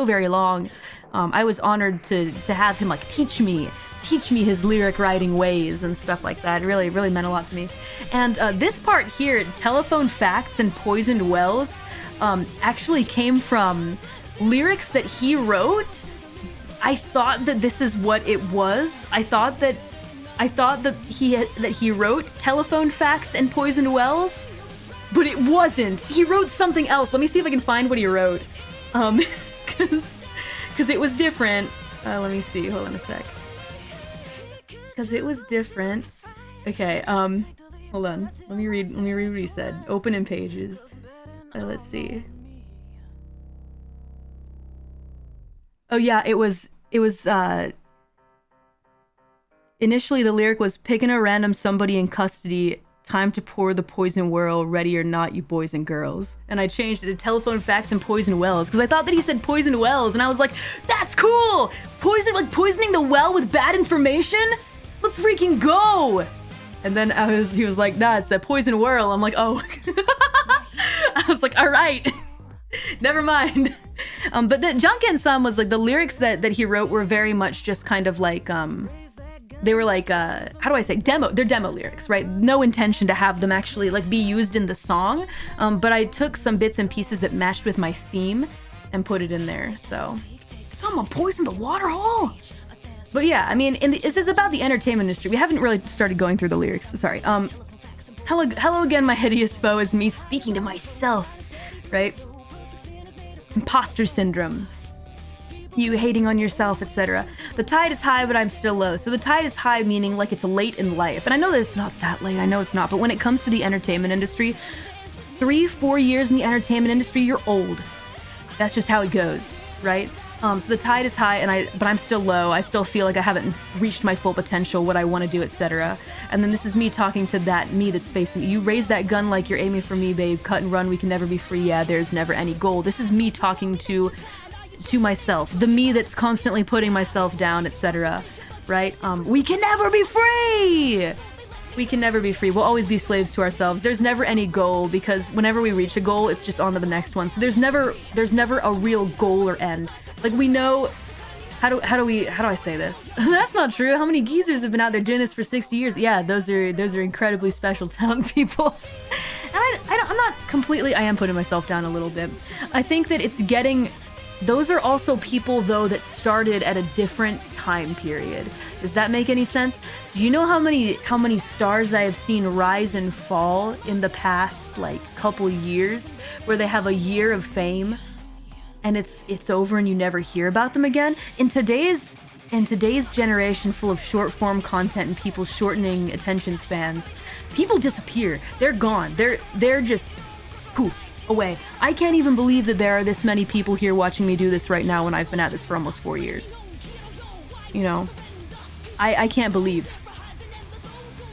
very long. I was honored to have him like teach me his lyric writing ways and stuff like that. It really meant a lot to me. And this part here, telephone facts and poisoned wells, actually came from lyrics that he wrote. I thought that this is what it was. I thought that he wrote telephone facts and poisoned wells, but it wasn't. He wrote something else. Let me see if I can find what he wrote. Because it was different. Let me see. Hold on a sec. Because it was different. Okay, hold on. Let me read what he said. Open in pages. Let's see. Oh yeah, it was initially the lyric was picking a random somebody in custody, time to pour the poison whirl, ready or not, you boys and girls. And I changed it to telephone facts and poison wells because I thought that he said poison wells and I was like, that's cool! Poisoning the well with bad information? Let's freaking go! And then he was like, nah, it's a poison whirl. I'm like, oh. I was like, all right. Never mind. But the Junkin-san was like, the lyrics that he wrote were very much just kind of like, they were like, how do I say, they're demo lyrics, right? No intention to have them actually like be used in the song. But I took some bits and pieces that matched with my theme and put it in there, so. Someone poisoned the water hole! But yeah, I mean, this is about the entertainment industry. We haven't really started going through the lyrics, sorry. Hello again, my hideous foe is me speaking to myself, right? Imposter syndrome. you hating on yourself, etc. The tide is high, but I'm still low. So the tide is high, meaning like it's late in life. And I know that it's not that late. I know it's not. But when it comes to the entertainment industry, 3-4 years in the entertainment industry, you're old. That's just how it goes, right? So the tide is high, but I'm still low. I still feel like I haven't reached my full potential, what I want to do, etc. And then this is me talking to that me that's facing me. You raise that gun like you're aiming for me, babe. Cut and run. We can never be free. Yeah, there's never any goal. This is me talking to myself, the me that's constantly putting myself down, etc. Right? We can never be free. We can never be free. We'll always be slaves to ourselves. There's never any goal, because whenever we reach a goal, it's just on to the next one. So there's never a real goal or end. Like, we know, how do I say this? That's not true. How many geezers have been out there doing this for 60 years? Yeah, those are incredibly special talent people. And I'm not completely, I am putting myself down a little bit. I think that it's getting, those are also people though that started at a different time period. Does that make any sense? Do you know how many stars I have seen rise and fall in the past like couple years, where they have a year of fame and it's over and you never hear about them again? In today's generation full of short form content and people shortening attention spans, people disappear. They're gone. They're just poof away. I can't even believe that there are this many people here watching me do this right now when I've been at this for almost 4 years. You know, I can't believe.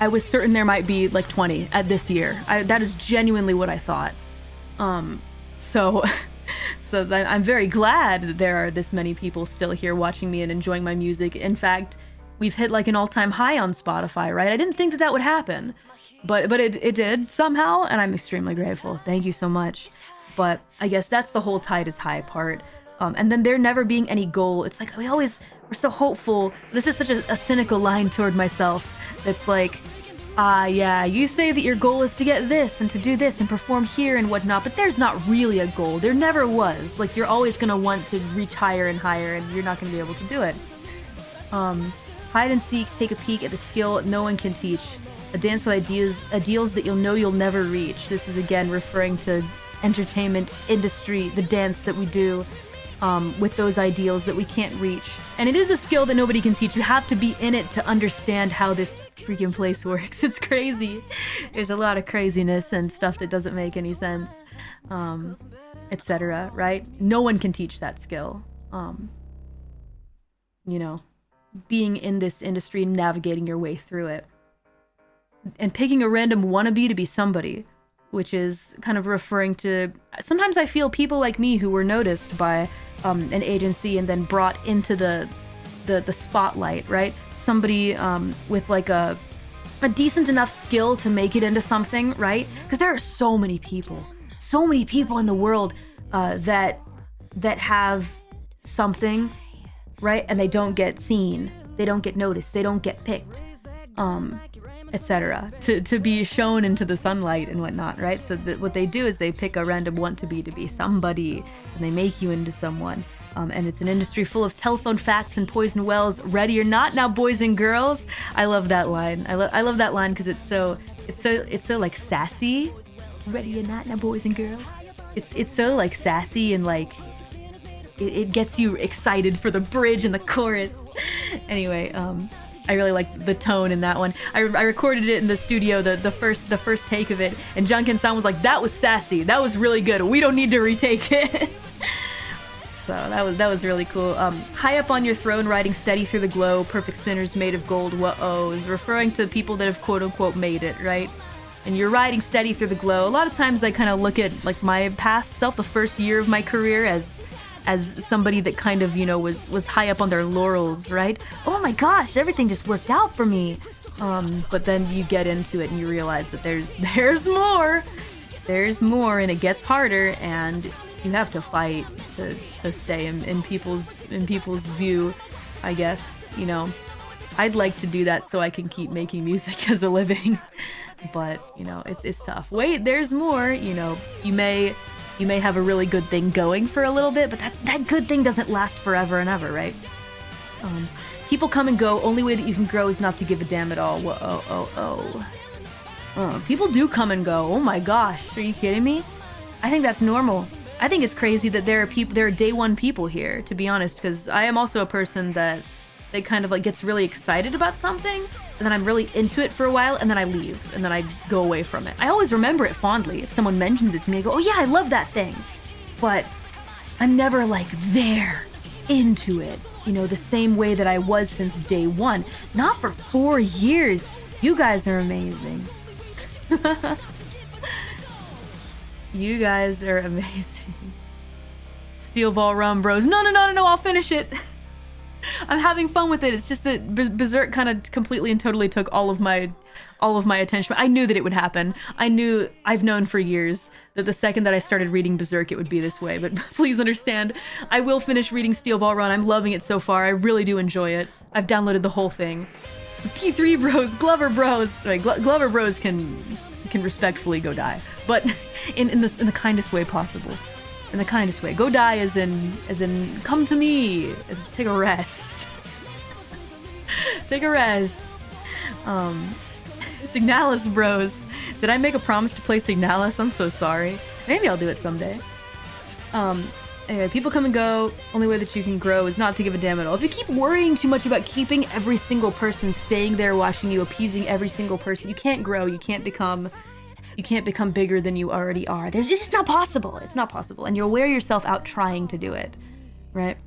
I was certain there might be like 20 at this year. That is genuinely what I thought. So I'm very glad that there are this many people still here watching me and enjoying my music. In fact, we've hit like an all-time high on Spotify, right? I didn't think that would happen, but it did somehow, and I'm extremely grateful. Thank you so much. But I guess that's the whole tide is high part. And then there never being any goal. It's like we're so hopeful. This is such a cynical line toward myself. That's like, yeah, you say that your goal is to get this and to do this and perform here and whatnot, but there's not really a goal. There never was. Like, you're always gonna want to reach higher and higher, and you're not gonna be able to do it. Hide and seek, take a peek at the skill no one can teach. A dance with ideals that you'll never reach. This is again referring to entertainment industry, the dance that we do with those ideals that we can't reach. And it is a skill that nobody can teach. You have to be in it to understand how this freaking place works. It's crazy. There's a lot of craziness and stuff that doesn't make any sense, etc. Right? No one can teach that skill. You know, being in this industry, navigating your way through it, and picking a random wannabe to be somebody, which is kind of referring to, sometimes I feel people like me who were noticed by an agency and then brought into the spotlight, right? Somebody with like a decent enough skill to make it into something, right? Because there are so many people in the world that have something, right? And they don't get seen, they don't get noticed, they don't get picked, etc. to be shown into the sunlight and whatnot, right? So what they do is they pick a random want-to-be to be somebody, and they make you into someone. And it's an industry full of telephone facts and poison wells. Ready or not, now, boys and girls. I love that line. I love that line because it's so like sassy. Ready or not, now, boys and girls. It's so like sassy and like it gets you excited for the bridge and the chorus. Anyway, I really like the tone in that one. I recorded it in the studio, the first take of it, and Junkin-san was like, "That was sassy. That was really good. We don't need to retake it." So that was really cool. High up on your throne, riding steady through the glow, perfect sinners made of gold. Whoa, is referring to people that have quote unquote made it, right? And you're riding steady through the glow. A lot of times I kind of look at like my past self, the first year of my career, as somebody that kind of, you know, was high up on their laurels, right? Oh my gosh, everything just worked out for me. But then you get into it and you realize that there's more. There's more, and it gets harder, and you have to fight to stay in people's view, I guess. You know, I'd like to do that so I can keep making music as a living, but you know, it's tough. Wait, there's more. You know, you may have a really good thing going for a little bit, but that good thing doesn't last forever and ever, right? People come and go. Only way that you can grow is not to give a damn at all. Whoa, people do come and go. Oh my gosh, are you kidding me? I think that's normal. I think it's crazy that there are day one people here, to be honest, because I am also a person that kind of like gets really excited about something, and then I'm really into it for a while, and then I leave, and then I go away from it. I always remember it fondly. If someone mentions it to me, I go, oh yeah, I love that thing. But I'm never like there, into it, you know, the same way that I was since day one. Not for 4 years. You guys are amazing. You guys are amazing. Steel ball rum, bros. No, I'll finish it. I'm having fun with it. It's just that Berserk kind of completely and totally took all of my attention. I knew that it would happen. I've known for years that the second that I started reading Berserk, it would be this way. But please understand, I will finish reading Steel Ball Run. I'm loving it so far. I really do enjoy it. I've downloaded the whole thing. P3 bros, Glover bros. Right, Glover bros can respectfully go die, but in the kindest way possible. In the kindest way. Go die as in come to me. Take a rest. Take a rest. Signalis bros. Did I make a promise to play Signalis? I'm so sorry. Maybe I'll do it someday. Anyway, people come and go. Only way that you can grow is not to give a damn at all. If you keep worrying too much about keeping every single person staying there watching you, appeasing every single person, you can't grow. You can't become bigger than you already are. It's just not possible. It's not possible. And you'll wear yourself out trying to do it, right?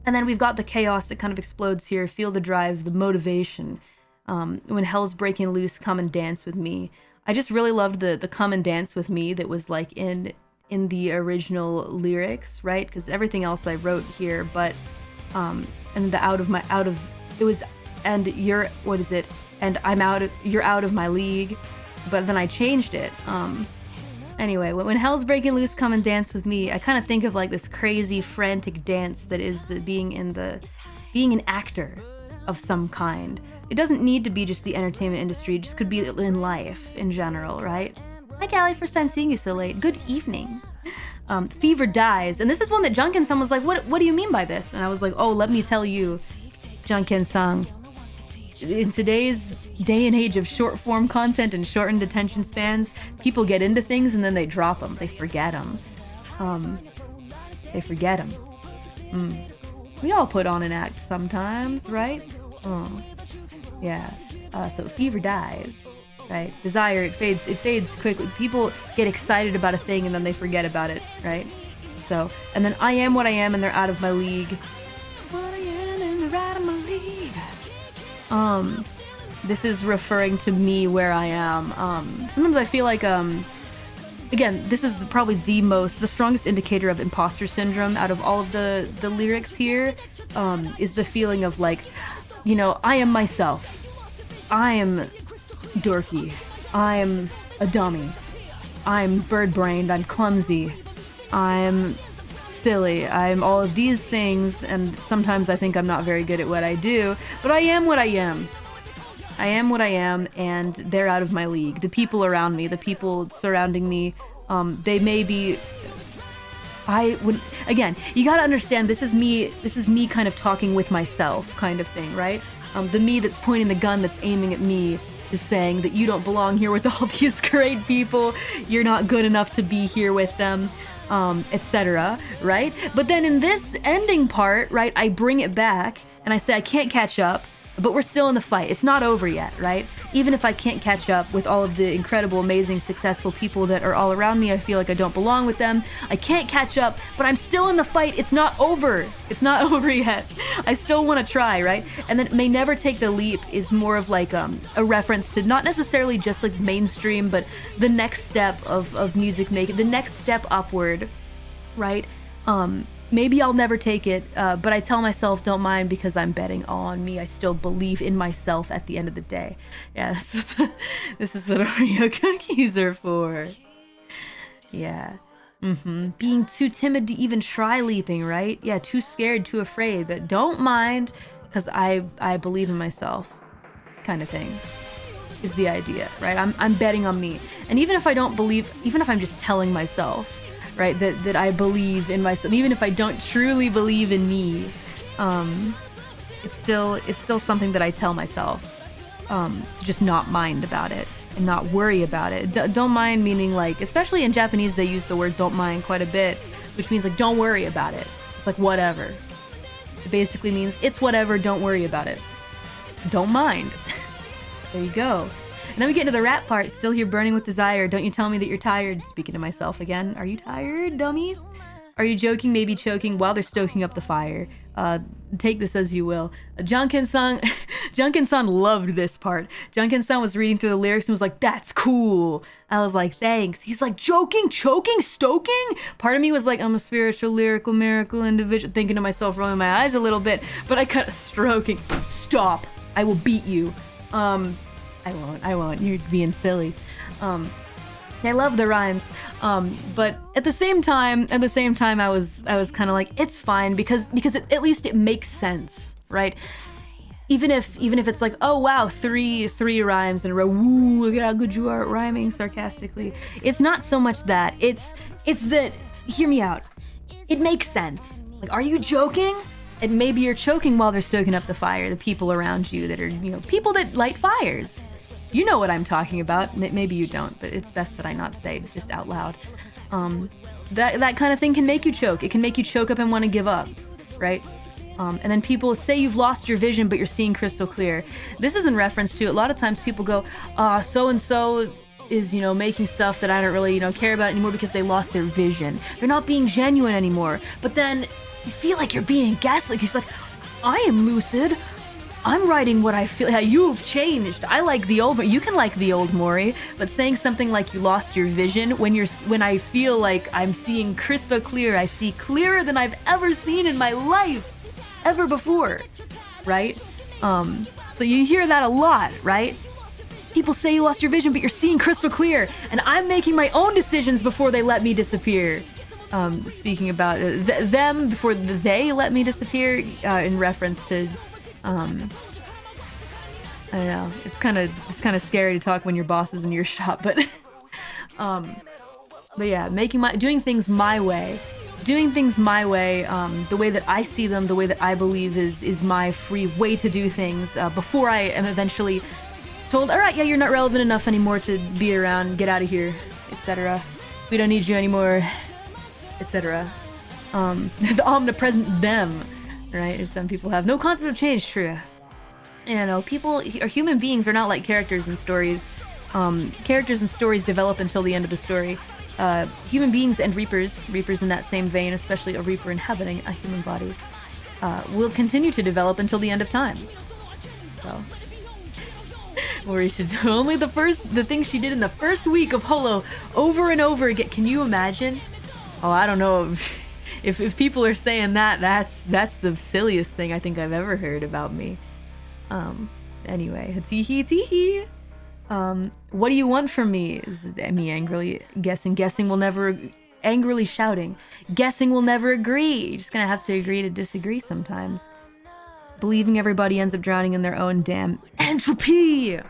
And then we've got the chaos that kind of explodes here. Feel the drive, the motivation. When hell's breaking loose, come and dance with me. I just really loved the come and dance with me that was like in the original lyrics, right? Because everything else I wrote here, but and the and you're, what is it? And you're out of my league. But then I changed it. Anyway, when hell's breaking loose, come and dance with me. I kind of think of like this crazy, frantic dance that is being an actor of some kind. It doesn't need to be just the entertainment industry. It just could be in life in general, right? Hi, Callie. First time seeing you so late. Good evening. Fever dies, and this is one that Junkin-san was like, "What do you mean by this?" And I was like, "Oh, let me tell you, Junkin-san. In today's day and age of short form content and shortened attention spans, people get into things and then they drop them. They forget them. We all put on an act sometimes, right? Yeah. So fever dies, right? Desire, it fades quickly. People get excited about a thing and then they forget about it, right? So, and then I am what I am and they're out of my league. What I am and they're out of my league. This is referring to me where I am. Sometimes I feel like, again, this is probably the strongest indicator of imposter syndrome out of all of the lyrics here, is the feeling of like, you know, I am myself. I am dorky. I am a dummy. I'm bird-brained. I'm clumsy. I'm silly. I'm all of these things, and sometimes I think I'm not very good at what I do, but I am what I am. I am what I am, and they're out of my league. The people around me, the people surrounding me, they may be... Again, you gotta understand, this is me kind of talking with myself kind of thing, right? The me that's pointing the gun that's aiming at me is saying that you don't belong here with all these great people, you're not good enough to be here with them, etc., right? But then in this ending part, right, I bring it back and I say I can't catch up, but we're still in the fight. It's not over yet, right? Even if I can't catch up with all of the incredible, amazing, successful people that are all around me, I feel like I don't belong with them. I can't catch up, but I'm still in the fight. It's not over. It's not over yet. I still want to try, right? And then May Never Take the Leap is more of like a reference to not necessarily just like mainstream, but the next step of music making, the next step upward, right? Maybe I'll never take it, but I tell myself don't mind because I'm betting on me. I still believe in myself at the end of the day. Yeah, this is what Oreo cookies are for. Yeah. Being too timid to even try leaping, right? Yeah, too scared, too afraid, but don't mind because I believe in myself, kind of thing, is the idea, right? I'm betting on me. And even if I don't believe, even if I'm just telling myself, right, that I believe in myself, even if I don't truly believe in me, it's still something that I tell myself, to just not mind about it and not worry about it. Don't mind meaning like, especially in Japanese, they use the word don't mind quite a bit. which means like don't worry about it. It's like whatever. It basically means it's whatever, don't worry about it. Don't mind. There you go. And then we get into the rap part. Still here burning with desire. Don't you tell me that you're tired. Speaking to myself again. Are you tired, dummy? Are you joking, maybe choking while they're stoking up the fire? Take this as you will. Junkin-san loved this part. Junkin-san was reading through the lyrics and was like, that's cool. I was like, thanks. He's like, joking, choking, stoking? Part of me was like, I'm a spiritual, lyrical, miracle individual. Thinking to myself, rolling my eyes a little bit. But I cut stroking. Stop. I will beat you. I won't. You're being silly. I love the rhymes, but at the same time, I was kind of like, it's fine because at least it makes sense, right? Even if it's like, oh wow, three rhymes in a row, woo, look at how good you are at rhyming sarcastically. It's not so much that, it's that, hear me out, it makes sense. Like, are you joking? And maybe you're choking while they're stoking up the fire, the people around you that are, people that light fires. You know what I'm talking about. Maybe you don't, but it's best that I not say it just out loud. That kind of thing can make you choke. It can make you choke up and want to give up, right? And then people say you've lost your vision, but you're seeing crystal clear. This is in reference to, a lot of times people go, so-and-so is, making stuff that I don't really, care about anymore because they lost their vision. They're not being genuine anymore. But then you feel like you're being gaslit. You're like, I am lucid. I'm writing what I feel. You've changed. I like the old, but you can like the old Mori. But saying something like you lost your vision when I feel like I'm seeing crystal clear, I see clearer than I've ever seen in my life, ever before, right? So you hear that a lot, right? People say you lost your vision, but you're seeing crystal clear, and I'm making my own decisions before they let me disappear. Speaking about them before they let me disappear, in reference to. I don't know. It's kind of scary to talk when your boss is in your shop, but yeah, doing things my way, the way that I see them, the way that I believe is my free way to do things. Before I am eventually told, all right, yeah, you're not relevant enough anymore to be around, get out of here, etc. We don't need you anymore, etc. The omnipresent them. Right, as some people have no concept of change. True. People or human beings are not like characters in stories. Characters in stories develop until the end of the story. Human beings and reapers in that same vein, especially a reaper inhabiting a human body, will continue to develop until the end of time. So, Mori should only the thing she did in the first week of Holo over and over again. Can you imagine? Oh, I don't know. If people are saying that's the silliest thing I think I've ever heard about me. Anyway, tee-hee. What do you want from me? Is me angrily guessing will never, angrily shouting. Guessing will never agree. You're just gonna have to agree to disagree sometimes. Believing everybody ends up drowning in their own damn entropy.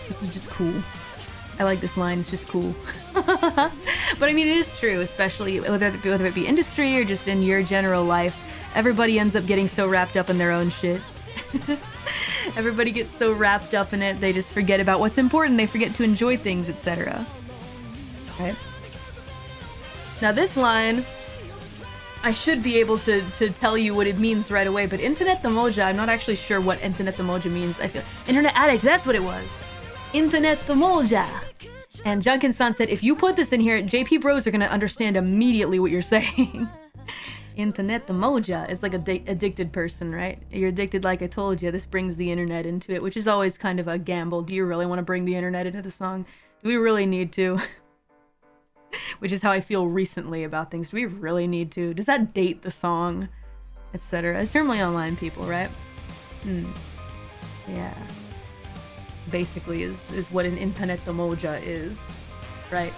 This is just cool. I like this line, it's just cool. But I mean, it is true, especially whether it be industry or just in your general life. Everybody ends up getting so wrapped up in their own shit. Everybody gets so wrapped up in it, they just forget about what's important, they forget to enjoy things, etc. Right? Now this line, I should be able to tell you what it means right away, but Internet the Moja, I'm not actually sure what Internet the Moja means. I feel Internet Addict, that's what it was. Internet the Moja. And Junkin-san said, if you put this in here, JP bros are gonna understand immediately what you're saying. Internet the Moja is like a addicted person, right? You're addicted like I told you. This brings the internet into it, which is always kind of a gamble. Do you really want to bring the internet into the song? Do we really need to? Which is how I feel recently about things. Do we really need to? Does that date the song? Etc. It's normally online people, right? Yeah. Basically is what an Internet the Moja is, right?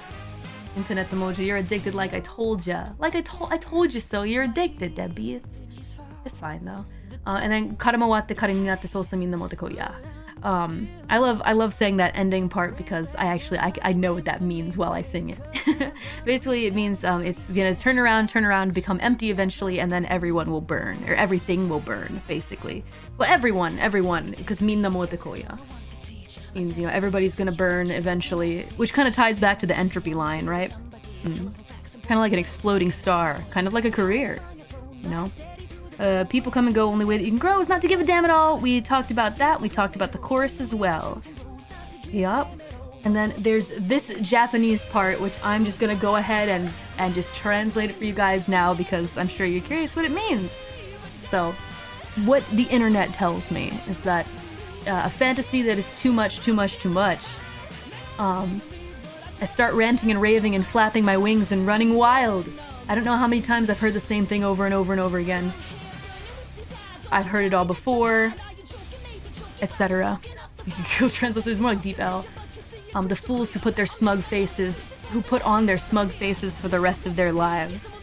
Internet the Moja, you're addicted like I told ya. Like I told you so, you're addicted, Debbie. It's fine though. And then karama wa atte kare ni natte sousa minna motte koya. I love saying that ending part because I know what that means while I sing it. Basically, it means it's gonna turn around, become empty eventually, and then everyone will burn, or everything will burn, basically. Well, everyone, because minna motte koya means, everybody's gonna burn eventually, which kind of ties back to the entropy line, right? Kind of like an exploding star. Kind of like a career, you know? People come and go. Only way that you can grow is not to give a damn at all. We talked about that. We talked about the chorus as well. Yup. And then there's this Japanese part, which I'm just gonna go ahead and just translate it for you guys now because I'm sure you're curious what it means. So, what the internet tells me is that a fantasy that is too much, I start ranting and raving and flapping my wings and running wild. I don't know how many times I've heard the same thing over and over and over again. I've heard it all before, etc. Go translate. There's more like deep L. The fools who put on their smug faces for the rest of their lives.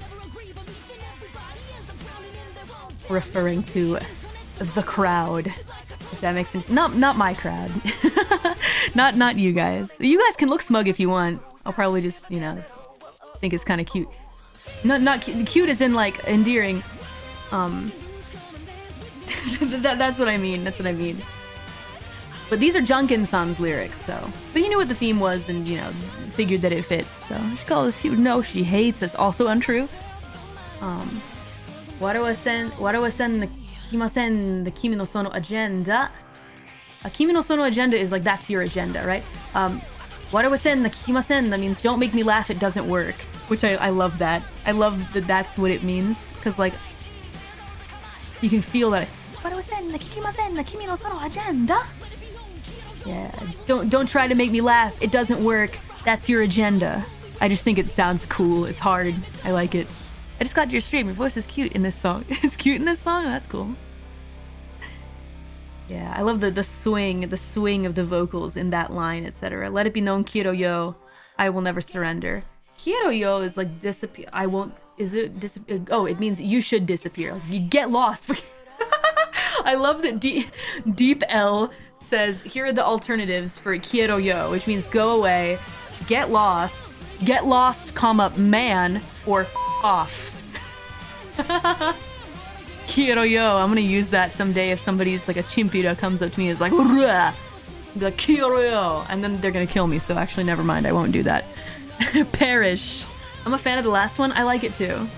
Referring to the crowd, if that makes sense. Not my crowd. not you guys. You guys can look smug if you want. I'll probably just, you know, think it's kind of cute. Not cute. Cute as in like endearing. That's what I mean. That's what I mean. But these are Junkin-san's lyrics, so. But he knew what the theme was and, you know, figured that it fit. So, she called us cute. No, she hates. That's also untrue. Warawasen the Kimi no Sono agenda. Kimi no Sono agenda is like, that's your agenda, right? Warawasen the Kikimasen, that means don't make me laugh, it doesn't work. Which I love that. I love that that's what it means. Because, like, you can feel that. Warawasen the Kikimasen the Kimi no Sono agenda. Yeah, don't try to make me laugh. It doesn't work. That's your agenda. I just think it sounds cool. It's hard. I like it. I just got your stream. Your voice is cute in this song. It's cute in this song? That's cool. Yeah, I love the swing of the vocals in that line, etc. Let it be known, Kiro yo, I will never surrender. Kiro yo is like disappear. I won't. Is it disappear? Oh, it means you should disappear. Like, you get lost. I love that Deep L says, here are the alternatives for Quiero yo, which means go away, get lost, comma, man, or off. Quiero yo, I'm gonna use that someday if somebody's like a chimpira comes up to me and is like, Rah! Be like, Quiero yo, and then they're gonna kill me, so actually never mind, I won't do that. Perish. I'm a fan of the last one, I like it too.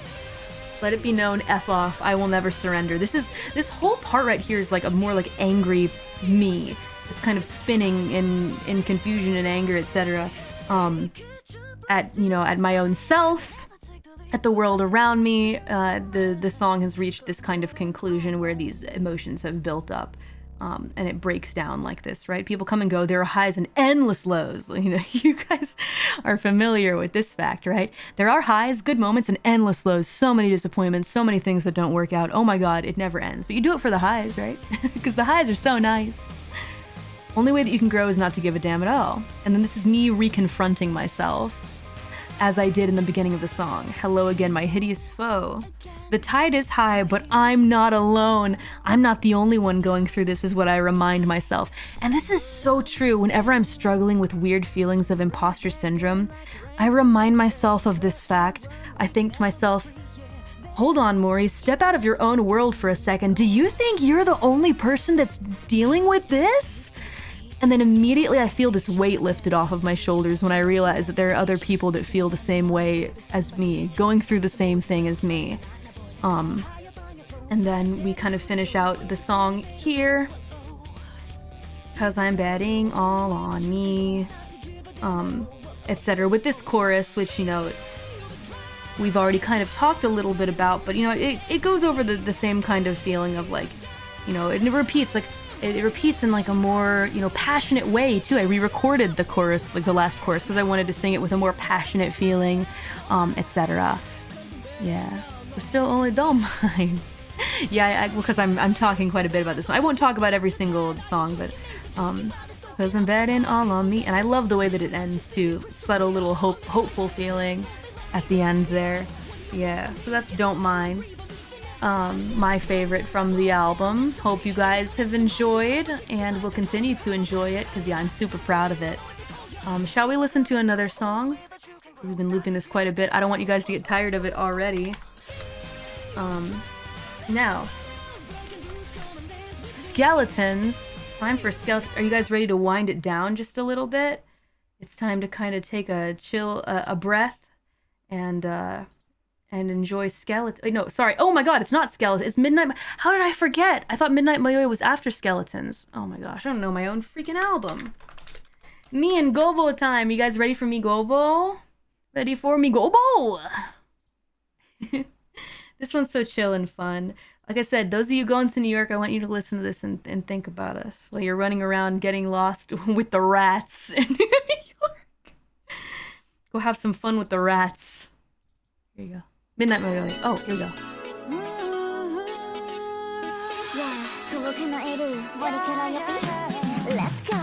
Let it be known, F off, I will never surrender. This whole part right here is like a more like angry me. It's kind of spinning in confusion and anger, etc. At my own self, at the world around me. The song has reached this kind of conclusion where these emotions have built up. And it breaks down like this, right? People come and go. There are highs and endless lows. You know, you guys are familiar with this fact, right? There are highs, good moments, and endless lows. So many disappointments, so many things that don't work out. Oh my God, it never ends. But you do it for the highs, right? Because the highs are so nice. Only way that you can grow is not to give a damn at all. And then this is me reconfronting myself, as I did in the beginning of the song. Hello again, my hideous foe. The tide is high, but I'm not alone. I'm not the only one going through this, is what I remind myself. And this is so true. Whenever I'm struggling with weird feelings of imposter syndrome, I remind myself of this fact. I think to myself, hold on, Mori, step out of your own world for a second. Do you think you're the only person that's dealing with this? And then immediately I feel this weight lifted off of my shoulders when I realize that there are other people that feel the same way as me, going through the same thing as me. And then we kind of finish out the song here. 'Cause I'm betting all on me, etc. With this chorus, which, you know, we've already kind of talked a little bit about, but, you know, it goes over the same kind of feeling of, like, you know, it repeats, like, it repeats in like a more, you know, passionate way too. I re-recorded the chorus, like the last chorus, because I wanted to sing it with a more passionate feeling, etc. Yeah, we're still only don't mind. Yeah, because I'm talking quite a bit about this one. I won't talk about every single song, but 'cause I'm betting all on me, and I love the way that it ends too. Subtle little hopeful feeling at the end there. Yeah, so that's Don't Mind. My favorite from the album. Hope you guys have enjoyed and will continue to enjoy it, because yeah, I'm super proud of it. Shall we listen to another song? Because we've been looping this quite a bit. I don't want you guys to get tired of it already. Now, skeletons. Time for skeleton. Are you guys ready to wind it down just a little bit? It's time to kind of take a chill, a breath, and enjoy skeleton. No, sorry. Oh my god, it's not skeleton. It's Midnight. How did I forget? I thought Midnight Mayoi was after Skeletons. Oh my gosh, I don't know my own freaking album. Me and Gobo time. You guys ready for me, Gobo? Ready for me, Gobo? This one's so chill and fun. Like I said, those of you going to New York, I want you to listen to this and think about us while you're running around getting lost with the rats in New York. Go have some fun with the rats. Here you go. Midnight Mayoi. Oh, here we go. Let's go.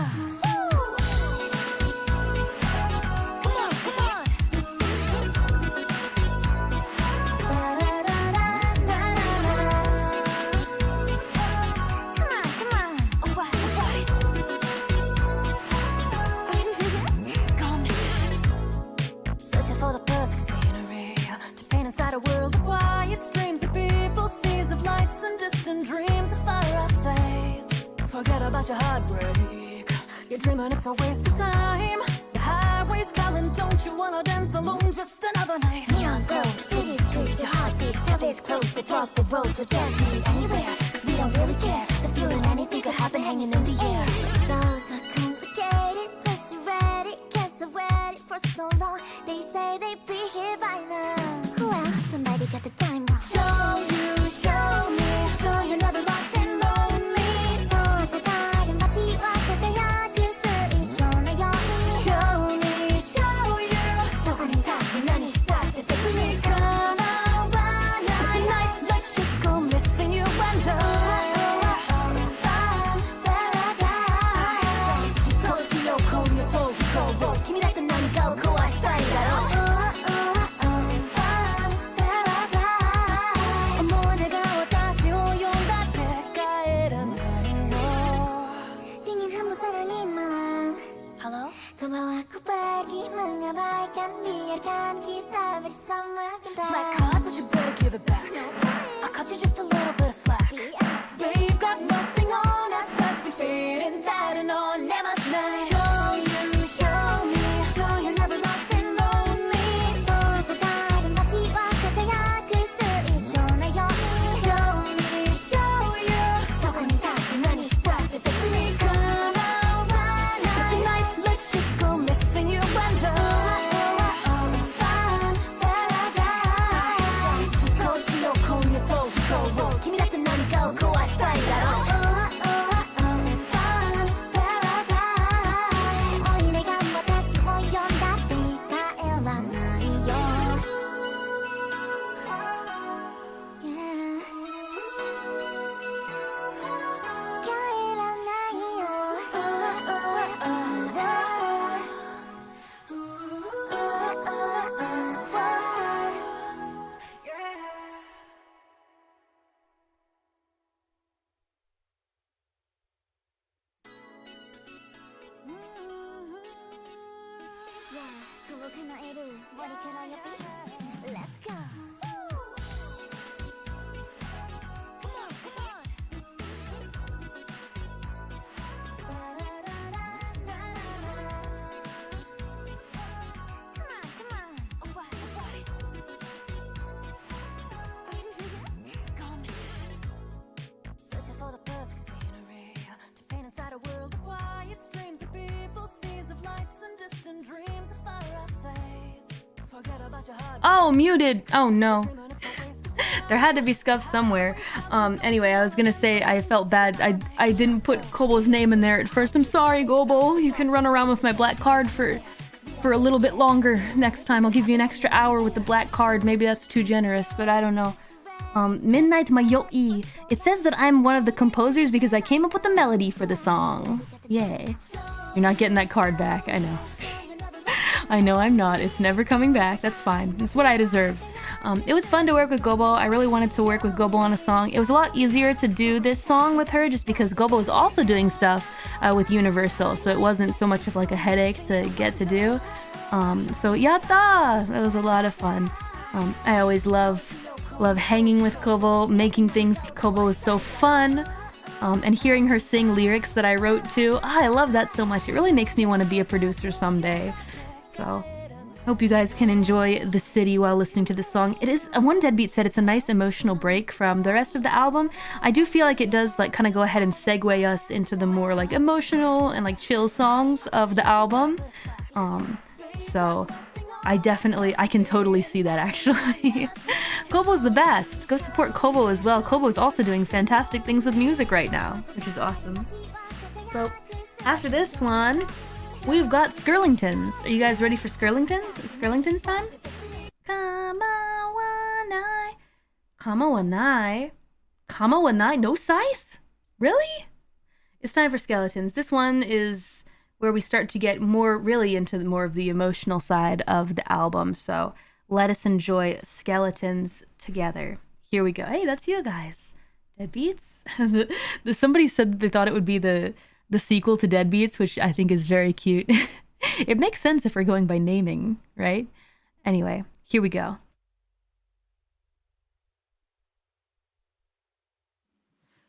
Inside a world of quiet streams of people, seas of lights and distant dreams of far-off sights. Forget about your heartbreak. You're dreaming it's a waste of time. The highway's calling, don't you wanna dance alone just another night? Neon glow, city streets, your heartbeat, cafes closed, they block the roads, but just meet anywhere, cause we don't really care. The feeling anything could happen hanging in the air. Those are complicated, persuaded, guess I waited for so long. They say they'd be here by now. Somebody got the time wrong. Show you, show me, show you never lost and lonely. Show me, show you. Tonight, let's just go missing you and I. Black card, but you better give it back. I cut you just a little bit of slack. They've got nothing on us as we fade in that and on. Never snack. Show you, show me, show you never lost and lonely. Show me, show you. Tonight, let's just go missing you and I. Let's go. Searching for the perfect scenery to paint inside a world of quiet streams of people, seas of lights and distant dreams of far-off sights. Forget about your heart. Oh, muted. Oh no. There had to be scuff somewhere. Anyway, I was gonna say I felt bad. I didn't put Kobo's name in there at first. I'm sorry, Gobo. You can run around with my black card for a little bit longer next time. I'll give you an extra hour with the black card. Maybe that's too generous, but I don't know. Midnight Mayoi. It says that I'm one of the composers because I came up with the melody for the song. Yay. You're not getting that card back. I know. I know I'm not. It's never coming back. That's fine. It's what I deserve. It was fun to work with Gobo. I really wanted to work with Gobo on a song. It was a lot easier to do this song with her just because Gobo is also doing stuff with Universal, so it wasn't so much of like a headache to get to do. So yatta! That was a lot of fun. I always love hanging with Kobo, making things with Kobo is so fun. And hearing her sing lyrics that I wrote too. I love that so much. It really makes me want to be a producer someday. So Hope you guys can enjoy the city while listening to this song. It is, one Deadbeat said it's a nice emotional break from the rest of the album. I do feel like it does like kind of go ahead and segue us into the more like emotional and like chill songs of the album. So I can totally see that actually. Kobo's the best. Go support Kobo as well. Kobo's also doing fantastic things with music right now, which is awesome. So after this one, we've got Skirlingtons. Are you guys ready for Skirlingtons? Skirlingtons time? Kamawanai. Kamawanai? Kamawanai? No scythe? Really? It's time for Skeletons. This one is where we start to get more really into more of the emotional side of the album. So let us enjoy Skeletons together. Here we go. Hey, that's you guys. Deadbeats? Somebody said that they thought it would be the sequel to Deadbeats, which I think is very cute. It makes sense if we're going by naming, right? Anyway, here we go.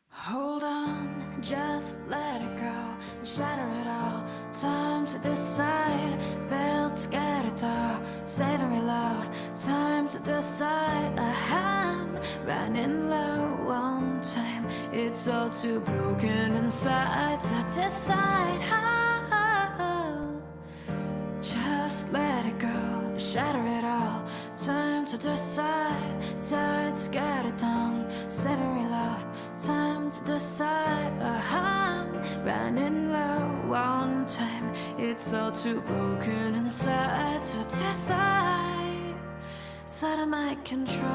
Hold on, just let it go, shatter it all. Time to decide, veiled scatter, save and reload. Time to decide, I'm running low on time. It's all too broken inside to decide how. Just let it go, shatter it all. Time to decide, tide scattered tongue, save and reload. Time to decide, I'm running low on time. It's all too broken inside to decide. It's out of my control.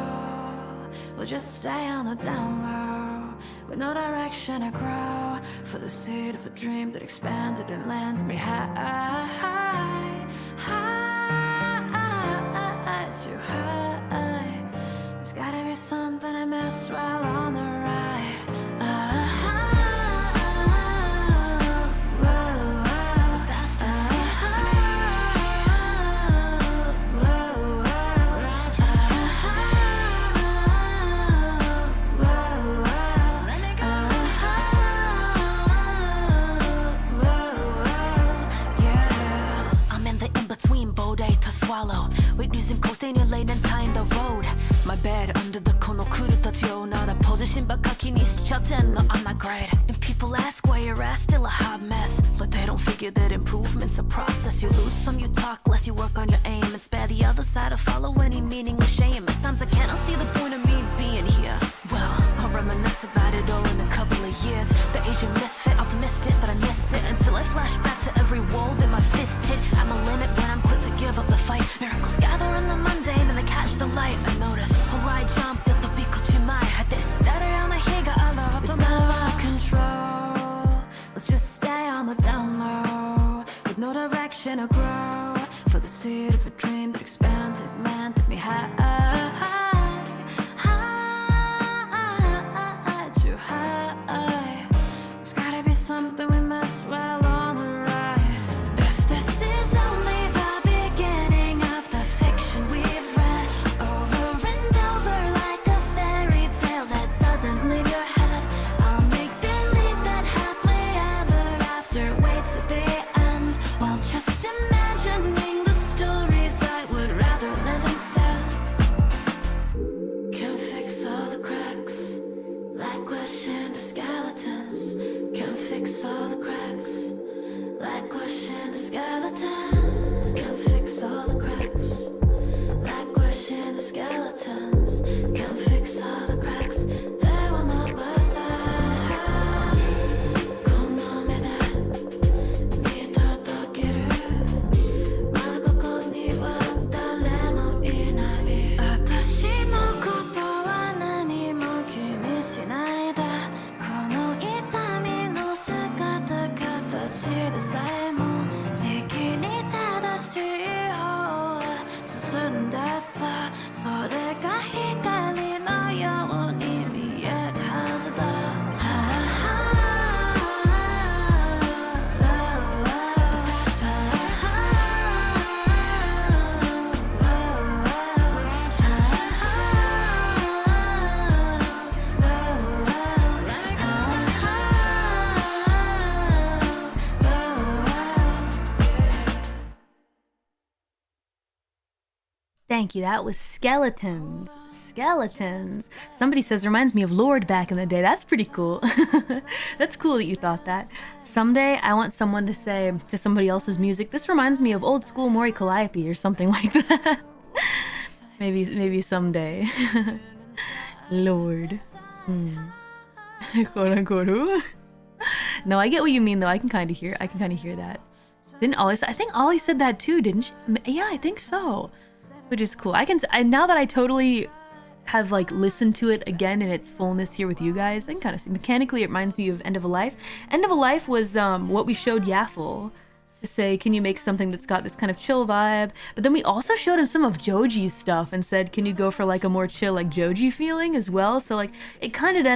We'll just stay on the down low, with no direction to grow. For the seed of a dream that expanded and landed me high, high, too high. There's gotta be something I missed while on the ride. With using coasting your lane and tying the road. My bed under the kono kuru tachiyo. Not a position but kaki ni shichaten. No, I'm not great. And people ask why your ass still a hot mess. Like they don't figure that improvement's a process. You lose some, you talk less, you work on your aim. And spare the other side to follow any meaningless shame. At times I cannot see the point of me being here. Well, I'll reminisce about it all in a couple of years. The aging misfit, optimistic that I missed it. Until I flash back to every wall that my fist hit. I'm a limit when I'm quick to give up the fight. Miracles gather in the mundane and they catch the light. I notice I jump at the bikochimai. Had this on the higa ala. It's out of our control. Let's just stay on the down low, with no direction to grow. For the seed of a dream that expanded, landed me high, high, too high. There's gotta be something we missed while on the ride. If this is only the beginning of the fiction, Thank you. That was skeletons. Skeletons. Somebody says reminds me of Lord back in the day. That's pretty cool. That's cool that you thought that. Someday I want someone to say to somebody else's music, this reminds me of old school Mori Calliope or something like that. maybe someday. Lord. Korakoru. No, I get what you mean though. I can kind of hear that. Didn't Ollie I think Ollie said that too, didn't she? Yeah, I think so. Which is cool. Now that I totally have like listened to it again in its fullness here with you guys, I can kind of see mechanically it reminds me of End of a Life. End of a Life was what we showed Yaffle to say, can you make something that's got this kind of chill vibe? But then we also showed him some of Joji's stuff and said, can you go for like a more chill like Joji feeling as well? So like it kind of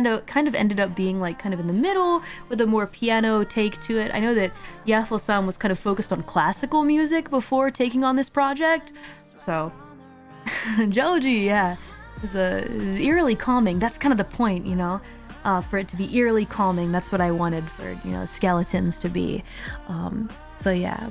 ended up being like kind of in the middle with a more piano take to it. I know that Yaffle-san was kind of focused on classical music before taking on this project. So Joji, yeah, is eerily calming. That's kind of the point, you know, for it to be eerily calming. That's what I wanted for, you know, skeletons to be. So yeah,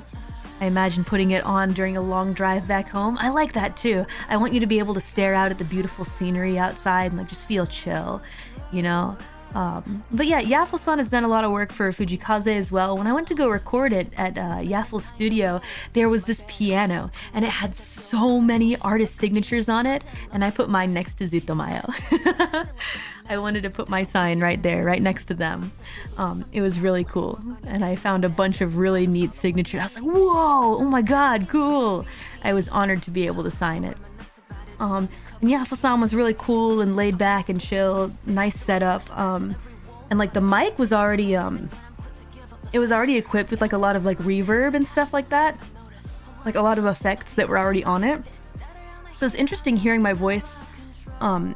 I imagine putting it on during a long drive back home. I like that too. I want you to be able to stare out at the beautiful scenery outside and like just feel chill, you know. But yeah, Yaffle-san has done a lot of work for Fujikaze as well. When I went to go record it at Yaffle's studio, there was this piano and it had so many artist signatures on it, and I put mine next to Zutomayo. I wanted to put my sign right there, right next to them. It was really cool, and I found a bunch of really neat signatures. I was like, whoa, oh my god, cool. I was honored to be able to sign it. And Yaffle-san was really cool and laid back and chill, nice setup. And like the mic was already it was already equipped with like a lot of like reverb and stuff like that, like a lot of effects that were already on it. So it's interesting hearing my voice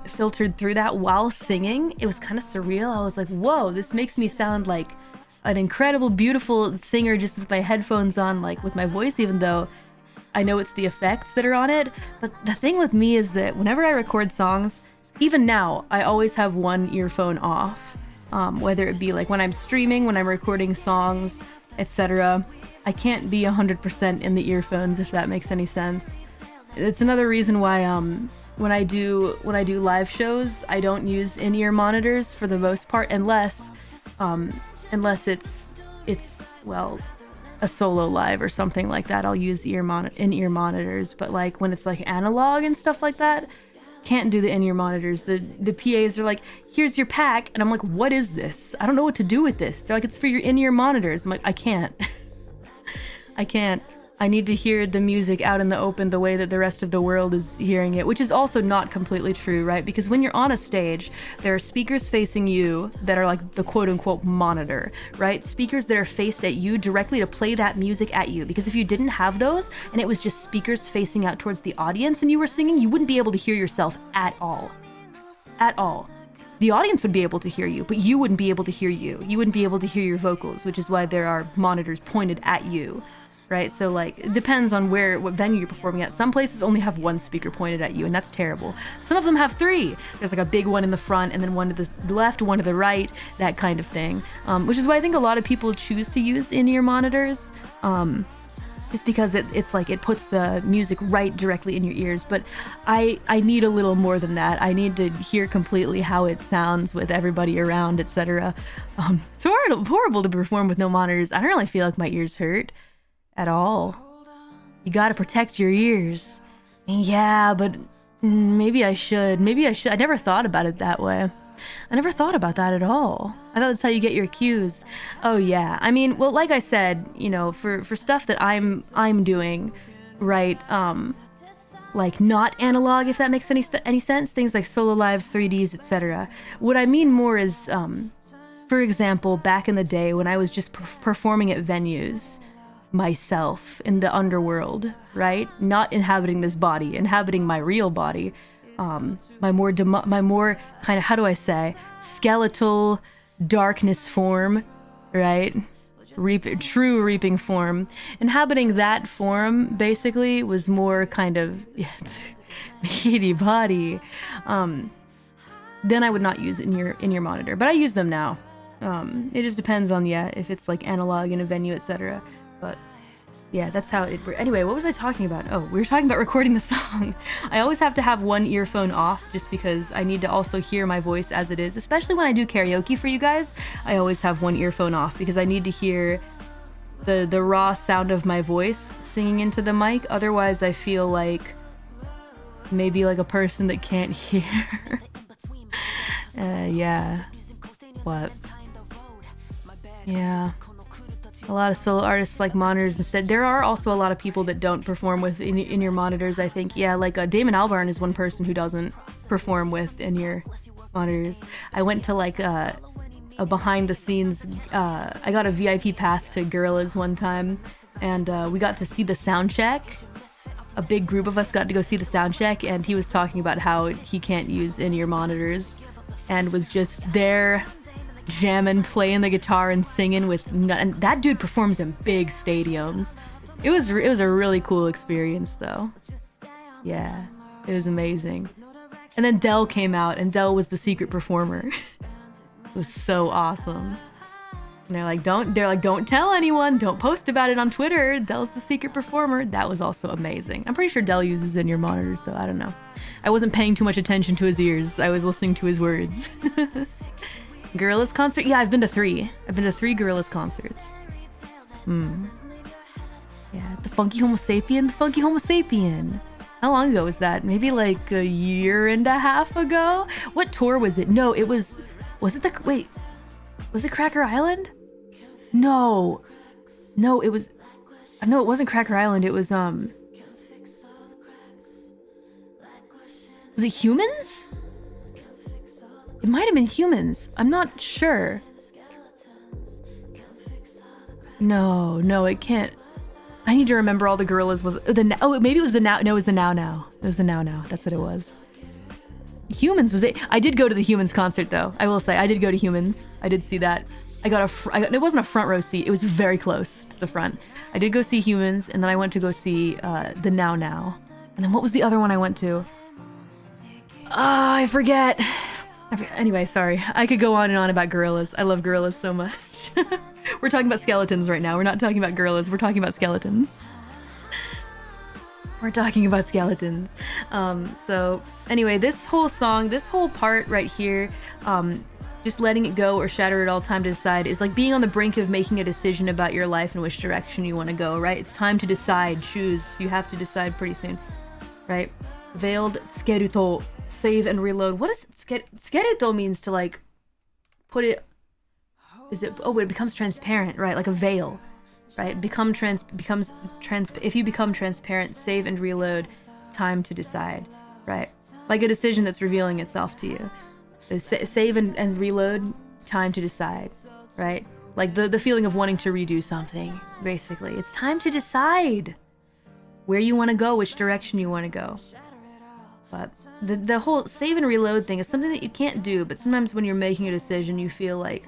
filtered through that while singing. It was kind of surreal. I was like, whoa, this makes me sound like an incredible, beautiful singer just with my headphones on, like with my voice, even though I know it's the effects that are on it. But the thing with me is that whenever I record songs, even now, I always have one earphone off. Whether it be like when I'm streaming, when I'm recording songs, etc. I can't be 100% in the earphones, if that makes any sense. It's another reason why when I do live shows, I don't use in-ear monitors for the most part, unless it's well, a solo live or something like that. I'll use in-ear monitors, but like when it's like analog and stuff like that, can't do the in-ear monitors. The PAs are like, here's your pack, and I'm like, what is this? I don't know what to do with this. They're like, it's for your in-ear monitors. I'm like, I can't. I can't. I need to hear the music out in the open the way that the rest of the world is hearing it, which is also not completely true, right? Because when you're on a stage, there are speakers facing you that are like the quote-unquote monitor, right? Speakers that are faced at you directly to play that music at you. Because if you didn't have those, and it was just speakers facing out towards the audience and you were singing, you wouldn't be able to hear yourself at all. At all. The audience would be able to hear you, but you wouldn't be able to hear you. You wouldn't be able to hear your vocals, which is why there are monitors pointed at you. Right, so like it depends on what venue you're performing at. Some places only have one speaker pointed at you, and that's terrible. Some of them have three. There's like a big one in the front, and then one to the left, one to the right, that kind of thing. Which is why I think a lot of people choose to use in-ear monitors, just because it's like it puts the music right directly in your ears. But I need a little more than that. I need to hear completely how it sounds with everybody around, etc. It's horrible to perform with no monitors. I don't really feel like my ears hurt at all. You gotta protect your ears. Yeah, but maybe I should. I never thought about it that way. I never thought about that at all. I thought that's how you get your cues. Oh yeah. I mean, well, like I said, you know, for stuff that I'm doing, right, like not analog, if that makes any sense, things like solo lives, 3Ds, etc. What I mean more is, for example, back in the day when I was just performing at venues, myself in the underworld, right? Not inhabiting this body, inhabiting my real body, my more kind of, how do I say, skeletal darkness form, right? True reaping form. Inhabiting that form basically was more kind of meaty body. Then I would not use it in your monitor, but I use them now. It just depends on if it's like analog in a venue, etc. But Yeah, that's how it... Anyway, what was I talking about? Oh, we were talking about recording the song. I always have to have one earphone off just because I need to also hear my voice as it is. Especially when I do karaoke for you guys, I always have one earphone off because I need to hear the raw sound of my voice singing into the mic. Otherwise, I feel like maybe like a person that can't hear. Yeah. What? Yeah. A lot of solo artists like monitors instead. There are also a lot of people that don't perform with in-ear monitors, I think. Yeah, like Damon Albarn is one person who doesn't perform with in-ear monitors. I went to like a behind the scenes, I got a VIP pass to Gorillaz one time, and we got to see the sound check. A big group of us got to go see the sound check, and he was talking about how he can't use in-ear monitors and was just there jamming, playing the guitar and singing with, and that dude performs in big stadiums. It was a really cool experience though. Yeah, it was amazing. And then Dell came out, and Dell was the secret performer. It was so awesome. And they're like, don't tell anyone, don't post about it on Twitter. Dell's the secret performer. That was also amazing. I'm pretty sure Dell uses in-ear monitors though. I don't know. I wasn't paying too much attention to his ears. I was listening to his words. Gorillaz concert? Yeah, I've been to 3. I've been to 3 Gorillaz concerts. Yeah, the Funky Homo Sapien, the Funky Homo Sapien. How long ago was that? Maybe like a year and a half ago? What tour was it? No, it was it the, wait, was it Cracker Island? No, it was, no, it wasn't Cracker Island, it was, was it Humans? It might have been Humans. I'm not sure. No, it can't. I need to remember all the Gorillaz was maybe it was the Now. No, it was the Now. It was the Now. That's what it was. Humans was it? I did go to the Humans concert though. I will say I did go to Humans. I did see that. It wasn't a front row seat. It was very close to the front. I did go see Humans, and then I went to go see the Now. And then what was the other one I went to? I forget. Anyway, sorry. I could go on and on about Gorillaz. I love Gorillaz so much. We're talking about skeletons right now. We're not talking about Gorillaz. We're talking about skeletons. We're talking about skeletons. So anyway, this whole song, this whole part right here, just letting it go or shatter it all, time to decide, is like being on the brink of making a decision about your life and which direction you want to go, right? It's time to decide, choose. You have to decide pretty soon, right? Veiled tsukeruto, save and reload. What does tsukeruto means to like put it, is it, oh, it becomes transparent, right? Like a veil, right? If you become transparent, save and reload, time to decide, right? Like a decision that's revealing itself to you. Save and reload, time to decide, right? Like the feeling of wanting to redo something, basically. It's time to decide where you want to go, which direction you want to go. But the whole save and reload thing is something that you can't do, but sometimes when you're making a decision, you feel like,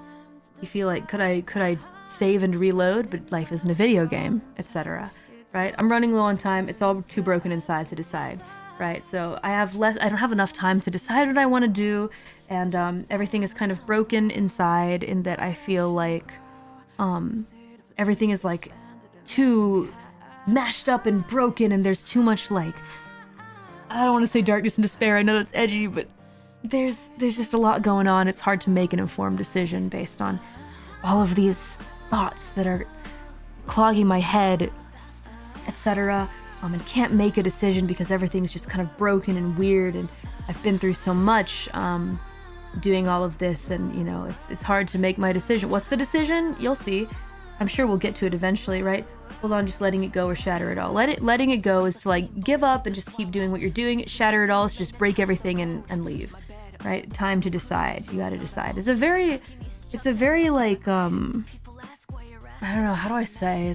could I save and reload? But life isn't a video game, etc. Right? I'm running low on time. It's all too broken inside to decide, right? So I don't have enough time to decide what I want to do, and everything is kind of broken inside in that I feel like everything is like too mashed up and broken, and there's too much like, I don't want to say darkness and despair. I know that's edgy, but there's just a lot going on. It's hard to make an informed decision based on all of these thoughts that are clogging my head, etc. And can't make a decision because everything's just kind of broken and weird, and I've been through so much doing all of this, and you know, it's hard to make my decision. What's the decision? You'll see. I'm sure we'll get to it eventually, right? Hold on, just letting it go or shatter it all. Letting it go is to like give up and just keep doing what you're doing. Shatter it all is just break everything and leave, right? Time to decide. You gotta decide. It's a very like, I don't know, how do I say?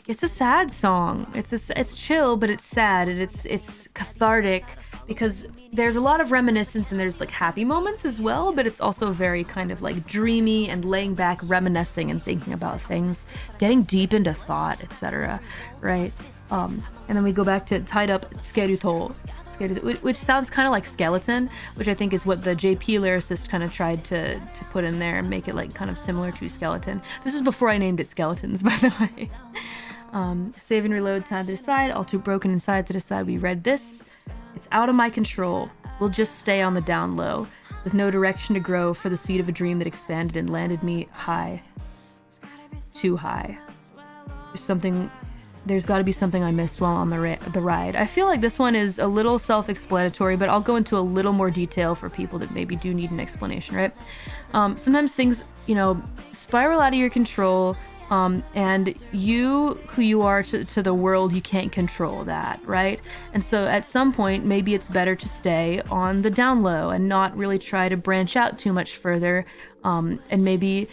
It's a sad song. It's chill, but it's sad, and it's cathartic because there's a lot of reminiscence and there's like happy moments as well, but it's also very kind of like dreamy and laying back, reminiscing and thinking about things, getting deep into thought, etc. Right? And then we go back to tied up tsukeruto, which sounds kind of like skeleton, which I think is what the JP lyricist kind of tried to put in there and make it like kind of similar to skeleton. This is before I named it skeletons, by the way. Save and reload side to side, all too broken inside to decide. We read this. It's out of my control. We'll just stay on the down low, with no direction to grow for the seed of a dream that expanded and landed me high. Too high. There's got to be something I missed while on the ride. I feel like this one is a little self-explanatory, but I'll go into a little more detail for people that maybe do need an explanation, right? Sometimes things, spiral out of your control, and who you are to the world, you can't control that, right? And so at some point, maybe it's better to stay on the down low and not really try to branch out too much further, and maybe,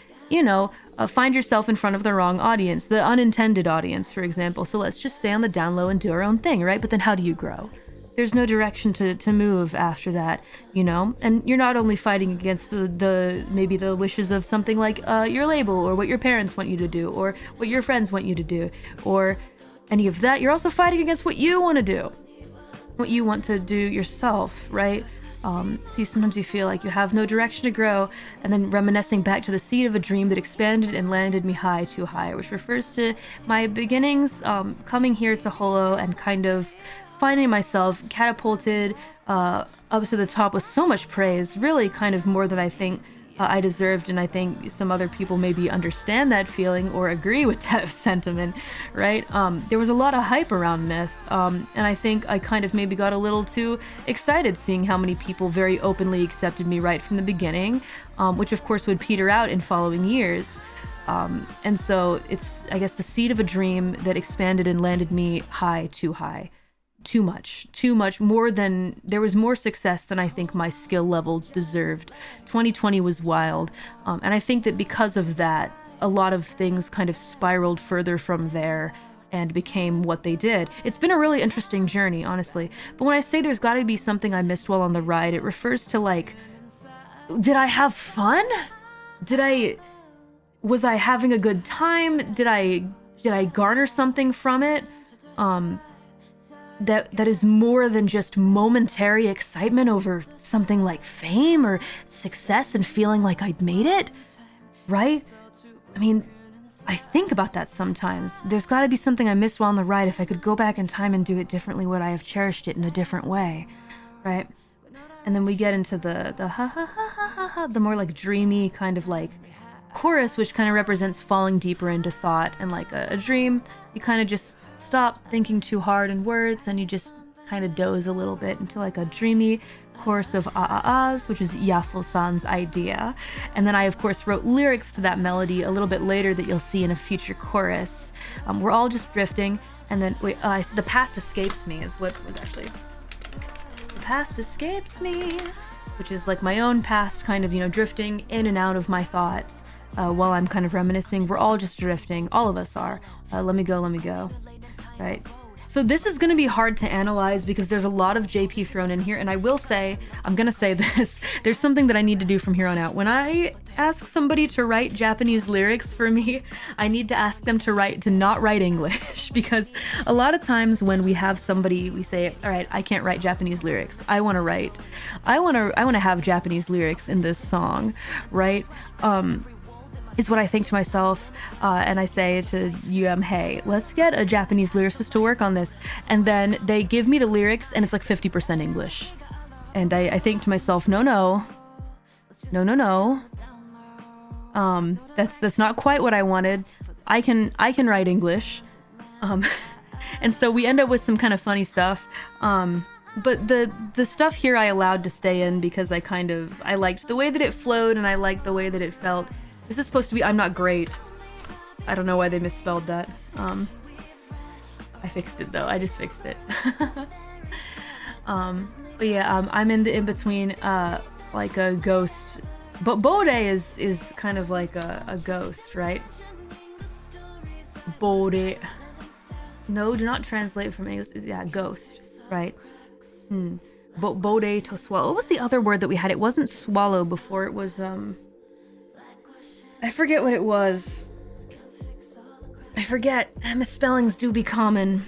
find yourself in front of the wrong audience, the unintended audience, for example. So let's just stay on the down low and do our own thing, right? But then how do you grow? There's no direction to move after that, And you're not only fighting against maybe the wishes of something like your label, or what your parents want you to do, or what your friends want you to do, or any of that. You're also fighting against what you want to do, what you want to do yourself, right? So sometimes you feel like you have no direction to grow, and then reminiscing back to the seed of a dream that expanded and landed me high, too high, which refers to my beginnings, coming here to Holo and kind of finding myself catapulted up to the top with so much praise, really kind of more than I think I deserved, and I think some other people maybe understand that feeling or agree with that sentiment, right? There was a lot of hype around Myth, and I think I kind of maybe got a little too excited seeing how many people very openly accepted me right from the beginning, which of course would peter out in following years. And so it's, I guess, the seed of a dream that expanded and landed me high, too high. Too much, there was more success than I think my skill level deserved. 2020 was wild, and I think that because of that, a lot of things kind of spiraled further from there and became what they did. It's been a really interesting journey, honestly, but when I say there's got to be something I missed while on the ride, it refers to, like, did I have fun? Was I having a good time? Did I garner something from it? That is more than just momentary excitement over something like fame or success and feeling like I'd made it, right? I mean, I think about that sometimes. There's got to be something I missed while on the ride. If I could go back in time and do it differently, would I have cherished it in a different way, right? And then we get into the ha ha ha ha ha ha, the more like dreamy kind of like chorus, which kind of represents falling deeper into thought. And like a dream, you kind of just stop thinking too hard in words, and you just kind of doze a little bit into like a dreamy chorus of ahs, which is Yaffle-san's idea. And then I of course wrote lyrics to that melody a little bit later that you'll see in a future chorus. We're all just drifting, and then I said the past escapes me is what was actually the past escapes me, which is like my own past kind of, drifting in and out of my thoughts while I'm kind of reminiscing. We're all just drifting, all of us are. Let me go. Right. So this is going to be hard to analyze because there's a lot of JP thrown in here, and I will say, I'm going to say this, there's something that I need to do from here on out. When I ask somebody to write Japanese lyrics for me, I need to ask them to not write English, because a lot of times when we have somebody, we say, all right, I can't write Japanese lyrics. I want to have Japanese lyrics in this song, right? Is what I think to myself, and I say to hey, let's get a Japanese lyricist to work on this. And then they give me the lyrics, and it's like 50% English. And I think to myself, no. That's not quite what I wanted. I can write English. And so we end up with some kind of funny stuff. But the stuff here I allowed to stay in because I liked the way that it flowed, and I liked the way that it felt. This is supposed to be I'm not great. I don't know why they misspelled that. I fixed it though. I just fixed it. But yeah, I'm in the in-between, like a ghost. But Bode is kind of like a ghost, right? Bode. No, do not translate from English. Yeah, ghost, right? Bode to swallow. What was the other word that we had? It wasn't swallow before. It was I forget what it was. I forget. Misspellings do be common.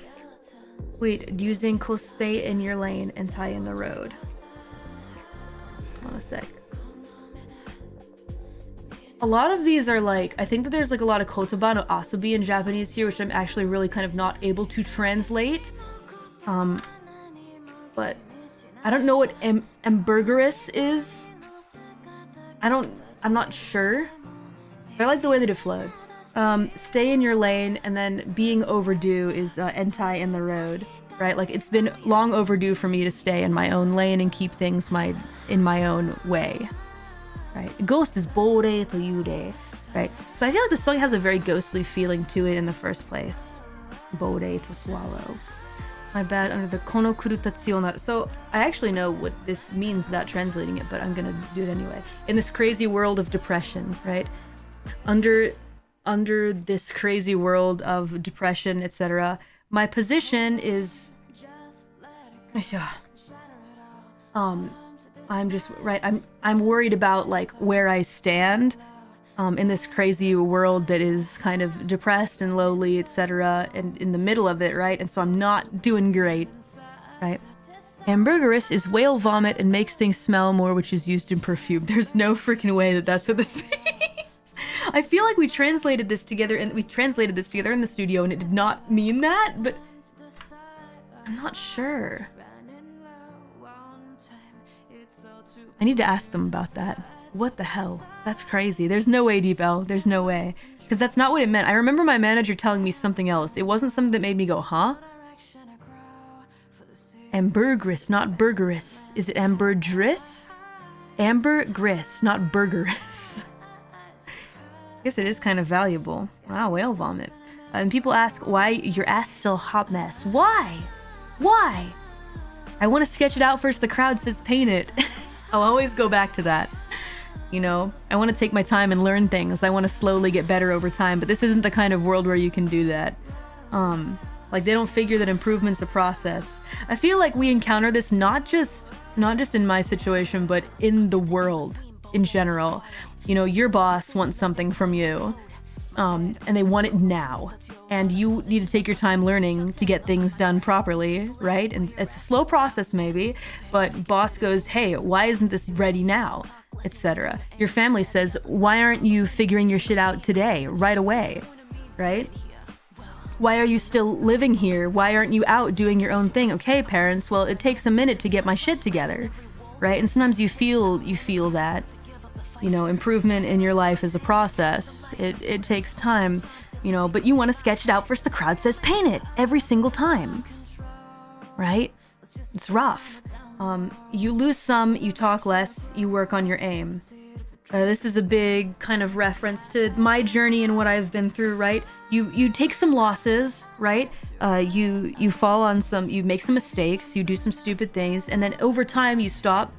Wait, using kosei in your lane and tie in the road. Hold on a sec. A lot of these are like, I think that there's like a lot of kotoba no asobi in Japanese here, which I'm actually really kind of not able to translate. But I don't know what ambergris is. I'm not sure. But I like the way that it flowed. Stay in your lane, and then being overdue is entai in the road, right? Like, it's been long overdue for me to stay in my own lane and keep things in my own way, right? Ghost is bore to yure, right? So I feel like the song has a very ghostly feeling to it in the first place. Bore to swallow. My bad, under the kono kurutatsuyo naru. So I actually know what this means without translating it, but I'm gonna do it anyway. In this crazy world of depression, right? Under this crazy world of depression, etc., my position is I'm just right. I'm worried about like where I stand in this crazy world that is kind of depressed and lowly, etc., and in the middle of it, right? And so I'm not doing great, right? Ambergris is whale vomit and makes things smell more, which is used in perfume. There's no freaking way that that's what this means. I feel like we translated this together in the studio and it did not mean that, but I'm not sure. I need to ask them about that. What the hell? That's crazy. There's no way, Deep L. There's no way. Because that's not what it meant. I remember my manager telling me something else. It wasn't something that made me go, huh? Ambergris, not burgerous. Is it ambergris? Ambergris, not burgerous. I guess it is kind of valuable. Wow, whale vomit. And people ask why your ass still a hot mess. Why? Why? I want to sketch it out first. The crowd says paint it. I'll always go back to that. You know, I want to take my time and learn things. I want to slowly get better over time, but this isn't the kind of world where you can do that. Like, they don't figure that improvement's a process. I feel like we encounter this not just in my situation, but in the world in general. You know, your boss wants something from you, and they want it now. And you need to take your time learning to get things done properly, right? And it's a slow process maybe, but boss goes, hey, why isn't this ready now? Etc. Your family says, why aren't you figuring your shit out today, right away, right? Why are you still living here? Why aren't you out doing your own thing? Okay, parents, well, it takes a minute to get my shit together, right? And sometimes you feel that, you know, improvement in your life is a process. It takes time, you know, but you want to sketch it out first. The crowd says paint it every single time, right? It's rough. You lose some, you talk less, you work on your aim. This is a big kind of reference to my journey and what I've been through, right? You take some losses, right? You fall on some, you make some mistakes, you do some stupid things, and then over time you stop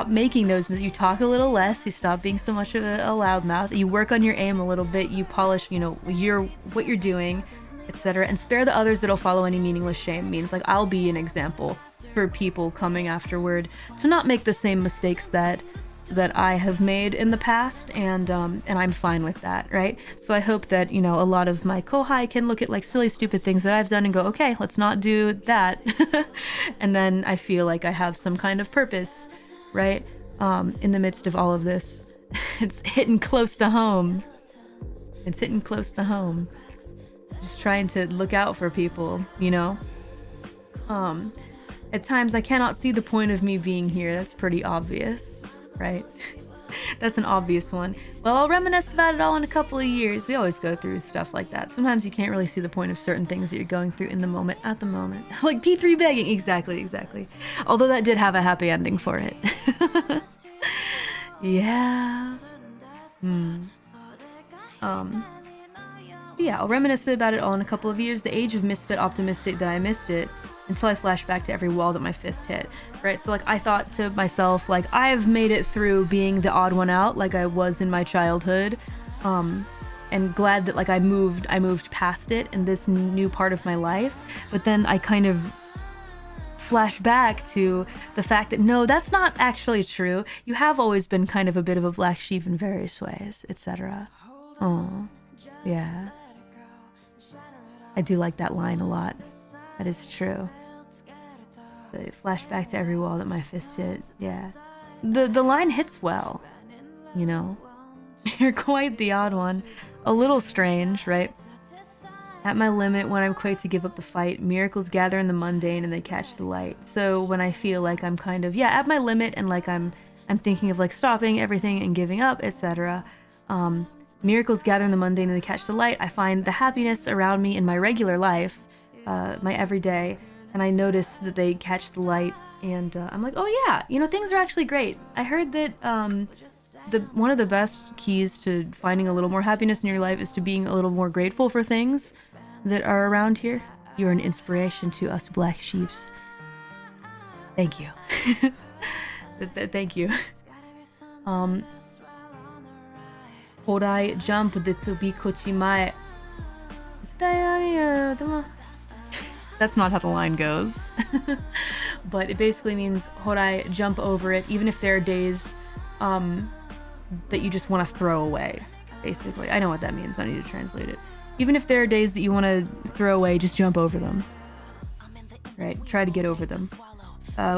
making those mistakes. You talk a little less, you stop being so much of a loudmouth, you work on your aim a little bit, you polish, you know, what you're doing, etc. And spare the others that'll follow any meaningless shame. Means like I'll be an example for people coming afterward to not make the same mistakes that I have made in the past, and I'm fine with that, right? So I hope that, you know, a lot of my kohai can look at like silly stupid things that I've done and go, okay, let's not do that. And then I feel like I have some kind of purpose, right? In the midst of all of this. It's hitting close to home. It's hitting close to home. Just trying to look out for people, you know? At times I cannot see the point of me being here. That's pretty obvious, right? That's an obvious one. Well, I'll reminisce about it all in a couple of years. We always go through stuff like that. Sometimes you can't really see the point of certain things that you're going through in the moment, at the moment. Like P3 begging. Exactly. Although that did have a happy ending for it. Yeah. Yeah, I'll reminisce about it all in a couple of years. The age of misfit optimistic that I missed it until I flash back to every wall that my fist hit, right? So like I thought to myself, like I've made it through being the odd one out like I was in my childhood, and glad that like I moved past it in this new part of my life. But then I kind of flash back to the fact that no, that's not actually true. You have always been kind of a bit of a black sheep in various ways, etc. Oh, yeah. I do like that line a lot. That is true. The flashback to every wall that my fist hit. Yeah. The line hits well, you know? You're quite the odd one. A little strange, right? At my limit, when I'm quite to give up the fight, miracles gather in the mundane and they catch the light. So when I feel like I'm kind of, at my limit and like I'm thinking of like stopping everything and giving up, etc. Miracles gather in the mundane and they catch the light. I find the happiness around me in my regular life, my everyday, and I notice that they catch the light, and I'm like, oh yeah, things are actually great. I heard that one of the best keys to finding a little more happiness in your life is to being a little more grateful for things that are around here. You're an inspiration to us black sheeps. Thank you. Thank you. Horai jump de tobi kochimae. That's not how the line goes. But it basically means horai, jump over it, even if there are days that you just want to throw away. Basically, I know what that means. I need to translate it. Even if there are days that you want to throw away, just jump over them. Right? Try to get over them.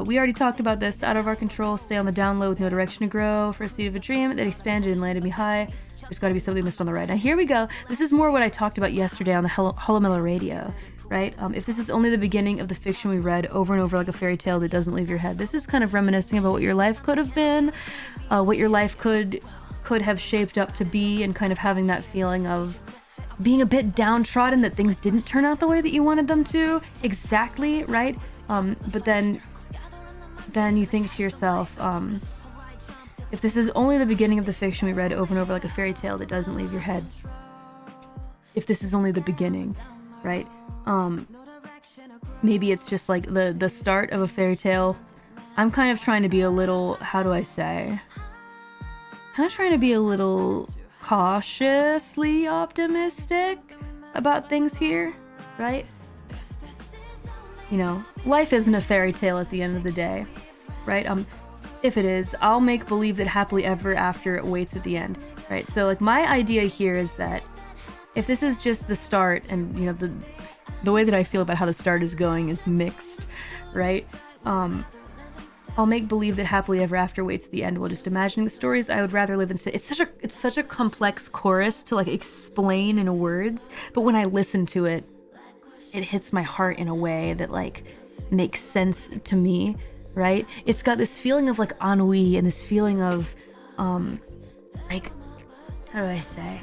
We already talked about this. Out of our control, stay on the down low with no direction to grow. For a seed of a dream that expanded and landed me high. There's got to be something missed on the right. Now here we go. This is more what I talked about yesterday on the Hololive radio, right? If this is only the beginning of the fiction we read over and over like a fairy tale that doesn't leave your head, this is kind of reminiscing about what your life could have been, what your life could have shaped up to be, and kind of having that feeling of being a bit downtrodden that things didn't turn out the way that you wanted them to exactly, right? But then you think to yourself, if this is only the beginning of the fiction we read over and over like a fairy tale that doesn't leave your head, if this is only the beginning, right? Maybe it's just like the start of a fairy tale. I'm kind of trying to be a little, how do I say? Kind of trying to be a little cautiously optimistic about things here, right? Life isn't a fairy tale at the end of the day, right? If it is, I'll make believe that happily ever after awaits at the end, right? So like my idea here is that if this is just the start, and the way that I feel about how the start is going is mixed, right? I'll make believe that happily ever after waits the end while just imagining the stories I would rather live in. It's such a complex chorus to like explain in words, but when I listen to it, it hits my heart in a way that like makes sense to me, right? It's got this feeling of like ennui and this feeling of like, how do I say?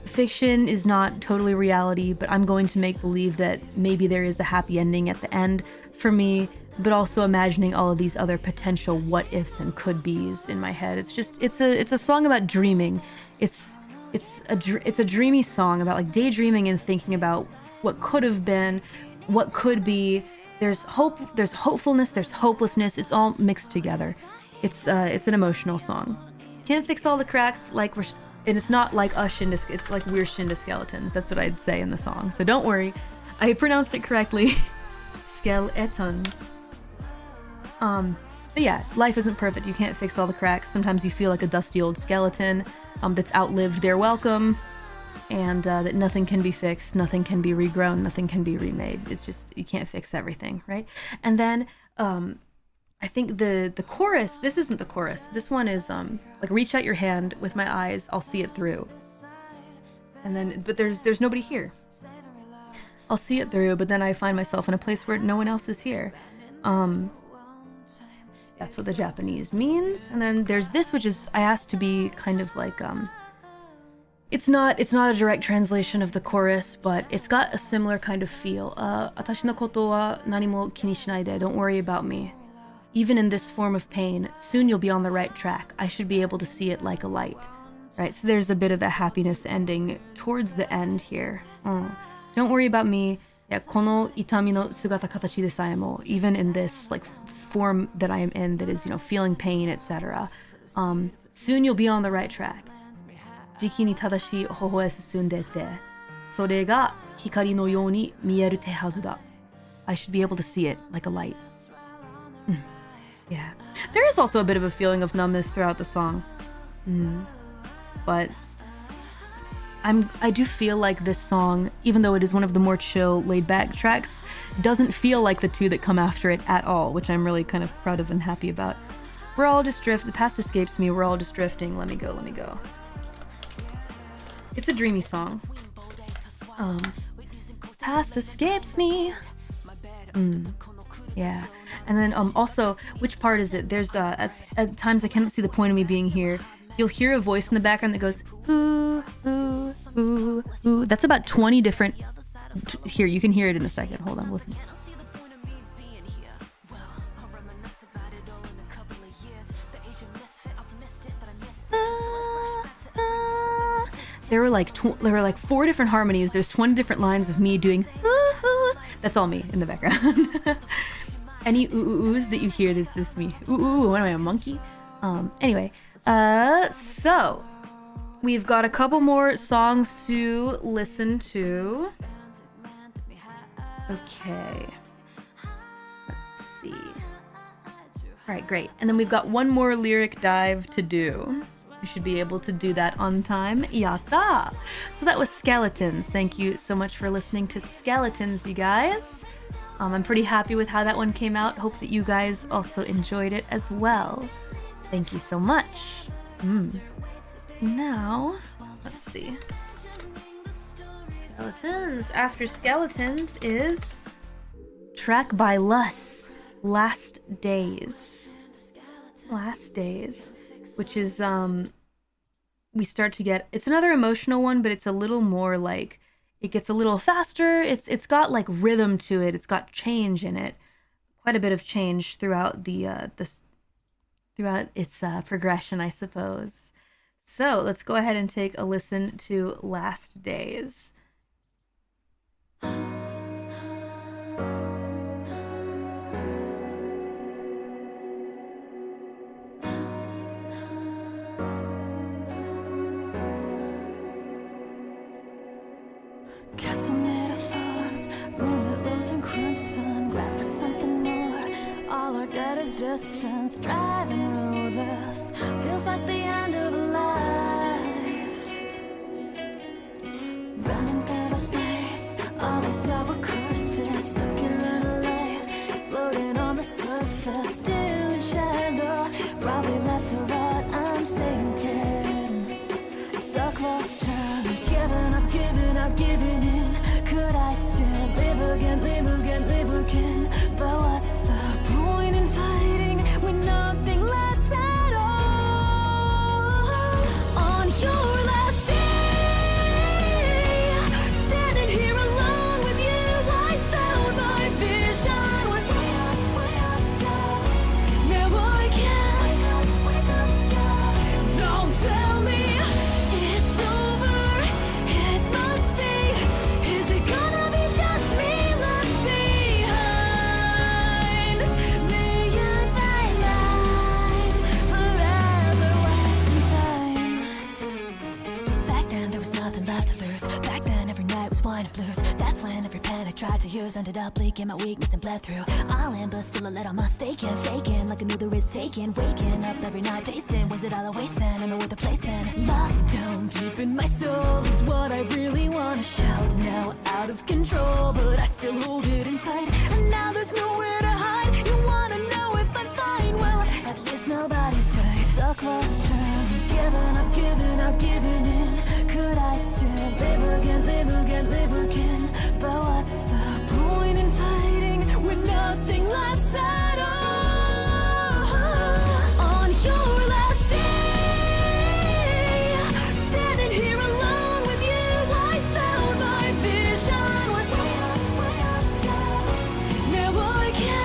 Fiction is not totally reality, but I'm going to make believe that maybe there is a happy ending at the end for me, but also imagining all of these other potential what ifs and could be's in my head. It's a song about dreaming. It's a dreamy song about like daydreaming and thinking about what could have been, what could be. There's hope, there's hopefulness, there's hopelessness. It's all mixed together. It's an emotional song. Can't fix all the cracks and it's not like us Shinda, it's like we're Shinda skeletons. That's what I'd say in the song. So don't worry, I pronounced it correctly. Skeletons. But yeah, life isn't perfect. You can't fix all the cracks. Sometimes you feel like a dusty old skeleton that's outlived their welcome, and that nothing can be fixed, nothing can be regrown, nothing can be remade. It's just, you can't fix everything, right? And then I think the chorus, this isn't the chorus. This one is like, reach out your hand with my eyes, I'll see it through. And then, but there's nobody here. I'll see it through, but then I find myself in a place where no one else is here. That's what the Japanese means. And then there's this, which is, I asked to be kind of like, it's not a direct translation of the chorus, but it's got a similar kind of feel. Atashi no koto wa nani mo kini shinaide. Don't worry about me. Even in this form of pain, soon you'll be on the right track. I should be able to see it like a light. Right? So there's a bit of a happiness ending towards the end here. Don't worry about me. Yeah, kono itami no sugata katachi de saemo. Even in this like form that I am in, that is, feeling pain, etc. Soon you'll be on the right track. Jiki ni tadashi hoho e susundete. Sore ga hikari no you ni mieru te hazu da. I should be able to see it like a light. Yeah. There is also a bit of a feeling of numbness throughout the song. But I do feel like this song, even though it is one of the more chill, laid-back tracks, doesn't feel like the two that come after it at all, which I'm really kind of proud of and happy about. We're all just the past escapes me, we're all just drifting. Let me go. It's a dreamy song. Past escapes me. Yeah. And then also, which part is it? There's at times I can't see the point of me being here. You'll hear a voice in the background that goes ooh, ooh, ooh, ooh. That's about 20 different. Here, you can hear it in a second. Hold on, listen. There were like 4 different harmonies. There's 20 different lines of me doing ooh-oohs. That's all me in the background. Any ooh-oohs that you hear, this is me. Ooh, what am I, a monkey? Anyway, so we've got a couple more songs to listen to. Okay. Let's see. All right, great. And then we've got one more lyric dive to do. We should be able to do that on time. Yatta! So that was Skeletons. Thank you so much for listening to Skeletons, you guys. I'm pretty happy with how that one came out. Hope that you guys also enjoyed it as well. Thank you so much. Now, let's see. Skeletons. After Skeletons is track by Lus, Last Days. Last Days. Which is, we start to get, it's another emotional one, but it's a little more like, it gets a little faster. It's got like rhythm to it. It's got change in it. Quite a bit of change throughout throughout its progression, I suppose. So let's go ahead and take a listen to Last Days. Castle made of thorns, moonlit rose and crimson. Grab for something more. All our get is distance. Driving roadless feels like the end of life. Running through those nights, all these sour curses. Stuck in a life, floating on the surface, still in shadow. Probably left to rot. I'm sinking. So close to giving up, giving in. Could I still live again, live again, live again? But what's the point in fighting when nothing lasts at all? On your last day, standing here alone with you, I found my vision was way up, now I can't wake up. Don't tell me it's over. It must be. Is it gonna be just me left behind? Million by line, forever wasting time. Back then there was nothing left to lose. Back then every night was wine and blues. That's when every pen I tried to use ended up leaking my weakness and bled through. All in, but still a little mistaken, faking like I knew the risk taken. Waking up every night pacing, was it all a waste? And I know where the place in. Locked down deep in my soul is what I really wanna shout. Now out of control, but I still hold it inside. And now there's nowhere to hide. You wanna know if I'm fine? Well, at least nobody's died. So close to giving up, giving up, giving in. Could I still live again, live again, live again? But what's the point in fighting when nothing lasts at all? On your last day, standing here alone with you, I found my vision was way up, now I can't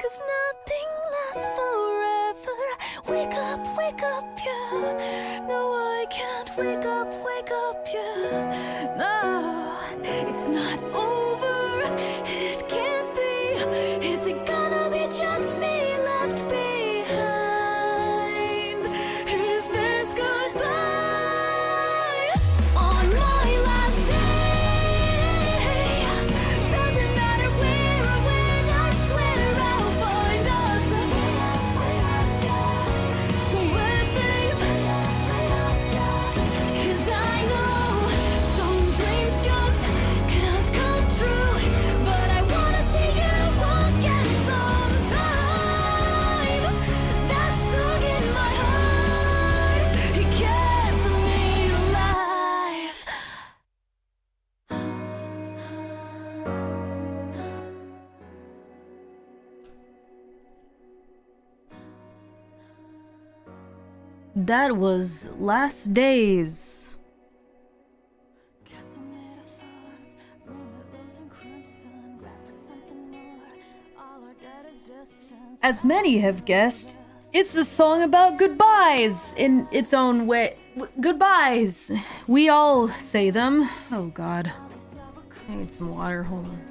'cause nothing lasts forever. Wake up, yeah. No, I can't wake up, yeah. No, it's not over. It can't be. Is it gonna be just me left behind? Is this goodbye? On my last day, doesn't matter where or when, I swear I'll find us somewhere things, 'cause I know some dreams just can't come true, but I wanna see you again sometime. That song in my heart, it kept me alive. That was Last Days. Castle made of thorns, moonlit rose and crimson, grab for something more. All I get is distance. As many have guessed, it's a song about goodbyes in its own way. Goodbyes. We all say them. Oh god. I need some water. Hold on.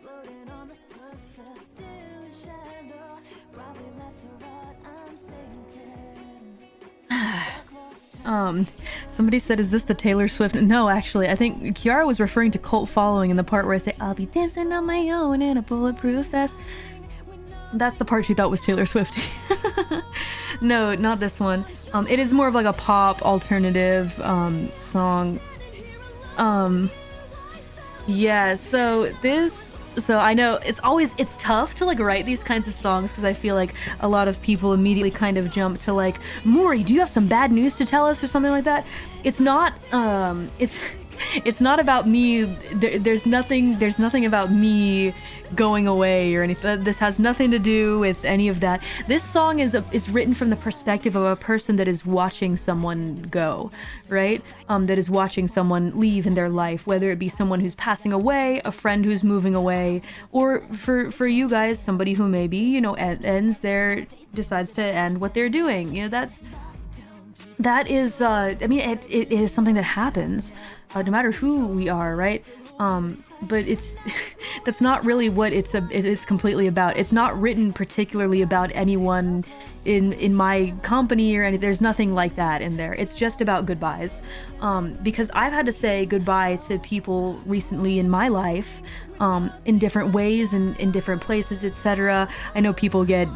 Floating on the surface, still in shadow. Probably left to rot, I'm sinking. Somebody said, is this the Taylor Swift? No, actually, I think Kiara was referring to cult following in the part where I say, I'll be dancing on my own in a bulletproof vest. That's the part she thought was Taylor Swift. No, not this one. It is more of like a pop alternative song. Yeah, so I know it's tough to like write these kinds of songs because I feel like a lot of people immediately kind of jump to like, Mori, do you have some bad news to tell us or something like that? It's not it's not about me. There's nothing about me going away or anything. This has nothing to do with any of that. This song is written from the perspective of a person that is watching someone go, right? That is watching someone leave in their life, whether it be someone who's passing away, a friend who's moving away, or for you guys, somebody who maybe, you know, decides to end what they're doing. You know, that is, I mean, it is something that happens, no matter who we are, right? But that's not really what it's completely about. It's not written particularly about anyone in my company or anything. There's nothing like that in there. It's just about goodbyes. Because I've had to say goodbye to people recently in my life, in different ways and in different places, etc. I know people get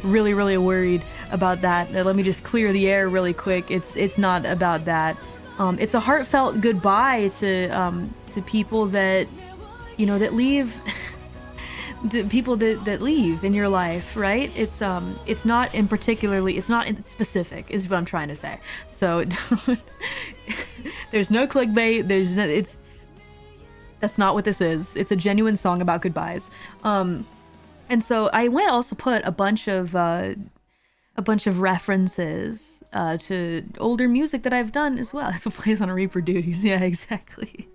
really, really worried about that. Let me just clear the air really quick. It's not about that. It's a heartfelt goodbye to people that, you know, that leave, the people that leave in your life, right? It's not in particularly, it's not in specific, is what I'm trying to say. So there's no clickbait. That's not what this is. It's a genuine song about goodbyes. And so I went also put a bunch of references to older music that I've done as well. That's what plays on Reaper Duties. Yeah, exactly.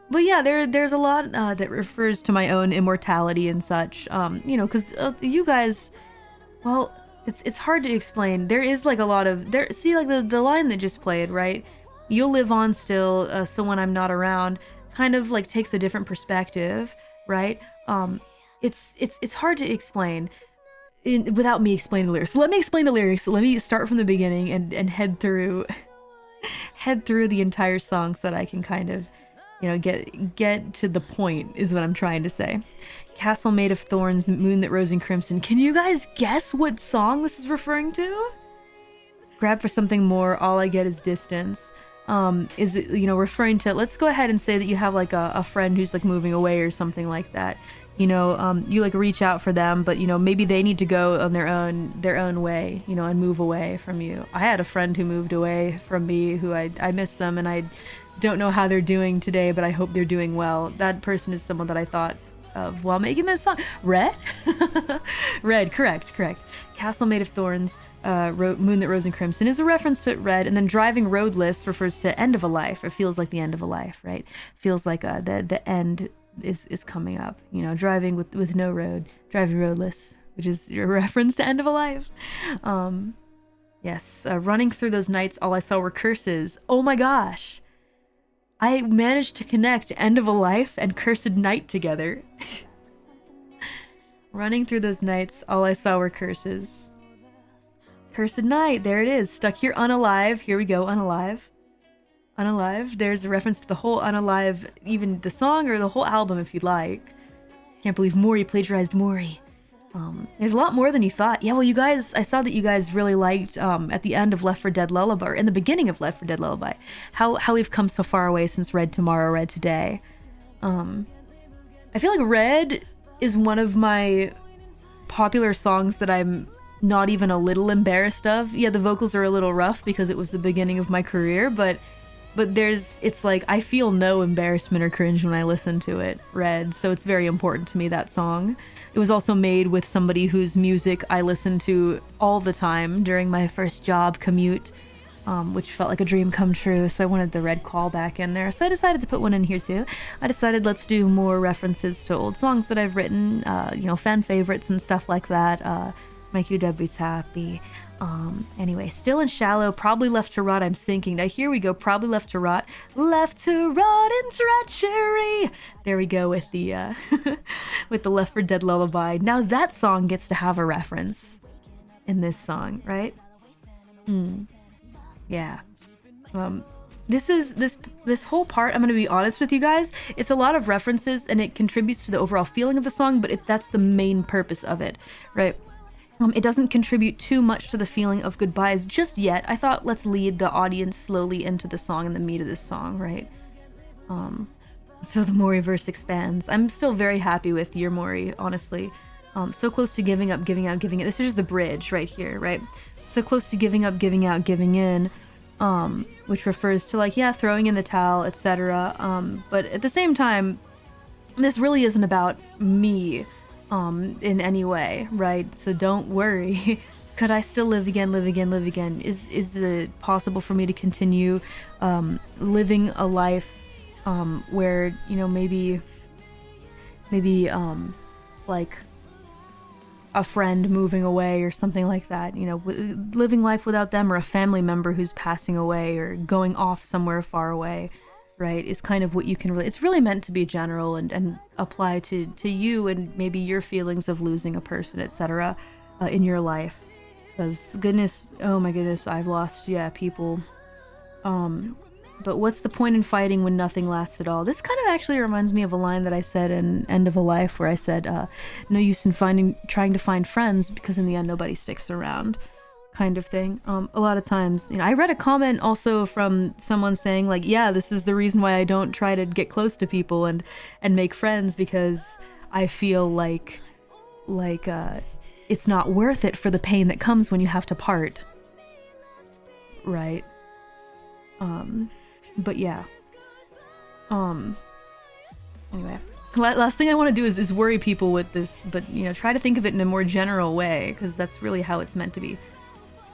But yeah, there's a lot that refers to my own immortality and such. You know, because you guys, well, it's hard to explain. There is like a lot of see, like the line that just played, right? You'll live on still, so when I'm not around, kind of like takes a different perspective, right? It's hard to explain without me explaining the lyrics. So let me explain the lyrics. Let me start from the beginning and head through the entire song so that I can kind of, you know, get to the point, is what I'm trying to say. Castle made of thorns, moon that rose in crimson. Can you guys guess what song this is referring to? Grab for something more, all I get is distance. Is it, you know, referring to, let's go ahead and say that you have like a friend who's like moving away or something like that. You know, you like reach out for them, but you know, maybe they need to go on their own way, you know, and move away from you. I had a friend who moved away from me, who I miss them, and I don't know how they're doing today, but I hope they're doing well. That person is someone that I thought of while making this song. Red? Red, correct. Castle made of thorns, moon that rose in crimson is a reference to red, and then driving roadless refers to end of a life. It feels like the end of a life, right? Feels like the end is coming up. You know, driving with no road, driving roadless, which is your reference to End of a Life. Yes, running through those nights, all I saw were curses. Oh my gosh. I managed to connect End of a Life and Cursed Night together. Running through those nights, all I saw were curses. Cursed Night, there it is. Stuck here, Unalive. Here we go, Unalive. Unalive. There's a reference to the whole Unalive, even the song or the whole album if you'd like. Can't believe Mori plagiarized Mori. There's a lot more than you thought. Yeah, well, you guys, I saw that you guys really liked at the end of Left 4 Dead Lullaby, or in the beginning of Left 4 Dead Lullaby, how we've come so far away since Red Tomorrow, Red Today. I feel like Red is one of my popular songs that I'm not even a little embarrassed of. Yeah, the vocals are a little rough because it was the beginning of my career, but it's like I feel no embarrassment or cringe when I listen to it, Red, so it's very important to me, that song. It was also made with somebody whose music I listened to all the time during my first job commute, which felt like a dream come true, so I wanted the Red call back in there, so I decided to put one in here too. I decided let's do more references to old songs that I've written, you know, fan favorites and stuff like that, Make You Dead Beats Happy. Anyway, Still and Shallow, Probably Left to Rot, I'm Sinking. Now here we go, Probably Left to Rot, Left to Rot in Treachery. There we go with the with the Left 4 Dead Lullaby. Now that song gets to have a reference in this song, right? Yeah. This whole part, I'm gonna be honest with you guys, it's a lot of references and it contributes to the overall feeling of the song, but that's the main purpose of it, right? It doesn't contribute too much to the feeling of goodbyes just yet. I thought let's lead the audience slowly into the song and the meat of this song, right? So the Mori verse expands. I'm still very happy with your Mori, honestly. So close to giving up, giving out, giving in. This is just the bridge right here, right? So close to giving up, giving out, giving in, which refers to like, yeah, throwing in the towel, etc. But at the same time, this really isn't about me. In any way, right? So don't worry. Could I still live again, live again, live again? Is it possible for me to continue living a life where, you know, maybe like a friend moving away or something like that, you know, living life without them, or a family member who's passing away or going off somewhere far away, right, is kind of what you can really, it's really meant to be general and apply to you and maybe your feelings of losing a person, etc. In your life. Because goodness, oh my goodness, I've lost, yeah, people. But what's the point in fighting when nothing lasts at all? This kind of actually reminds me of a line that I said in End of a Life, where I said, no use in trying to find friends, because in the end nobody sticks around. Kind of thing. A lot of times, you know, I read a comment also from someone saying like, yeah, this is the reason why I don't try to get close to people and make friends, because I feel like it's not worth it for the pain that comes when you have to part, right? But yeah, anyway, last thing I want to do is worry people with this, but you know, try to think of it in a more general way, because that's really how it's meant to be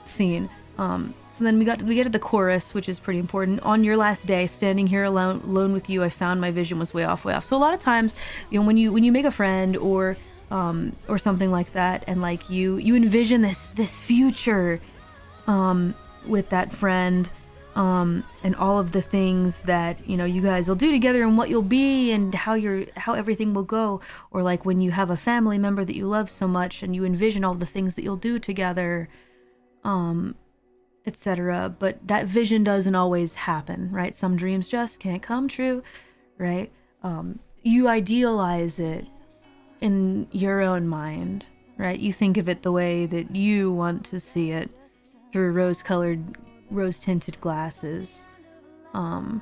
seen. So then we get to the chorus, which is pretty important. On your last day, standing here alone with you, I found my vision was way off, way off. So a lot of times, you know, when you make a friend or something like that, and like you envision this future with that friend, and all of the things that, you know, you guys will do together and what you'll be and how everything will go, or like when you have a family member that you love so much and you envision all the things that you'll do together, etc. But that vision doesn't always happen, right? Some dreams just can't come true, right? You idealize it in your own mind, right? You think of it the way that you want to see it through rose-tinted glasses. I'm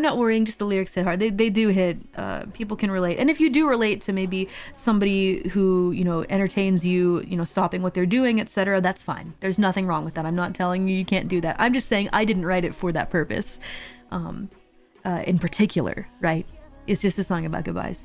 not worrying, just the lyrics hit hard. They do hit, people can relate. And if you do relate to maybe somebody who, you know, entertains you, you know, stopping what they're doing, etc., that's fine. There's nothing wrong with that. I'm not telling you can't do that. I'm just saying I didn't write it for that purpose, in particular, right? It's just a song about goodbyes.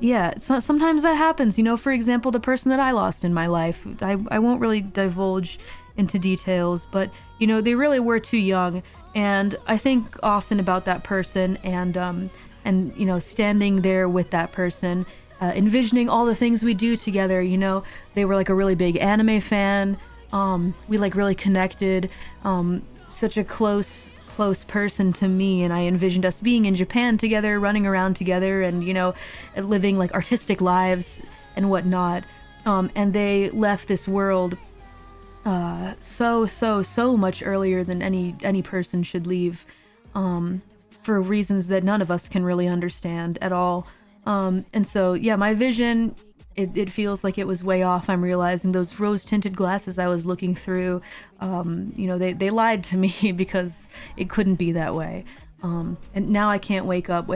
Yeah, sometimes that happens. You know, for example, the person that I lost in my life, I won't really divulge into details, but, you know, they really were too young. And I think often about that person, and and, you know, standing there with that person, envisioning all the things we do together. You know, they were like a really big anime fan. We like really connected. Such a close person to me, and I envisioned us being in Japan together, running around together, and, you know, living like artistic lives and whatnot. And they left this world so much earlier than any person should leave, for reasons that none of us can really understand at all. And so, yeah, my vision, it feels like it was way off. I'm realizing those rose-tinted glasses I was looking through, you know, they lied to me because it couldn't be that way. And now I can't wake up.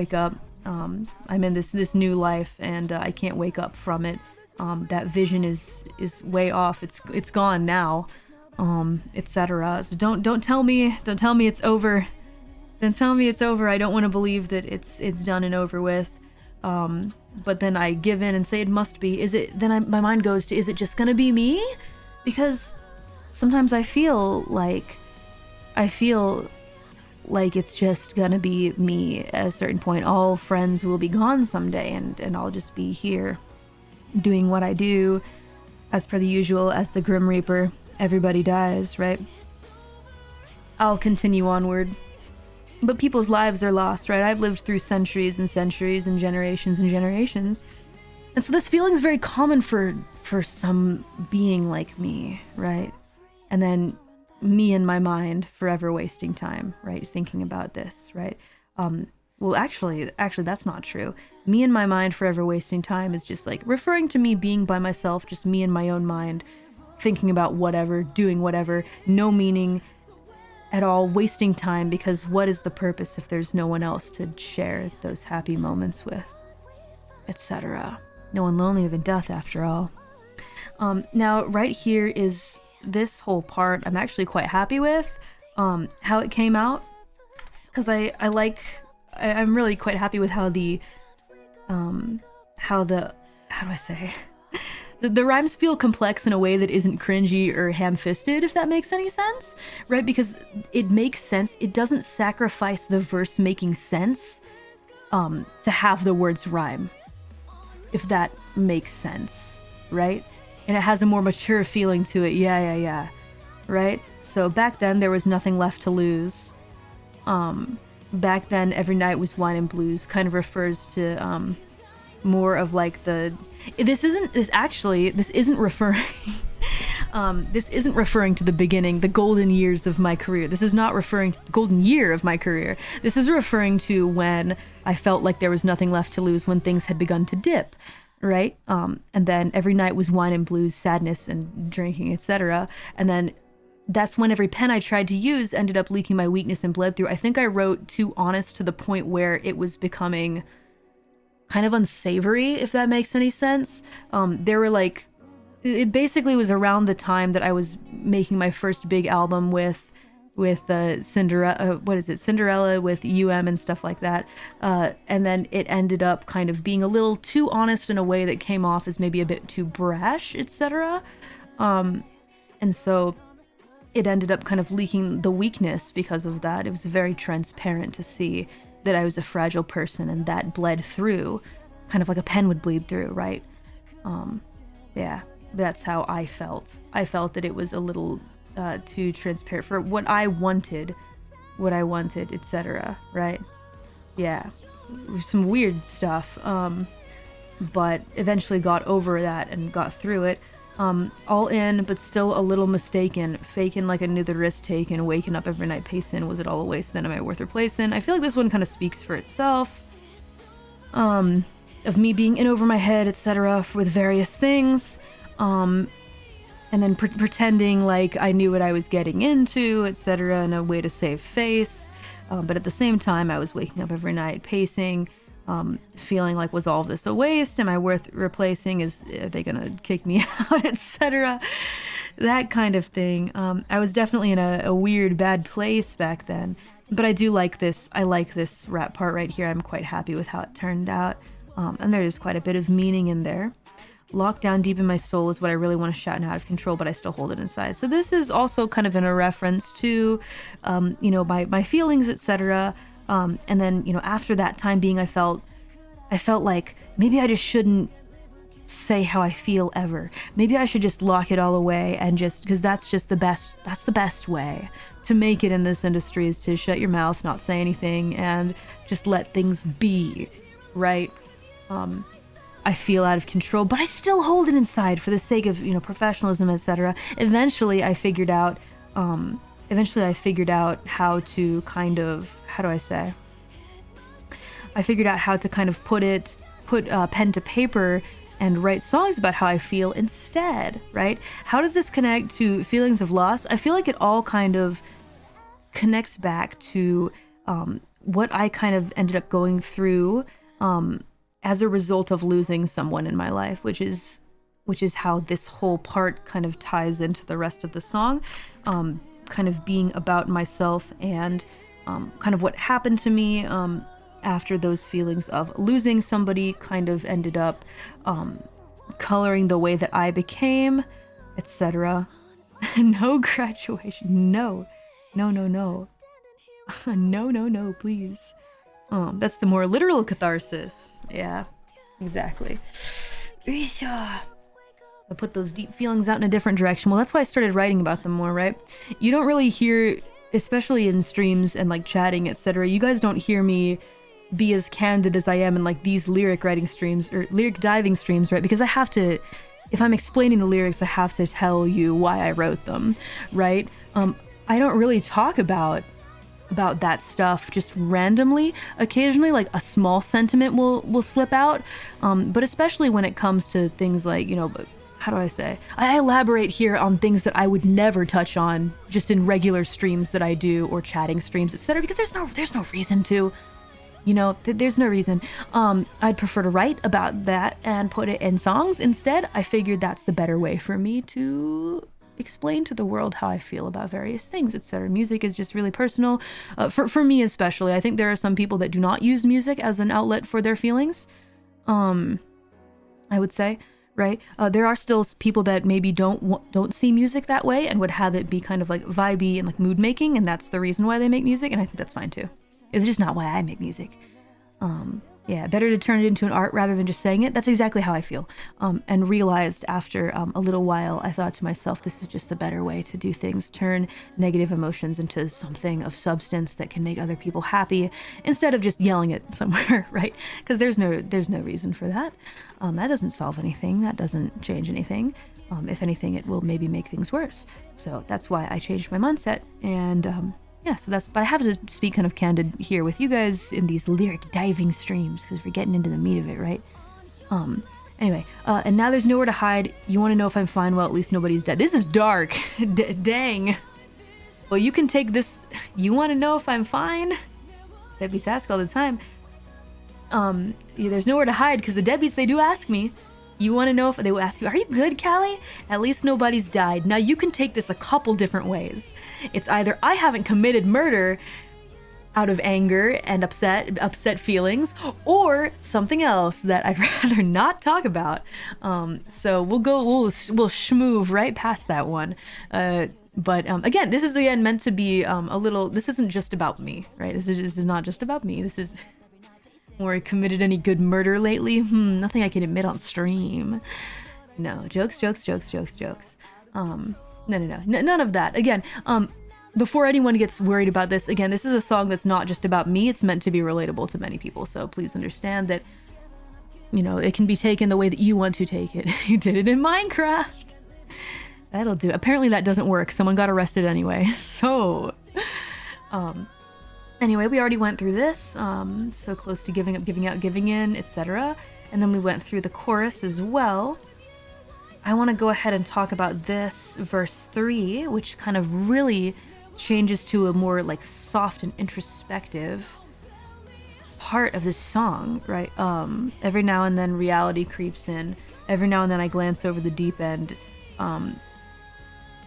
I'm in this new life, and I can't wake up from it. That vision is way off. It's gone now, etc. So don't tell me it's over. Don't tell me it's over. I don't want to believe that it's done and over with. But then I give in and say it must be. Is it? Then my mind goes to, is it just gonna be me? Because sometimes I feel like it's just gonna be me at a certain point. All friends will be gone someday, and I'll just be here doing what I do, as per the usual, as the Grim Reaper. Everybody dies, right? I'll continue onward. But people's lives are lost, right? I've lived through centuries and centuries and generations and generations. And so this feeling is very common for some being like me, right? And then me in my mind forever wasting time, right? Thinking about this, right? Well, actually, that's not true. Me in my mind forever wasting time is just like referring to me being by myself, just me in my own mind, thinking about whatever, doing whatever, no meaning at all, wasting time, because what is the purpose if there's no one else to share those happy moments with, etc. No one lonelier than death, after all. Now, right here is this whole part I'm actually quite happy with, how it came out, because I'm really quite happy with how how do I say? The rhymes feel complex in a way that isn't cringy or ham-fisted, if that makes any sense, right? Because it makes sense. It doesn't sacrifice the verse making sense to have the words rhyme, if that makes sense, right? And it has a more mature feeling to it. Yeah, right? So back then, there was nothing left to lose. Back then, every night was wine and blues, kind of refers to more of like this isn't referring this isn't referring to the beginning, the golden years of my career. This is not referring to the golden year of my career. This is referring to when I felt like there was nothing left to lose, when things had begun to dip, right? And then every night was wine and blues, sadness and drinking, etc. And then that's when every pen I tried to use ended up leaking my weakness and bled through. I think I wrote too honest to the point where it was becoming kind of unsavory, if that makes any sense. There were like, it basically was around the time that I was making my first big album with Cinderella with and stuff like that. And then it ended up kind of being a little too honest in a way that came off as maybe a bit too brash, etc. And so it ended up kind of leaking the weakness because of that. It was very transparent to see that I was a fragile person, and that bled through, kind of like a pen would bleed through, right? Yeah, that's how I felt. I felt that it was a little too transparent for what I wanted, etc., right? Yeah, some weird stuff, but eventually got over that and got through it. All in, but still a little mistaken, faking like I knew the risk taken, waking up every night pacing, was it all a waste, then am I worth replacing? I feel like this one kind of speaks for itself, of me being in over my head, etc., with various things, and then pretending like I knew what I was getting into, etc., in a way to save face, but at the same time I was waking up every night pacing, feeling like, was all of this a waste? Am I worth replacing? Are they gonna kick me out, etc.? That kind of thing. I was definitely in a weird, bad place back then, but I do like this. I like this rap part right here. I'm quite happy with how it turned out, and there is quite a bit of meaning in there. Locked down deep in my soul is what I really want to shout and out of control, but I still hold it inside. So this is also kind of in a reference to, you know, my feelings, etc., And then, after that time being, I felt like maybe I just shouldn't say how I feel ever. Maybe I should just lock it all away and because that's the best way to make it in this industry, is to shut your mouth, not say anything, and just let things be, right? I feel out of control, but I still hold it inside for the sake of, professionalism, etc. Eventually I figured out how to kind of, I figured out how to kind of put pen to paper and write songs about how I feel instead, right? How does this connect to feelings of loss? I feel like it all kind of connects back to what I kind of ended up going through as a result of losing someone in my life, which is how this whole part kind of ties into the rest of the song, kind of being about myself and kind of what happened to me after those feelings of losing somebody kind of ended up coloring the way that I became, etc. No graduation. No, no, please. That's the more literal catharsis. Yeah, exactly. I put those deep feelings out in a different direction. Well, that's why I started writing about them more, right? You don't really hear, especially in streams and like chatting, etc. You guys don't hear me be as candid as I am in like these lyric writing streams or lyric diving streams, right? Because I have to, if I'm explaining the lyrics, I have to tell you why I wrote them, right? I don't really talk about that stuff just randomly. Occasionally, like a small sentiment will slip out, but especially when it comes to things like, how do I say? I elaborate here on things that I would never touch on just in regular streams that I do or chatting streams, etc. Because there's no reason to. There's no reason. I'd prefer to write about that and put it in songs instead. I figured that's the better way for me to explain to the world how I feel about various things, etc. Music is just really personal, for me especially. I think there are some people that do not use music as an outlet for their feelings, I would say, right? There are still people that maybe don't see music that way and would have it be kind of like vibey and like mood making, and that's the reason why they make music, and I think that's fine too. It's just not why I make music. Yeah, better to turn it into an art rather than just saying it. That's exactly how I feel. And realized after a little while, I thought to myself, this is just the better way to do things. Turn negative emotions into something of substance that can make other people happy instead of just yelling it somewhere, right? Because there's no reason for that. That doesn't solve anything. That doesn't change anything. If anything, it will maybe make things worse. So that's why I changed my mindset. And yeah, so but I have to speak kind of candid here with you guys in these lyric diving streams because we're getting into the meat of it, right? Anyway, and now there's nowhere to hide. You want to know if I'm fine? Well, at least nobody's dead. This is dark. Dang. Well, you can take this. You want to know if I'm fine? Deadbeats ask all the time. Yeah, there's nowhere to hide because the deadbeats, they do ask me. You want to know if they will ask you, are you good, Callie? At least nobody's died. Now you can take this a couple different ways. It's either I haven't committed murder out of anger and upset feelings, or something else that I'd rather not talk about. So we'll schmoove right past that one. But again, this is meant to be a little. This isn't just about me, right? This is not just about me. This is. Or committed any good murder lately? Nothing I can admit on stream. No, jokes. No, none of that. Again, before anyone gets worried about this, again, this is a song that's not just about me. It's meant to be relatable to many people. So please understand that, it can be taken the way that you want to take it. You did it in Minecraft. That'll do. Apparently that doesn't work. Someone got arrested anyway. So, anyway, we already went through this, so close to giving up, giving out, giving in, etc. And then we went through the chorus as well. I want to go ahead and talk about this verse 3, which kind of really changes to a more like soft and introspective part of this song, right? Every now and then reality creeps in. Every now and then I glance over the deep end.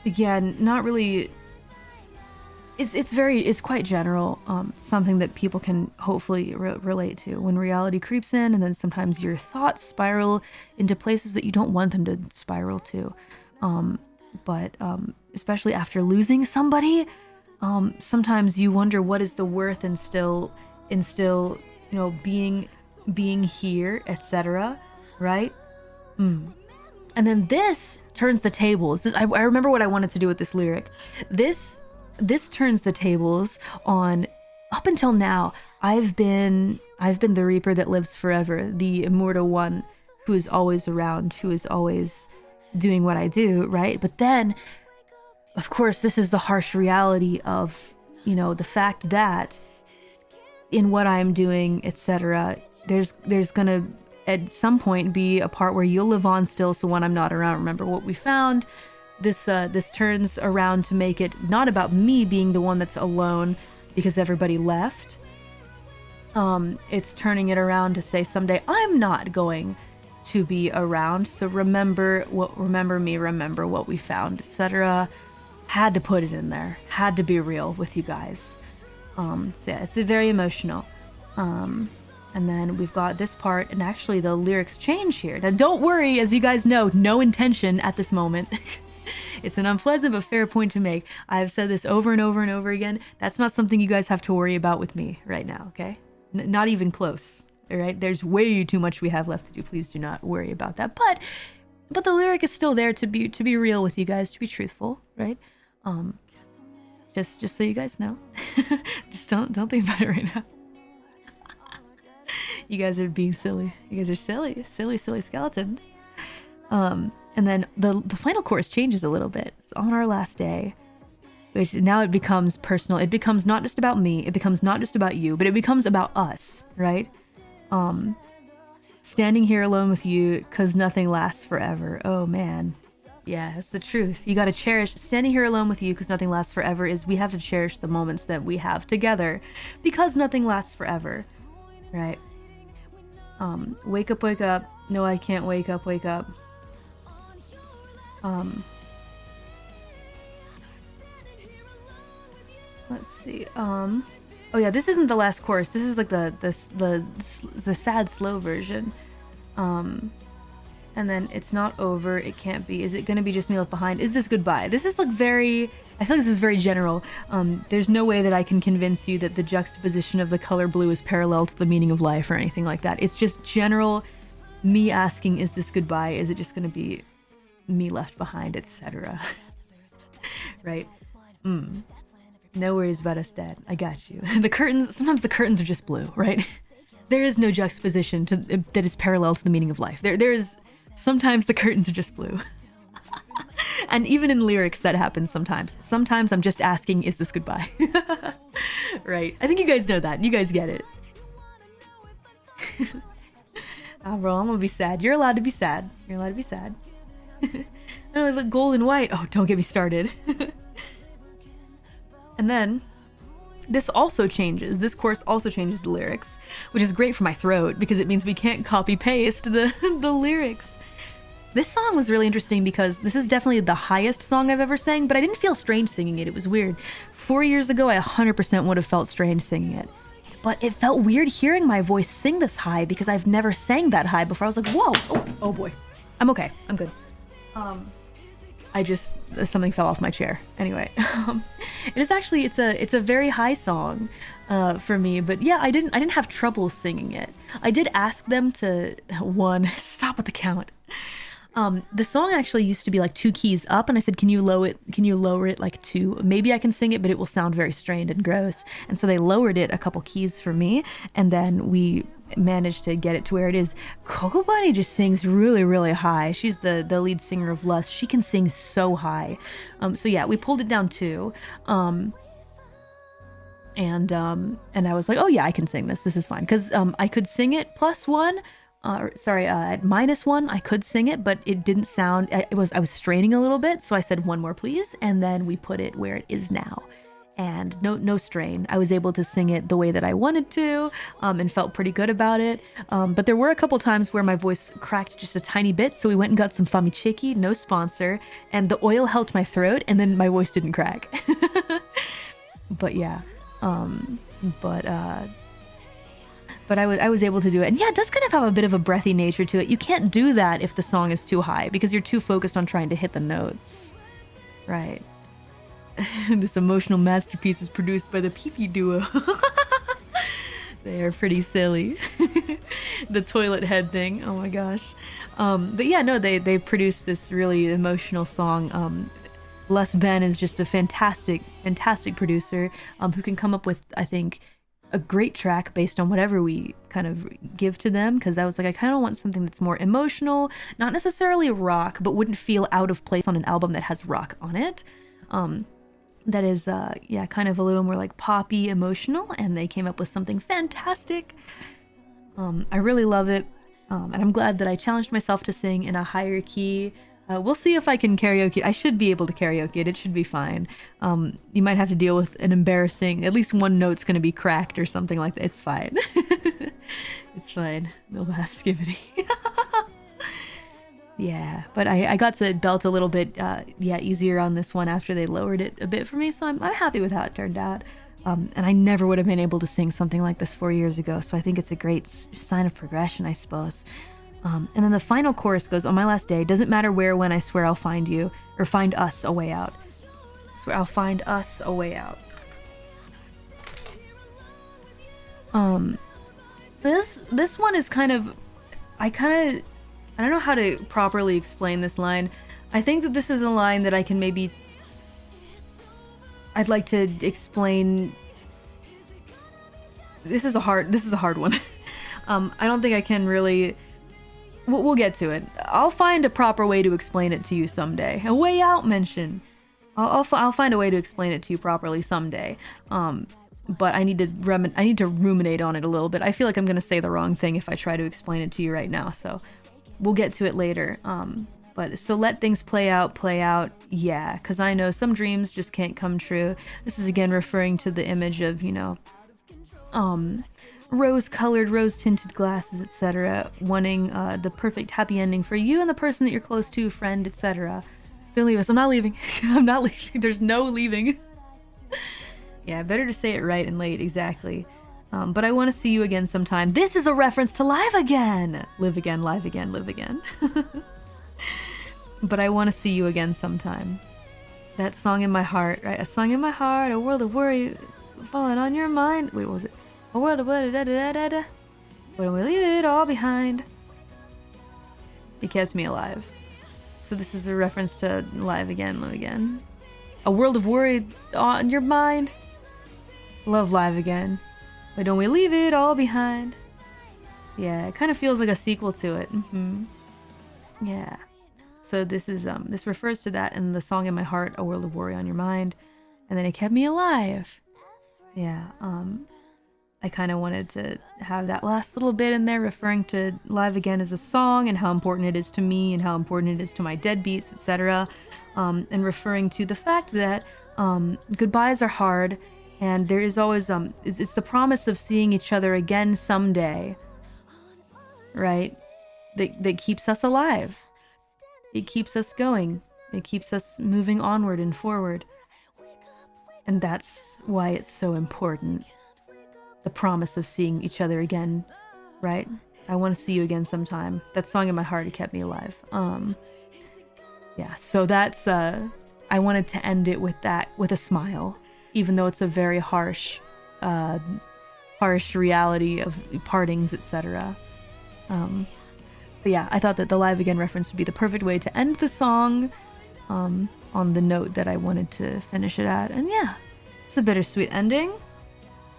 Again, not really. It's quite general, something that people can hopefully relate to. When reality creeps in, and then sometimes your thoughts spiral into places that you don't want them to spiral to. But especially after losing somebody, sometimes you wonder what is the worth in still, being here, etc. Right? And then this turns the tables. I remember what I wanted to do with this lyric. This turns the tables on. Up until now, I've been the reaper that lives forever, the immortal one who is always around, who is always doing what I do, right? But then, of course, this is the harsh reality of, the fact that in what I'm doing, etc., there's gonna at some point be a part where you'll live on still, so when I'm not around, remember what we found. This turns around to make it not about me being the one that's alone because everybody left. It's turning it around to say someday I'm not going to be around, so remember me, remember what we found, etc. Had to put it in there, had to be real with you guys. So yeah, it's very emotional. And then we've got this part, and actually the lyrics change here. Now don't worry, as you guys know, no intention at this moment. It's an unpleasant but fair point to make. I've said this over and over and over again. That's not something you guys have to worry about with me right now, okay? Not even close, all right? There's way too much we have left to do. Please do not worry about that. But the lyric is still there to be real with you guys, to be truthful, right? Just so you guys know. Just don't think about it right now. You guys are being silly. You guys are silly skeletons. And then the final chorus changes a little bit. It's on our last day, which now it becomes personal. It becomes not just about me. It becomes not just about you, but it becomes about us, right? Standing here alone with you, 'cause nothing lasts forever. Oh man. Yeah, it's the truth. You gotta cherish standing here alone with you, 'cause nothing lasts forever. Is we have to cherish the moments that we have together, because nothing lasts forever, right? Wake up. No, I can't wake up. Let's see. Oh yeah, this isn't the last chorus. This is like the sad slow version. And then it's not over. It can't be. Is it gonna be just me left behind? Is this goodbye? This is like very. I feel like this is very general. There's no way that I can convince you that the juxtaposition of the color blue is parallel to the meaning of life or anything like that. It's just general. Me asking, is this goodbye? Is it just gonna be me left behind, etc. Right? No worries about us dead. I got you. The curtains, sometimes the curtains are just blue, right? There is no juxtaposition that is parallel to the meaning of life. There's sometimes the curtains are just blue. And even in lyrics that happens sometimes. Sometimes I'm just asking, is this goodbye? Right? I think you guys know that. You guys get it. Oh, bro, I'm gonna be sad. You're allowed to be sad. You're allowed to be sad. Oh, I look gold and white. Oh, don't get me started. And then this also changes. This chorus also changes the lyrics, which is great for my throat because it means we can't copy paste the lyrics. This song was really interesting because this is definitely the highest song I've ever sang, but I didn't feel strange singing it. It was weird. 4 years ago, I 100% would have felt strange singing it. But it felt weird hearing my voice sing this high because I've never sang that high before. I was like, whoa, oh boy. I'm okay, I'm good. Something fell off my chair. Anyway, it is actually, it's a very high song for me, but yeah, I didn't have trouble singing it. I did ask them to, stop with the count. The song actually used to be like 2 keys up, and I said, can you lower it like 2? Maybe I can sing it, but it will sound very strained and gross. And so they lowered it a couple keys for me, and then we managed to get it to where it is. Coco Bunny just sings really, really high. She's the lead singer of Lust. She can sing so high. So yeah, we pulled it down 2. And I was like, oh yeah, I can sing this. This is fine. Because I could sing it +1. At -1, I could sing it, but it didn't sound, I was straining a little bit, so I said 1 more please, and then we put it where it is now. And no strain. I was able to sing it the way that I wanted to, and felt pretty good about it. But there were a couple times where my voice cracked just a tiny bit, so we went and got some Famichiki, no sponsor, and the oil helped my throat, and then my voice didn't crack. But yeah, but I was able to do it. And yeah, it does kind of have a bit of a breathy nature to it. You can't do that if the song is too high because you're too focused on trying to hit the notes. Right. This emotional masterpiece was produced by the Pee duo. They are pretty silly. The toilet head thing, oh my gosh. But yeah, no, they produced this really emotional song. Les Ben is just a fantastic producer who can come up with, I think, a great track based on whatever we kind of give to them, because I was like, I kind of want something that's more emotional, not necessarily rock, but wouldn't feel out of place on an album that has rock on it. That is, yeah, kind of a little more like poppy emotional, and they came up with something fantastic. I really love it, and I'm glad that I challenged myself to sing in a higher key. We'll see if I can karaoke. I should be able to karaoke it. It should be fine. You might have to deal with an embarrassing, at least one note's going to be cracked or something like that. It's fine. It's fine. No last skivity. Yeah, but I got to belt a little bit, yeah, easier on this one after they lowered it a bit for me, so I'm happy with how it turned out. And I never would have been able to sing something like this 4 years ago, so I think it's a great sign of progression, I suppose. And then the final chorus goes, on my last day, doesn't matter where, when, I swear I'll find you, or find us a way out. I swear I'll find us a way out. This one is kind of, I don't know how to properly explain this line. I think that this is a line that I can maybe, I'd like to explain. This is a hard one. I don't think I can really. We'll get to it. I'll find a proper way to explain it to you someday. A way out mention. I'll find a way to explain it to you properly someday. But I need to ruminate on it a little bit. I feel like I'm gonna say the wrong thing if I try to explain it to you right now. So we'll get to it later. But so let things play out. Yeah, because I know some dreams just can't come true. This is again referring to the image of, you know, rose-colored, rose-tinted glasses, etc., wanting the perfect happy ending for you and the person that you're close to, friend, etc. Don't leave us. I'm not leaving. I'm not leaving. There's no leaving. Yeah, better to say it right and late, exactly. But I want to see you again sometime. This is a reference to Live Again! Live again, live again, live again. But I want to see you again sometime. That song in my heart, right? A song in my heart, a world of worry falling on your mind. Wait, what was it? A world of da-da-da-da-da. When we leave it all behind. It keeps me alive. So this is a reference to Live Again, Live Again. A world of worry on your mind. Love Live Again. Why don't we leave it all behind? Yeah, it kind of feels like a sequel to it. Yeah. So this is this refers to that in the song in my heart, A World of Worry on Your Mind. And then it kept me alive. Yeah, I kind of wanted to have that last little bit in there referring to Live Again as a song and how important it is to me and how important it is to my deadbeats, etc. And referring to the fact that goodbyes are hard and there is always, it's the promise of seeing each other again someday, right? That keeps us alive. It keeps us going. It keeps us moving onward and forward. And that's why it's so important. The promise of seeing each other again, right? I want to see you again sometime. That song in my heart, it kept me alive. Yeah, so that's, I wanted to end it with that, with a smile, even though it's a very harsh reality of partings, etc. But yeah, I thought that the Live Again reference would be the perfect way to end the song on the note that I wanted to finish it at. And yeah, it's a bittersweet ending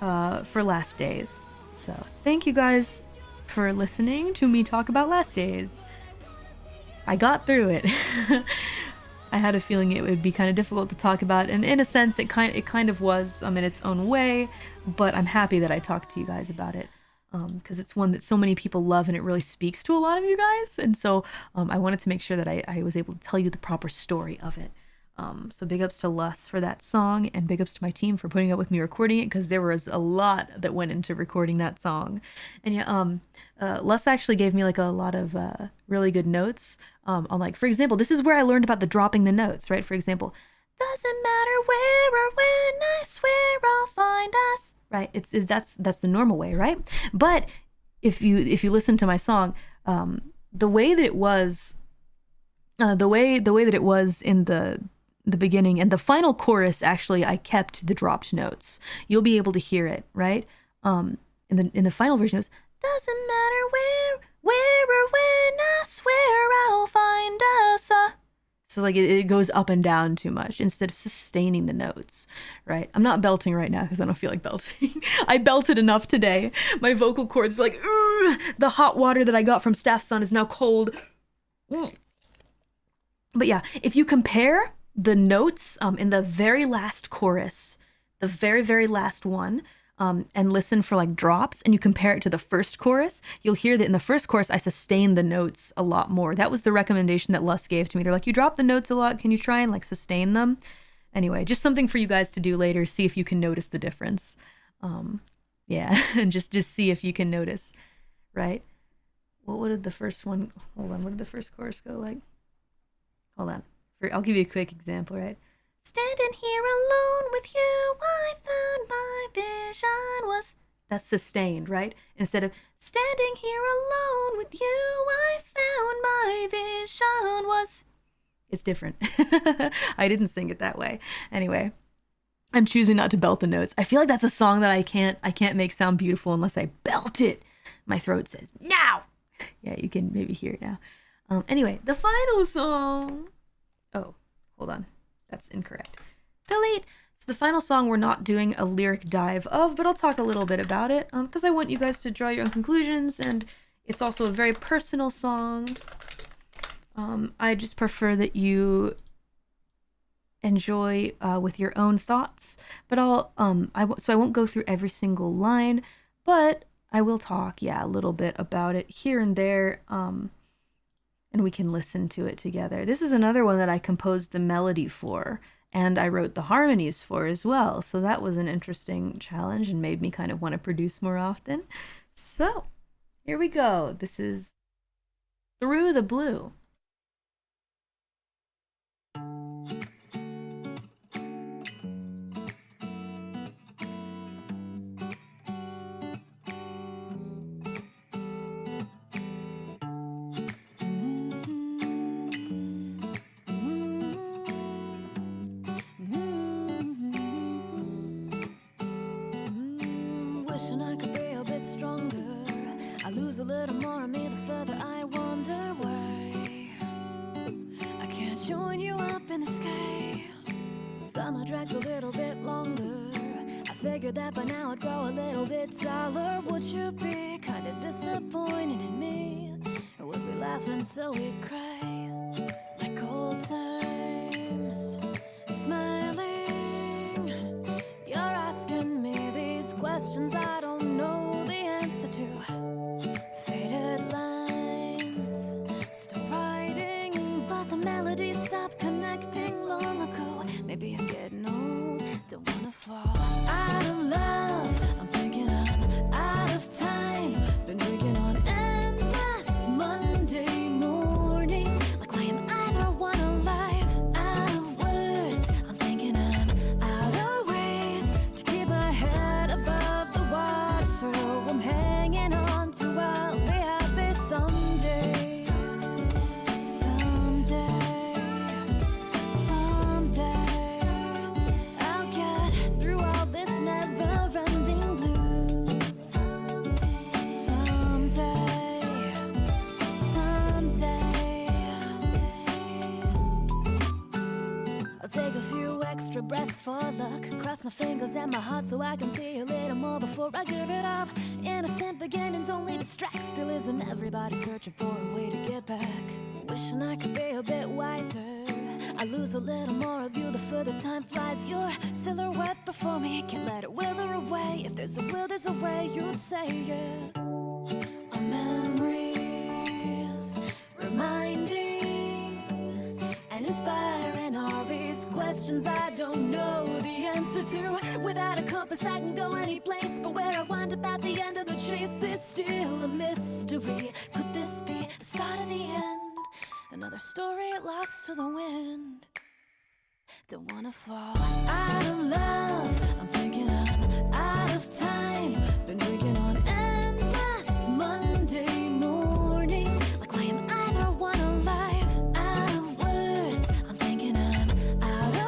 for Last Days. So thank you guys for listening to me talk about Last Days. I got through it. I had a feeling it would be kind of difficult to talk about, and in a sense it kind of was in its own way, but I'm happy that I talked to you guys about it. Because it's one that so many people love and it really speaks to a lot of you guys. And so I wanted to make sure that I was able to tell you the proper story of it. So big ups to Lus for that song, and big ups to my team for putting up with me recording it, because there was a lot that went into recording that song. And yeah, Lus actually gave me like a lot of really good notes on, like, for example, this is where I learned about the dropping the notes, right? For example, doesn't matter where or when, I swear I'll find us. Right, that's the normal way, right? But if you listen to my song, the way that it was, the way that it was in the the beginning, and the final chorus, actually, I kept the dropped notes. You'll be able to hear it, right? In the final version, it was, doesn't matter where or when, I swear I'll find us. So like it goes up and down too much instead of sustaining the notes, right? I'm not belting right now because I don't feel like belting. I belted enough today. My vocal cords like, the hot water that I got from Staff Sun is now cold. But yeah, if you compare the notes in the very last chorus, the very, very last one, and listen for like drops, and you compare it to the first chorus, you'll hear that in the first chorus, I sustained the notes a lot more. That was the recommendation that Lust gave to me. They're like, you drop the notes a lot. Can you try and like sustain them? Anyway, just something for you guys to do later. See if you can notice the difference. Yeah, and just see if you can notice, right? What did the first one, hold on, what did the first chorus go like? Hold on, I'll give you a quick example, right? Standing here alone with you, I found my vision was... That's sustained, right? Instead of standing here alone with you, I found my vision was... It's different. I didn't sing it that way. Anyway, I'm choosing not to belt the notes. I feel like that's a song that I can't make sound beautiful unless I belt it. My throat says, now! Yeah, you can maybe hear it now. Anyway, the final song... Oh, hold on. That's incorrect. Delete! It's the final song we're not doing a lyric dive of, but I'll talk a little bit about it, because I want you guys to draw your own conclusions, and it's also a very personal song. I just prefer that you enjoy with your own thoughts, but so I won't go through every single line, but I will talk, a little bit about it here and there, and we can listen to it together. This is another one that I composed the melody for, and I wrote the harmonies for as well. So that was an interesting challenge and made me kind of want to produce more often. So here we go. This is Through the Blue. A little more of me the further I wonder why I can't join you up in the sky. Summer drags a little bit longer. I figured that by now I'd grow a little bit taller. Would you be kinda disappointed in me? Or would we laugh until we cry? Like old times, smiling. You're asking me these questions I don't know the answer to. Stopped connecting long ago. Maybe I'm getting old, don't wanna fall out of love. I'm thinking I'm out of time. Been drinking on endless Monday mornings. Like why am either one alive? Out of words, I'm thinking I'm out of ways to keep my head above the water. So I'm hanging on to I'll be happy someday. Breaths for luck. Cross my fingers and my heart so I can see a little more before I give it up. Innocent beginnings only distract. Still isn't everybody searching for a way to get back? Wishing I could be a bit wiser. I lose a little more of you the further time flies. Your silhouette before me, can't let it wither away. If there's a will, there's a way, you'd say it. Our memories reminding and inspiring all these questions I don't know the answer to. Without a compass I can go any place, but where I wind up at the end of the chase is still a mystery. Could this be the start of the end? Another story lost to the wind. Don't wanna fall out of love. I'm thinking I'm out of time. Been drinking on endless Monday mornings. Like why am either one alive? Out of words, I'm thinking I'm out of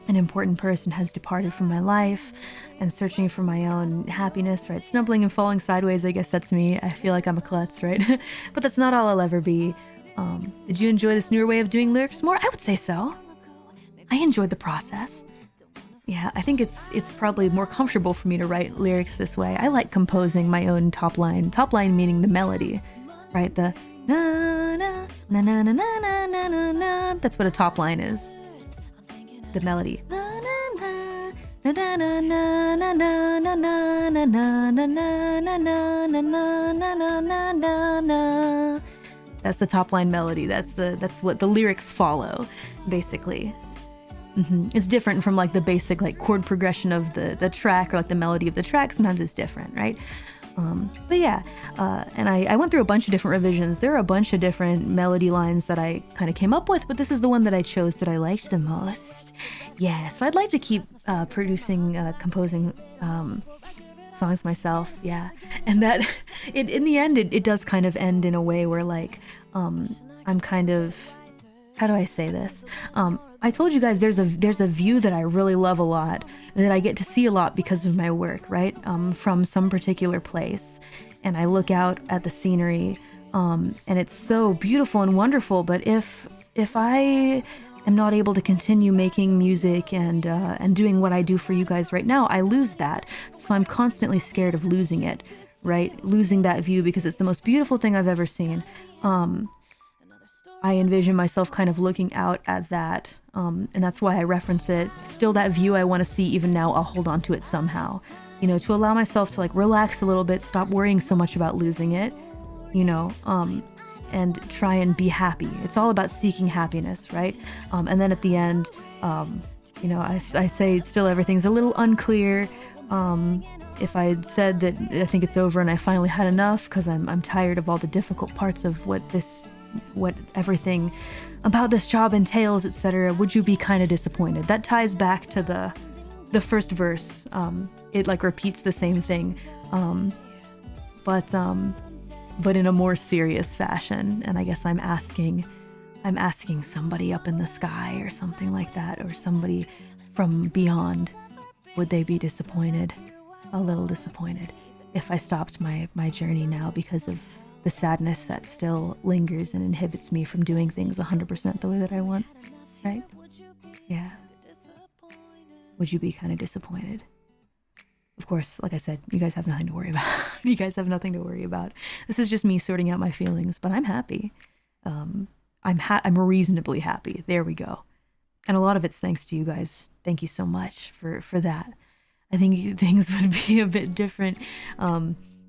an important person has departed from my life, and searching for my own happiness, right? Stumbling and falling sideways, I guess that's me. I feel like I'm a klutz, right? But that's not all I'll ever be. Did you enjoy this newer way of doing lyrics more? I would say so. I enjoyed the process. Yeah, I think it's probably more comfortable for me to write lyrics this way. I like composing my own top line meaning the melody, right? The na na na na na na na na na. That's what a top line is. The melody. That's the top line melody. That's what the lyrics follow, basically. It's different from like the basic like chord progression of the track or like the melody of the track. Sometimes it's different, right? But yeah, and I went through a bunch of different revisions. There are a bunch of different melody lines that I kind of came up with, but this is the one that I chose that I liked the most. Yeah, so I'd like to keep composing songs myself. Yeah, and that in the end it does kind of end in a way where like I'm kind of, how do I say this? I told you guys there's a view that I really love a lot, that I get to see a lot because of my work, right? From some particular place, and I look out at the scenery, and it's so beautiful and wonderful. But if I am not able to continue making music and doing what I do for you guys right now, I lose that. So I'm constantly scared of losing it, right? Losing that view because it's the most beautiful thing I've ever seen. I envision myself kind of looking out at that, and that's why I reference it. Still that view I want to see even now, I'll hold on to it somehow. You know, to allow myself to like relax a little bit, stop worrying so much about losing it, you know, and try and be happy. It's all about seeking happiness, right? And then at the end, you know, I say still everything's a little unclear. If I had said that I think it's over and I finally had enough because I'm tired of all the difficult parts of what everything about this job entails, etc., would you be kind of disappointed? That ties back to the first verse. It like repeats the same thing, but in a more serious fashion. And I guess I'm asking somebody up in the sky or something like that, or somebody from beyond, would they be disappointed? A little disappointed if I stopped my journey now because of the sadness that still lingers and inhibits me from doing things 100% the way that I want, right? Yeah. Would you be kind of disappointed? Of course, like I said, you guys have nothing to worry about. You guys have nothing to worry about. This is just me sorting out my feelings, but I'm happy. I'm reasonably happy. There we go. And a lot of it's thanks to you guys. Thank you so much for that. I think things would be a bit different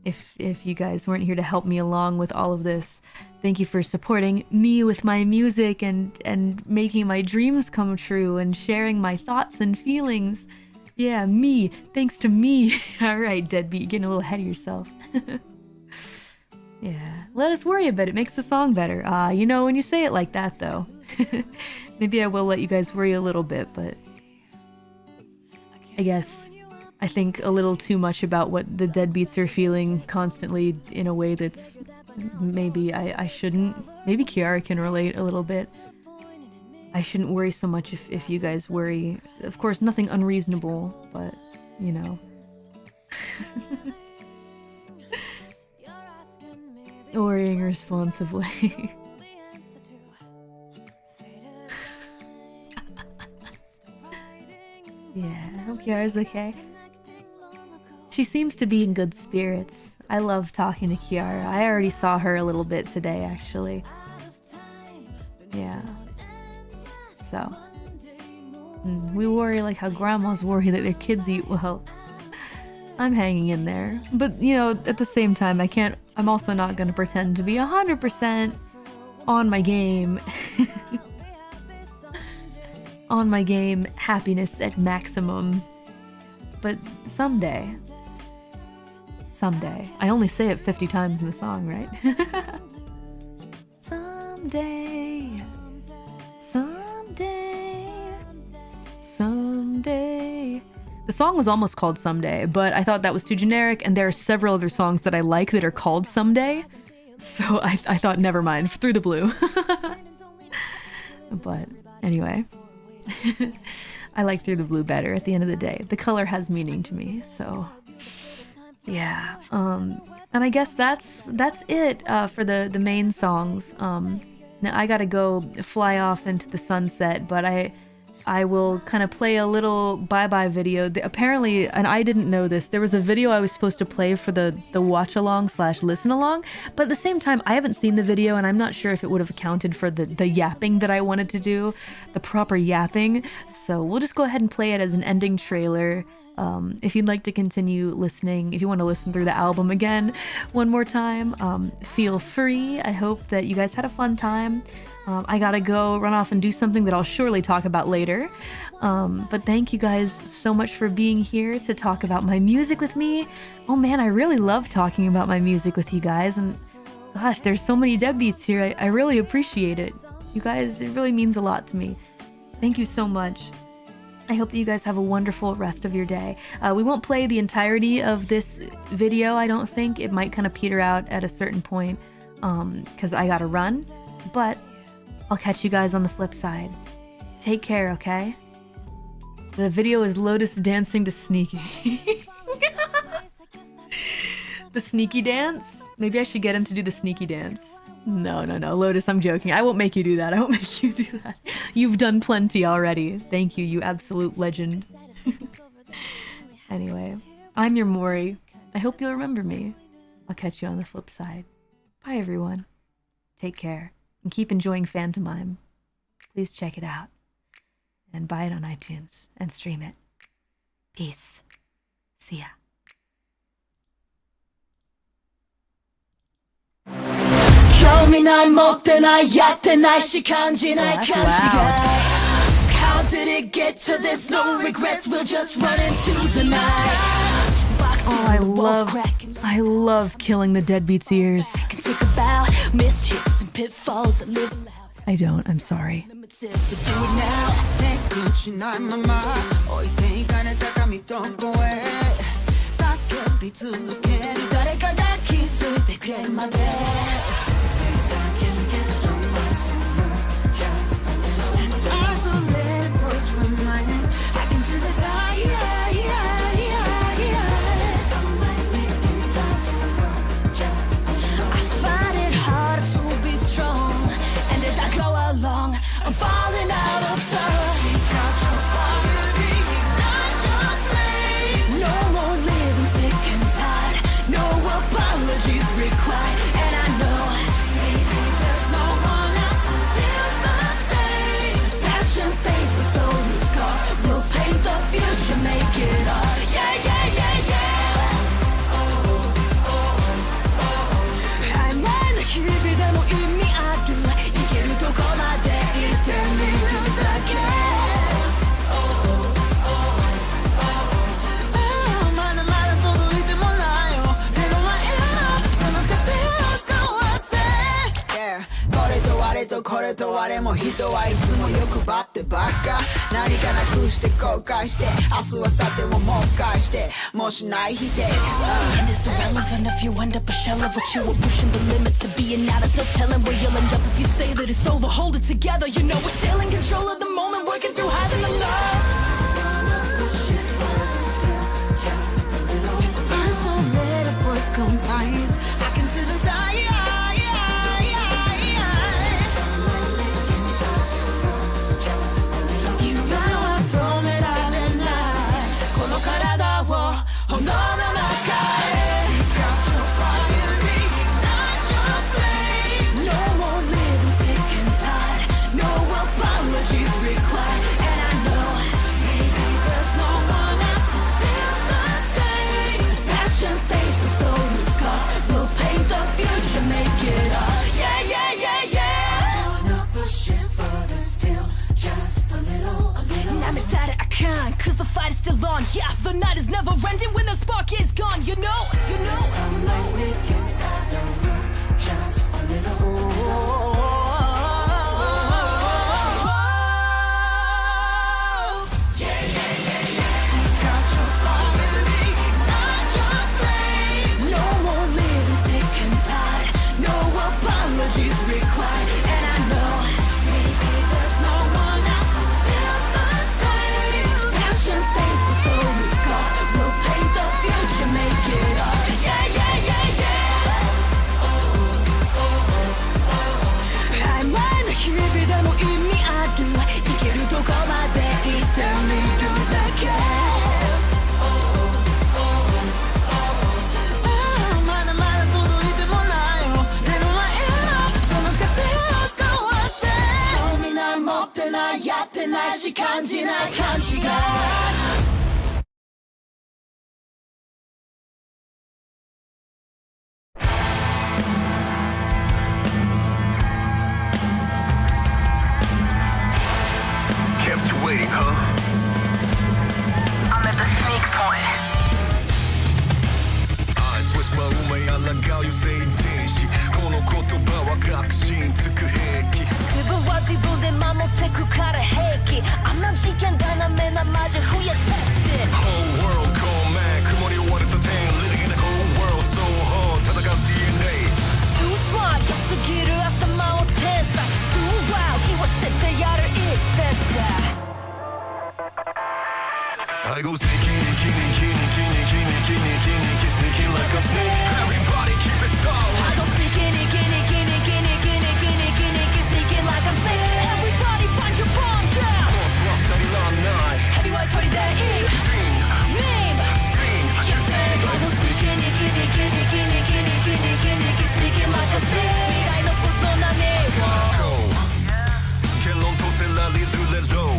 if you guys weren't here to help me along with all of this. Thank you for supporting me with my music and making my dreams come true and sharing my thoughts and feelings. Yeah, me. Thanks to me. All right, deadbeat, you're getting a little ahead of yourself. Yeah, let us worry a bit. It makes the song better. You know, when you say it like that, though. Maybe I will let you guys worry a little bit, but I guess I think a little too much about what the deadbeats are feeling constantly in a way that's maybe I shouldn't. Maybe Kiara can relate a little bit. I shouldn't worry so much if you guys worry. Of course, nothing unreasonable, but, you know. Worrying responsibly. Yeah, I hope Kiara's okay. She seems to be in good spirits. I love talking to Kiara. I already saw her a little bit today, actually. Yeah. So. We worry like how grandmas worry that their kids eat well. I'm hanging in there. But, you know, at the same time, I'm also not going to pretend to be 100% on my game. On my game, happiness at maximum. But someday. Someday. I only say it 50 times in the song, right? Someday. Someday. Someday. The song was almost called Someday, but I thought that was too generic, and there are several other songs that I like that are called Someday. So I thought, never mind, through the blue. But anyway. I like Through the Blue better at the end of the day. The color has meaning to me, so yeah. And I guess that's it for the main songs. Now I gotta go fly off into the sunset, but I will kind of play a little bye-bye video. Apparently, and I didn't know this, there was a video I was supposed to play for the watch-along/listen-along, but at the same time, I haven't seen the video, and I'm not sure if it would have accounted for the yapping that I wanted to do, the proper yapping, so we'll just go ahead and play it as an ending trailer. If you'd like to continue listening, if you want to listen through the album again one more time, feel free. I hope that you guys had a fun time. I gotta go run off and do something that I'll surely talk about later. But thank you guys so much for being here to talk about my music with me. Oh man, I really love talking about my music with you guys. And gosh, there's so many deadbeats here. I really appreciate it. You guys, it really means a lot to me. Thank you so much. I hope that you guys have a wonderful rest of your day. We won't play the entirety of this video, I don't think. It might kind of peter out at a certain point because I gotta run. But I'll catch you guys on the flip side. Take care, okay? The video is Lotus dancing to Sneaky. The sneaky dance? Maybe I should get him to do the sneaky dance. No, Lotus, I'm joking. I won't make you do that. I won't make you do that. You've done plenty already. Thank you, you absolute legend. Anyway, I'm your Mori. I hope you'll remember me. I'll catch you on the flip side. Bye, everyone. Take care. And keep enjoying Phantomime. Please check it out. And buy it on iTunes. And stream it. Peace. See ya. 興味ない持ってないやってないし感じない感じが How did it get to this? No regrets, we'll just run into the night. Oh, I love killing the deadbeat's ears. I don't, I'm sorry. I'm falling out of touch. No more living sick and tired. No apologies required. And I know maybe there's no one else who feels the same. Passion fades with soul and scars. We'll paint the future, make it all. Yeah, yeah, yeah, yeah. I'm in the heat,でも意味ある。生きるとこまで。これとあれも人はいつも欲張ってばっか何かなくして後悔して明日はさてをもう返してもしない否定 And it's irrelevant if you end up a shell of what you were pushing the limits of being now there's no telling where you'll end up if you say that it's over hold it together you know we're still in control of the moment working through highs and the lows Isolated voice combines I can see the desire Cause the fight is still on, yeah, the night is never ending when the spark is gone, you know Sunlight lit inside the room, just a little Seek out your fire, ignite your flame No more living sick and tired, no apologies required And I know, maybe there's no one else who feels the same ってないやってないし感じない感じがWaiting, huh? I'm at the sneak point. I switch my 運命あらがう油性天使この言葉は確信つく兵器自分は自分で守ってくから平気あんな事件ダメなマジ増や tested Whole world cold man 曇り終われた点 Living in the cold world so hard 戦う DNA Too smart 良すぎる頭を天才 Too wild 言わせてやる It says that I go sneaking, sneaking like I'm snake. Everybody keep it soft. I go sneaking, sneaking like I'm snake. Everybody find your bombs, yeah. Boss rough, daddy long night. Heavyweight 取りでいい Dream, Name sing, you take. I go sneaking, sneaking like I'm snake. 未来のポスの名ね Go. 結論とせられるレロ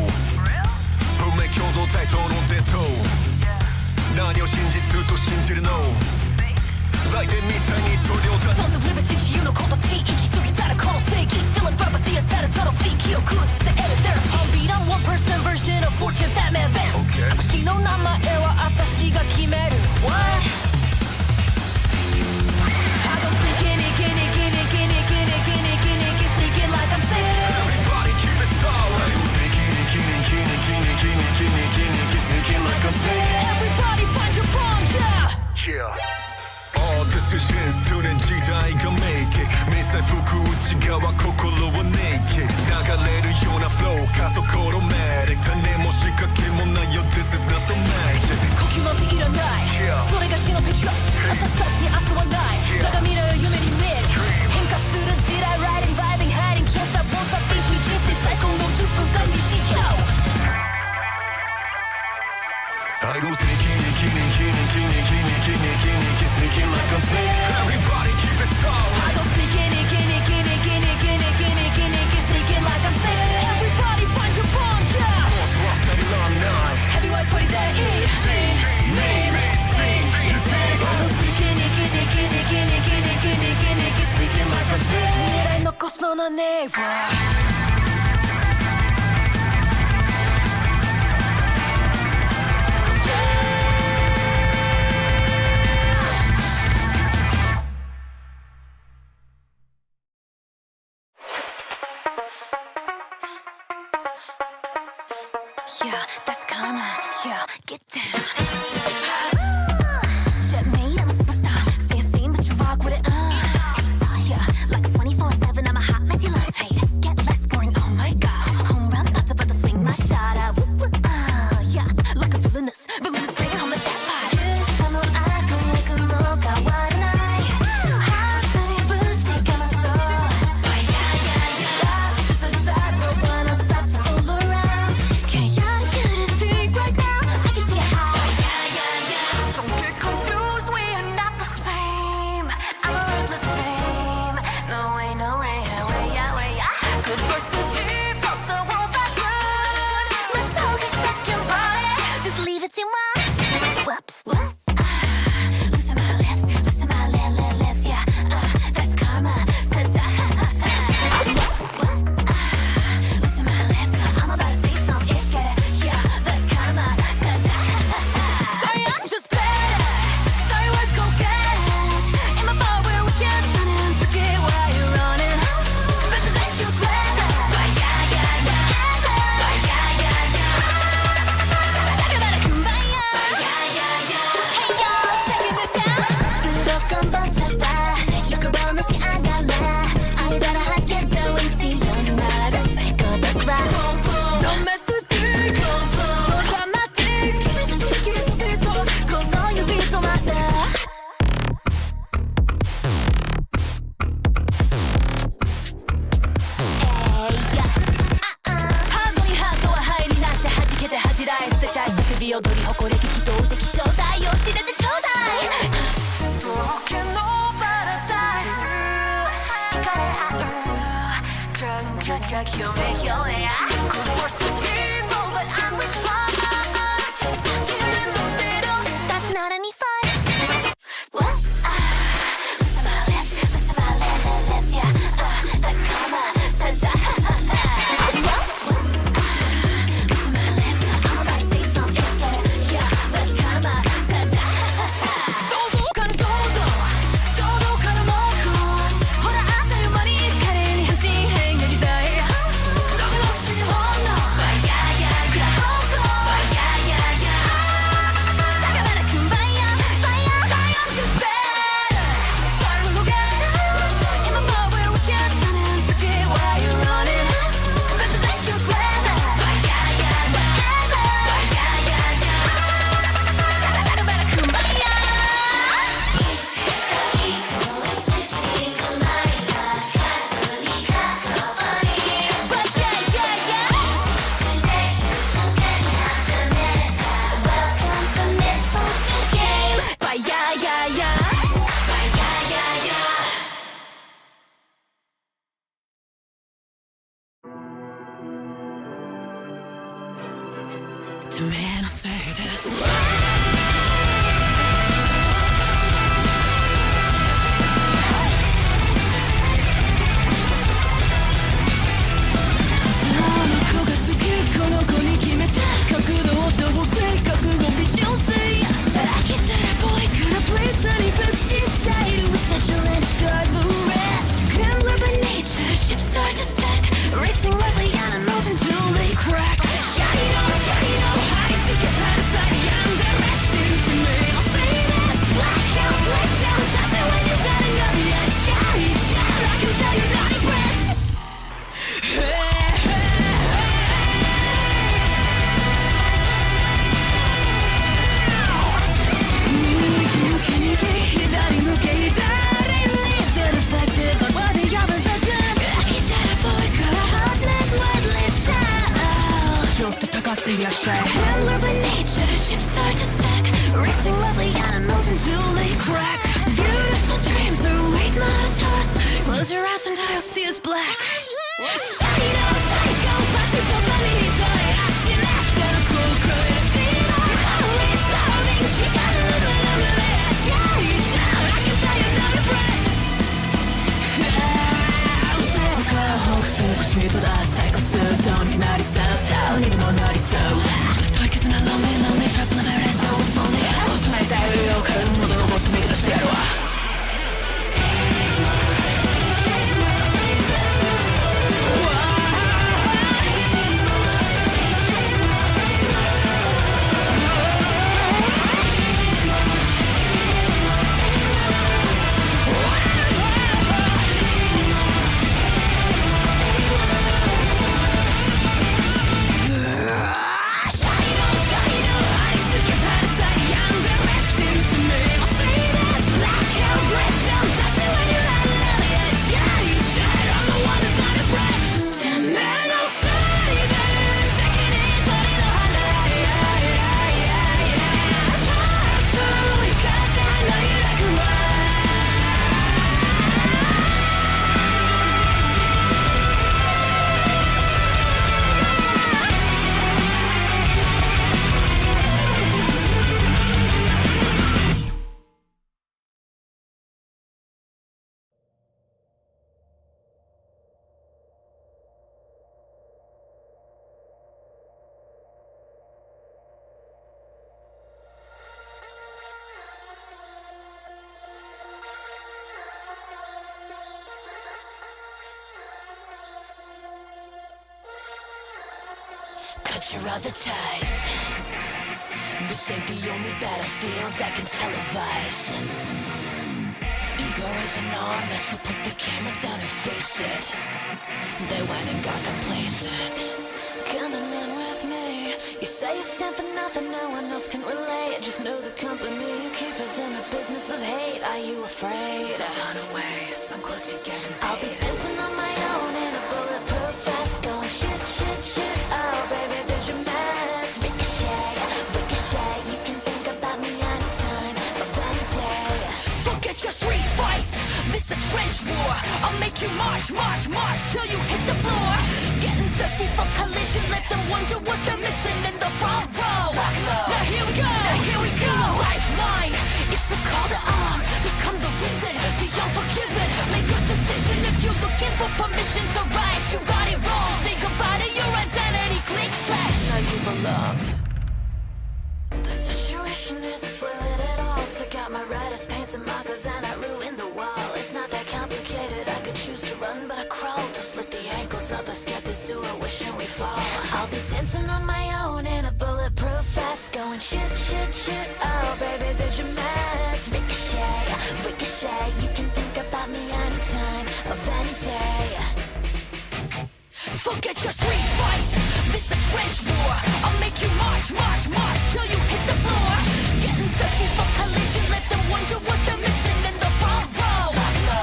運命共同体とのデート何を真実と信じるの来電みたいに取り寄った Sons of liberty 自由の形行き過ぎたらこの正義 Feeling apathy 当たるたのフィー記憶移って得る Therapy beat I'm one person version of fortune fat man van 私の名前は私が決める What? I go sneaking, sneaking like I'm snake Everybody keep it soft I go sneaking like I'm snake Everybody find your bombs, yeah Yeah All decisions 常年時代がmake it 迷彩服内側心は naked 流れるような flow 加速オロマティック種も仕掛けもないよ This is not the magic 呼吸なんていらないそれが死のペチュラ私たちに明日はないだが未来を夢に見る変化する時代 Riding, vibing, hiding Can't stop, won't stop, face me 人生最高の10分間にしちゃう I go sneaking, sneaking like I'm snake Everybody keep it soft I go sneaking, sneaking like I'm snake Everybody find your bombs, yeah Boss rough, daddy long night Heavyweight 取りでいい Sing, name it, sing, you take I go sneaking, sneaking like I'm snake 未来残すのなね Yeah, that's karma. Yeah, get down. Checkmate, I'm a superstar. Stay sane, but you rock with it. Yeah, like a 24/7, I'm a hot mess. You love hate. Get less boring. Oh my god. Home run, butter, but swing my shot out. Yeah, like a villainous bringing home the jackpot. その悪役も変わらない。ハートにぶちかまそう。Just a side, no one will stop to fool around. Can you get this big right now? I can see it high. Don't get confused, we are not the same. I'm a ruthless flame. No way, no way, way, yeah. Good versus evil, so won't that run? Let's all get back and party. Just leave it to one. Whoops, what? Losing my lips, yeah. That's karma. Ta-da. Whoops, what? Losing my lips, I'm about to say some ish, get it? Yeah, that's karma. Ta-da. Sorry, I'm just better. Sorry, we're go fast. In my bar where we can't stand and check it while you're running. Bet you think you're clever. Yeah. Talk about a kumbaya. Hey y'all, checking this out. 무조건 벅찼다. 욕구범없이 아갈라. 아이다라 함께 going see you. 나를 살 거 that's right. Don't mess with it. Don't dramatic. Keep it go no you be to my love.ハードにハートはハイになって弾けて恥じらい捨てちゃい叫び踊り誇り激動的正体を知れてちょうだい東京のパラダイス惹かれ合う感覚が共鳴表明てめえのせいですこの子に決めた角度を調整覚悟微調整飽きたらボーイからプレイサーにぶつけサイド with special and describe the rest Gambler by nature, chips start to stack Racing lightly animals until they crack Shiny no, high to get out of sight I'm directing to me, I'll say this Blackout, breakdown, toss it when you're dead enough Yeah, Charlie, I can tell you're not impressed左向け左に They're affected by what they have investment 飽きたらボーイから hotness wordless style 拾ってたかっていらっしゃい Handler by nature, chips start to stack Racing lovely animals until they crack Beautiful dreams are weight modest hearts Close your eyes and I'll see us black サイドサイコパスどこに一人あっちなってるコークで Feel always starving 力の胸胸I can tell you're not impressed 西部から北西口に捉えサイコスどうになりそうどうにでもなりそう太い絆 Lonely lonely trap level is all if only 大人いたいよ彼のものをもっと見出してやるわCut your other ties This ain't the only battlefield I can televise Ego is enormous, so put the camera down and face it They went and got complacent Coming in with me You say you stand for nothing, no one else can relate Just know the company you keep is in the business of hate Are you afraid? Don't run away, I'm close to getting paid I'll be dancing on my own in a bulletproof vest Going shit, shit, shit, oh baby did you mess? Ricochet, ricochet, you can think about me anytime of any day Forget your street fights, this a trench war I'll make you march, march, march till you hit the floor Getting thirsty for collision, let them wonder what they're missing in the front row Now here we go, a lifeline It's a call to arms, become the reason, the unforgiven Make a decision if you're looking for permission to right You got it wrong, say goodbye to your identity, click flash Now you belong The situation isn't fluid at all Took out my writers, paints and markers and I ruined the wall It's not that complicated, I could choose to run but I crawl To slit the ankles of the skeptics who are wishing we fall I'll be dancing on my own in a bulletproof vest Going shit, shit, shit, oh baby did you mess? Ricochet, ricochet, you can think about me anytime of any day Forget your street fights, this a trench war I'll make you march, march, march till you hit the floor Getting thirsty for collision, let them wonder what they're missing in the front row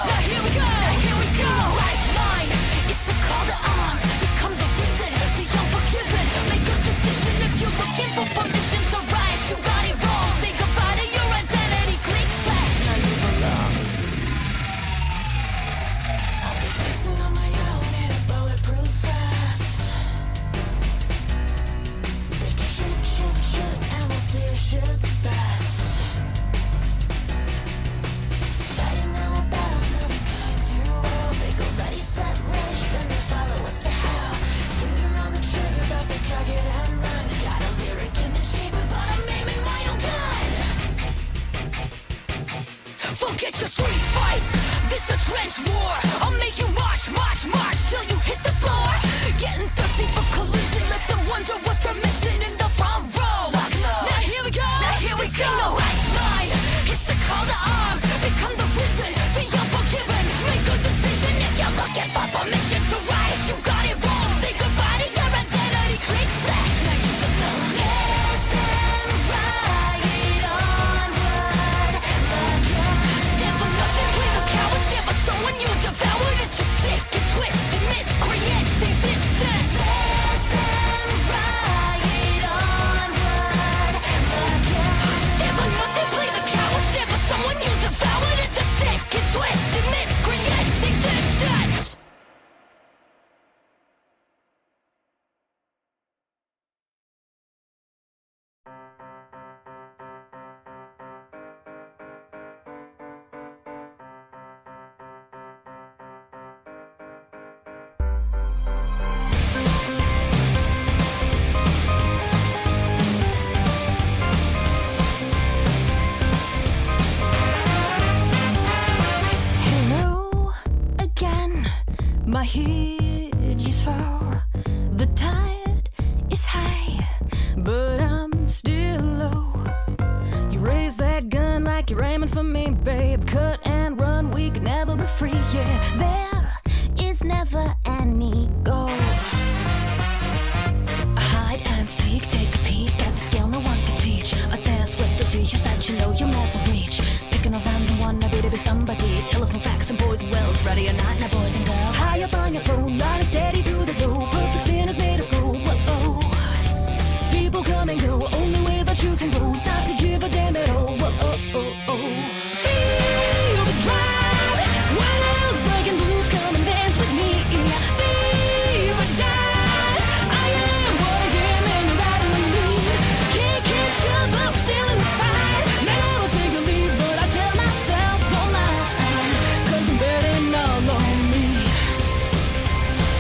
Now here we go, a lifeline It's a call to arms, become the reason, the unforgiven Make a decision if you're looking for permission to right You got it wrong, say goodbye to your identity, click flash Now you belong I'll be dancing on my own in a bulletproof vest Ricochet, wage war. I'll make you march, march, march till you hit the floor. Getting thirsty for collision, let them wonder what they're missing in the front row. Now here we go, this ain't no lifeline. It's the call to arms, become the risen, the unforgiven. Make a decision if you're looking for permission to riot. You got it wrong, say goodbye to your identity. Click flash, now you can know. Let them riot onward. Stand for nothing, play the coward. Stand for someone you devoured. It's a sick and twisted miscreants existence. Let them riot onward. Stand for nothing, play the coward. Stand for someone you devoured. It's a sick and twisted miscreants existence. Hello again, my head is full. The tide is high, but I'm still low. You raise that gun like you're aiming for me, babe. Cut and run, we could never be free. Yeah, there is never any goal. Hide and seek, take a peek at the skill no one can teach. A dance with the teachers that you know you'll never reach. Picking a random one, I better be somebody. Telephone facts and boys and wells, ready or not, now boys and girls. High up on your throne, riding steady through the glow. Perfect sinners made of gold. Whoa, people come and go. Only way that you can go is not to give a damn at all. Whoa, feel the drive. When else breaking loose, come and dance with me. Fever dies. I am what I am, and you're riding with me. Can't catch up, I'm still in the fight. Now I'll take a lead, but I tell myself don't mind, 'cause I'm betting all on me.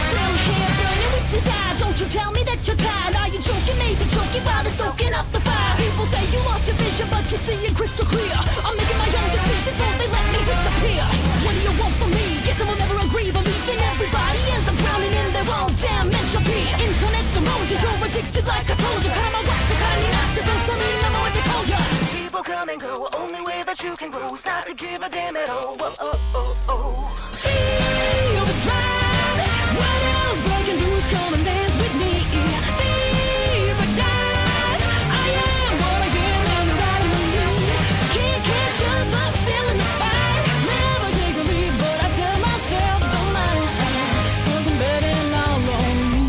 Still here burning with desire. Don't you tell me that you're tired. Are you joking? Maybe choking while they're stoking up the fire. People say you lost your vision, but you see it crystal clear. I'm making my own decisions, so they let me disappear. What do you want from me? Guess I will never agree. Believing everybody ends up drowning in their own damn entropy. Internet emoji, you're addicted like I told you. Come on, what's the kind of not this on some I'm what they told ya. People come and go. Only way that you can grow is not to give a damn at all. Feel the drive. What else breaking loose? Come and dance with me. Fever dies. I am what I am, and you're riding with me. Can't catch up, I'm still in the fight. Never take a lead, but I tell myself don't mind, 'cause I'm betting all on me.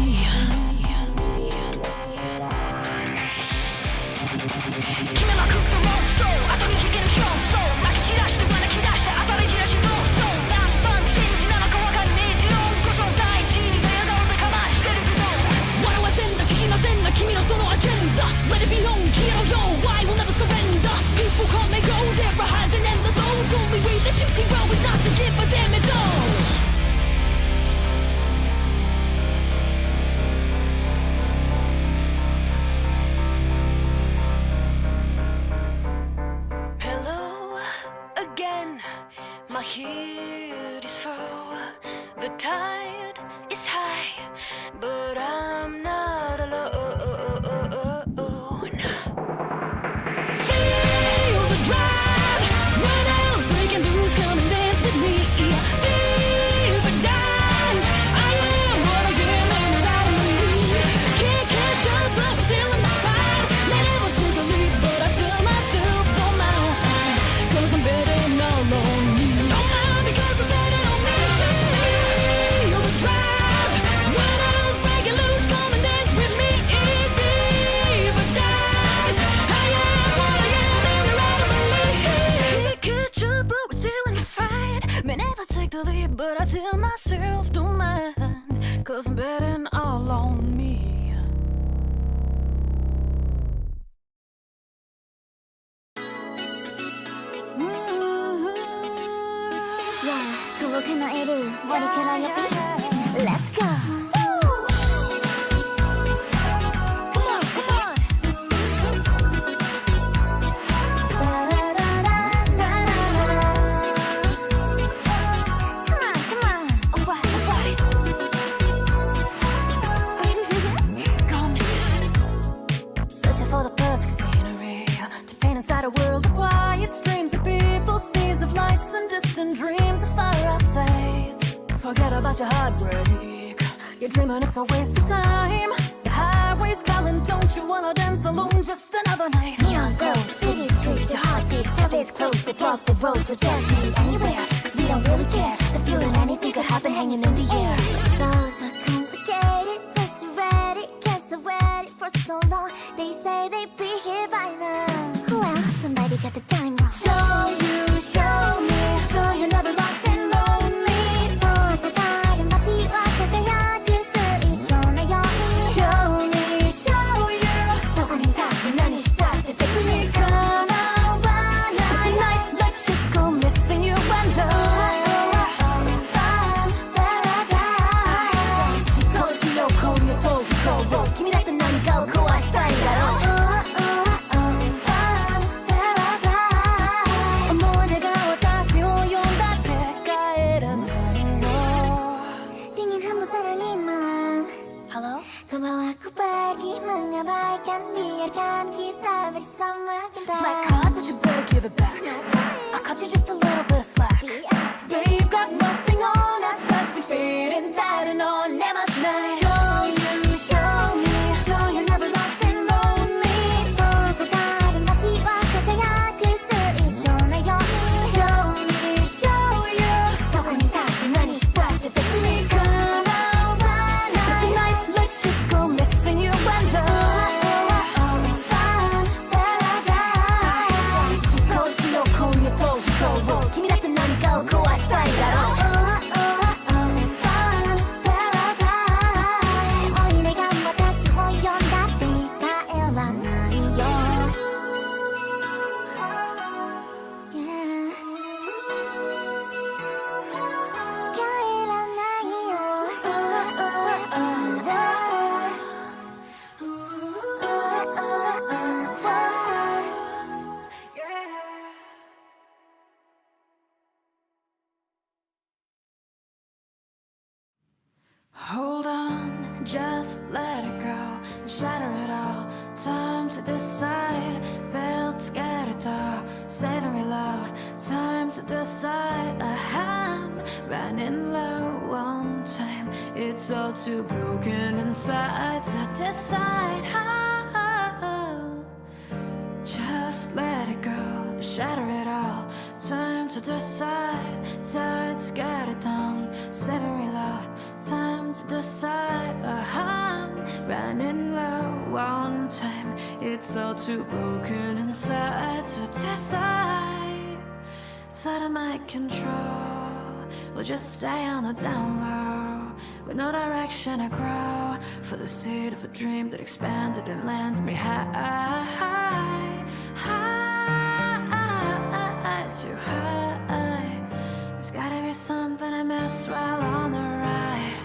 What do I send the key? Kimi no sono agenda. Let it be known, Kiro yo, I will never surrender. People come and go, there are highs and endless lows. Only way that you can grow is not to give a damn at all. Hello again, my head is full. The tide is high, but I'm not alone. Feel the drive. What else breaking loose? Come and dance with me. Fever dies. I am what I am, and you're riding with me. Can't catch up, I'm still in the fight. Never took a lead, but I tell myself don't mind, 'cause I'm betting all on me. Don't mind because I'm betting on me. Feel the drive. What else breaking loose? Come and dance with me. Fever dies. I am what I am, and you're riding with me. Can't catch up, but we're still in the fight. May never take the lead, but I tell myself don't mind, 'cause I'm betting all on me. Yeah, 久保くのエル、森からよぴ Let's go! Come on, come on! La la la la la la la. Come your heart break. You're dreaming it's a waste of time. The highway's calling, don't you wanna dance alone just another night? Neon glow, city streets, your heartbeat, cafes closed, they block the roads, we'll just meet anywhere, cause we don't really care. The feeling anything could happen hanging in the air. So complicated, first you read it, guess I waited for so long. They say they'd be here by now. Well, somebody got the time wrong. Show you, show me, show you never lost and lonely. postcard 마치 와닿아야 그 수있어나요 Show me, show you. 도구는 다 난 시작돼 배틀이 Tonight, let's just go missing you and I. 띵인 한번 사랑이만 Hello? 그바와 구박이 망가발간 미약한 기타 bersama kita Black card, but you better give it back. I cut you just a little bit of slack. They've got nothing on us as we fade in that and on. Never snack. Show you, show me, show you never lost and lonely. postcard 마치 와닿아야 그 수있어나요 Show me, show you. 도구는 다 난 시작돼 배틀이 Tonight, let's just go missing you and I. Hold on, just let it go, shatter it all. Time to decide, veiled scatter, save and reload. Time to decide, a hand running low on time. It's all too broken inside to decide how. Just let it go, shatter it all. Time to decide, tides scatter down, save and reload. Time to decide, I'm running low on time. It's all too broken inside to decide. It's out of my control. We'll just stay on the down low, with no direction to grow. For the seed of a dream that expanded and lands me high, high, too high. There's gotta be something I missed while on the ride.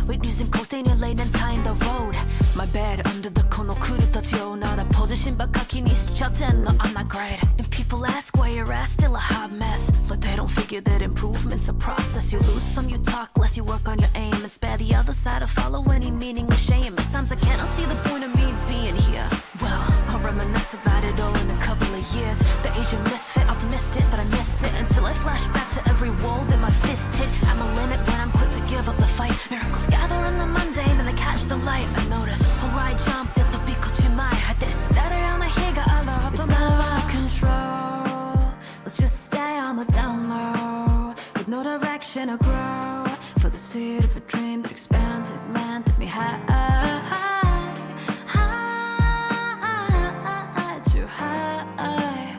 With using coasting your lane and tying the road. My bed under the kono kuru tachiyo. Now that position bakaki ni shichaten. No, I'm not great. And people ask why your ass still a hot mess. Like they don't figure that improvement's a process. You lose some, you talk less, you work on your aim, and spare the others that to follow any meaning or shame. At times I cannot see the point of me being here. Well, I'll reminisce about it all in a couple of years. The age of misfit, optimistic that I missed it, until I flash back to every wall that my fist hit. I'm a limit when I'm quick to give up the fight. Miracles gather in the mundane and they catch the light. I notice a right jump at the bikochimai. Had this on the higa alone. It's out of our control. Let's just stay on the down low, with no direction to grow. For the seed of a dream that expanded, landed me high, high, too high.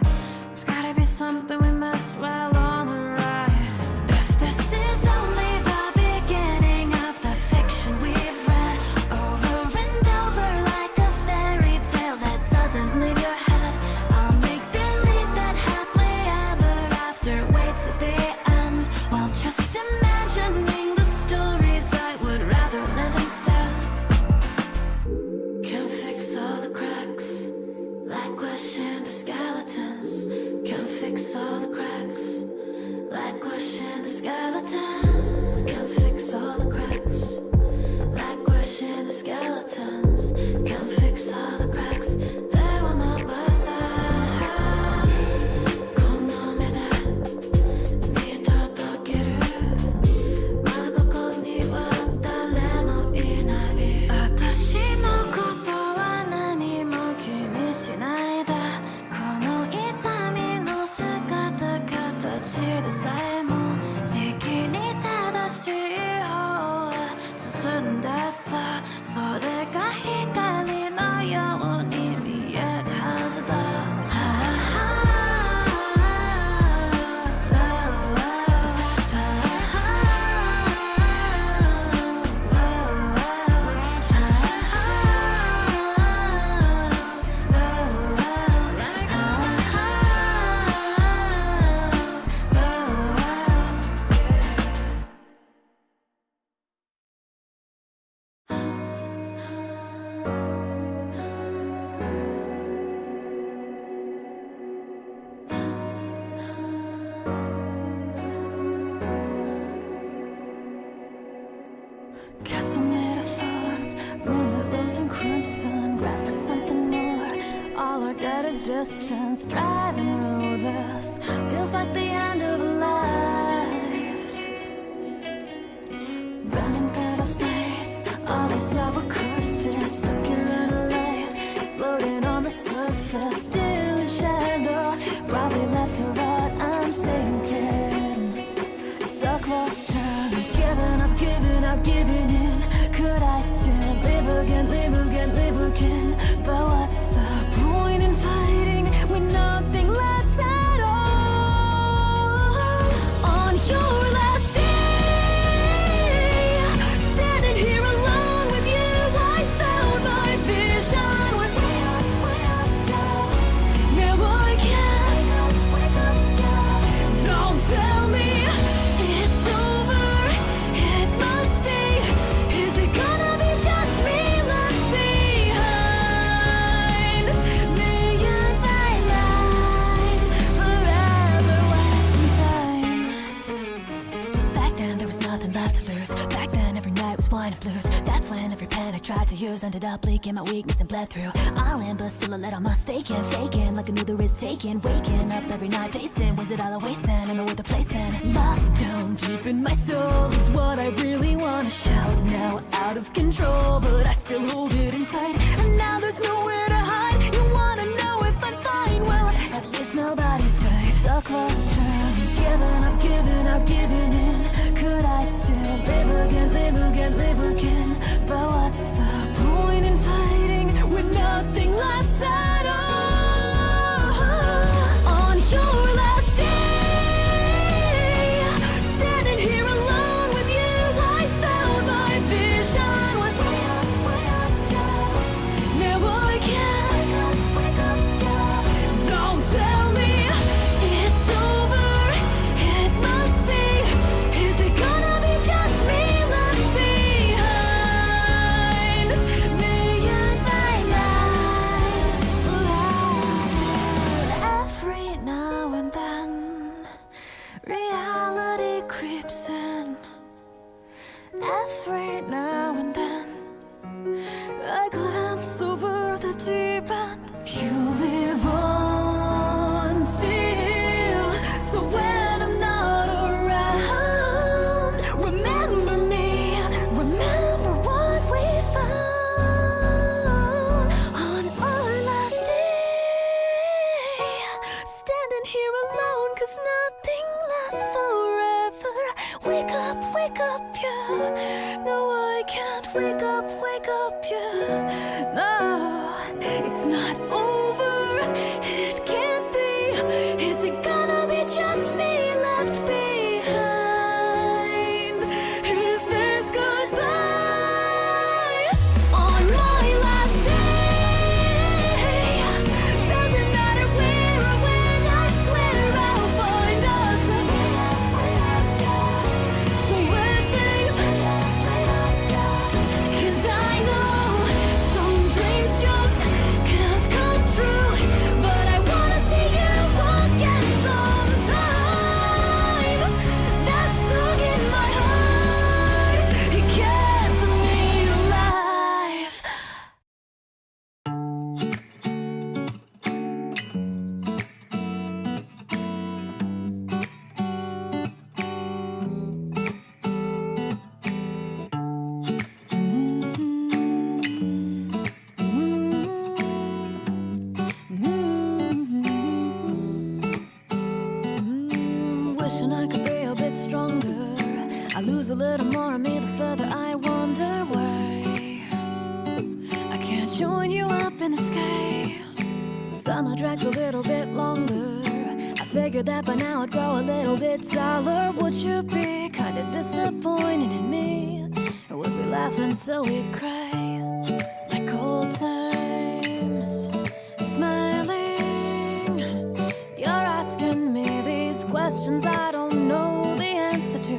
There's gotta be something we missed while on the ride. If this is only the beginning of the fiction we've read, over and over like a fairy tale that doesn't leave your head, I'll make believe that happily ever after waits at the end, while just imagining the stories I would rather live instead. skeletons can't fix all the cracks. Like washing the skeletons can't fix all the cracks. They will not pass out. この目で見届ける。まだここには誰もいない。私のことは何も気にしないで。この痛みの姿形でさえも時期に正しい方へ進んでった。それが光のように見えるはずだ。Castle made of thorns, moonlit rose and crimson. Grab for something more. All I get is distance. Driving roadless feels like the end of a life. Running through those nights, all I saw were curses. Stuck here in a life, floating on the surface, still in shadow. Probably left to rot, I'm sinking. So close to giving up, giving up, giving in. Could I still live again, live again, live again? But what's the point in fighting when nothing lasts at all? On your last day, standing here alone with you, I found my vision was way up, now I can't wake up. Don't tell me it's over, it must be. Is it gonna be just me left behind? Me and my life forever wasting time. Back then there was nothing left to lose. Back then every night was wine and blues. That's when every pen I tried to use ended up leaking my weakness and bled through. All in but still a little mistaken, faking like I knew the risk taken. Waking up every night pacing, was it all a waste and am I worth the placing? Locked down deep in my soul is what I really wanna shout. Now out of control, but I still hold it inside. And now there's nowhere to hide. You wanna know if I'm fine? Well, at least nobody's died. So close to giving up, giving up, giving in. Could I still live again, live again, live again? But what's the point in fighting when nothing lasts at all? On your last day, standing here alone with you, I found my vision was way up, now I can't wake up. Don't tell me it's over, it must be. Is it gonna be just me left behind? Me and my life forever. Every now and then, reality creeps in. Every now and then, I glance over the deep end. You live on still, so when I'm not around, remember me, remember what we found. On our last day, standing here alone, 'cause nothing lasts forever. Wake up, yeah. No, I can't wake up, yeah. No, it's not over, it can't be. Is it gonna be just me left behind? Is this goodbye? On my last day, doesn't matter where or when, I swear I'll find us. So let things, 'cause I know some dreams just can't continue. Wishing I could be a bit stronger. I lose a little more of me the further I wander away. I can't join you up in the sky. Summer drags a little bit longer. I figured that by now I'd grow a little bit taller. Would you be kinda disappointed in me? Or would we laugh until we cry? Like old times, smiling. You're asking me these questions I don't know the answer to.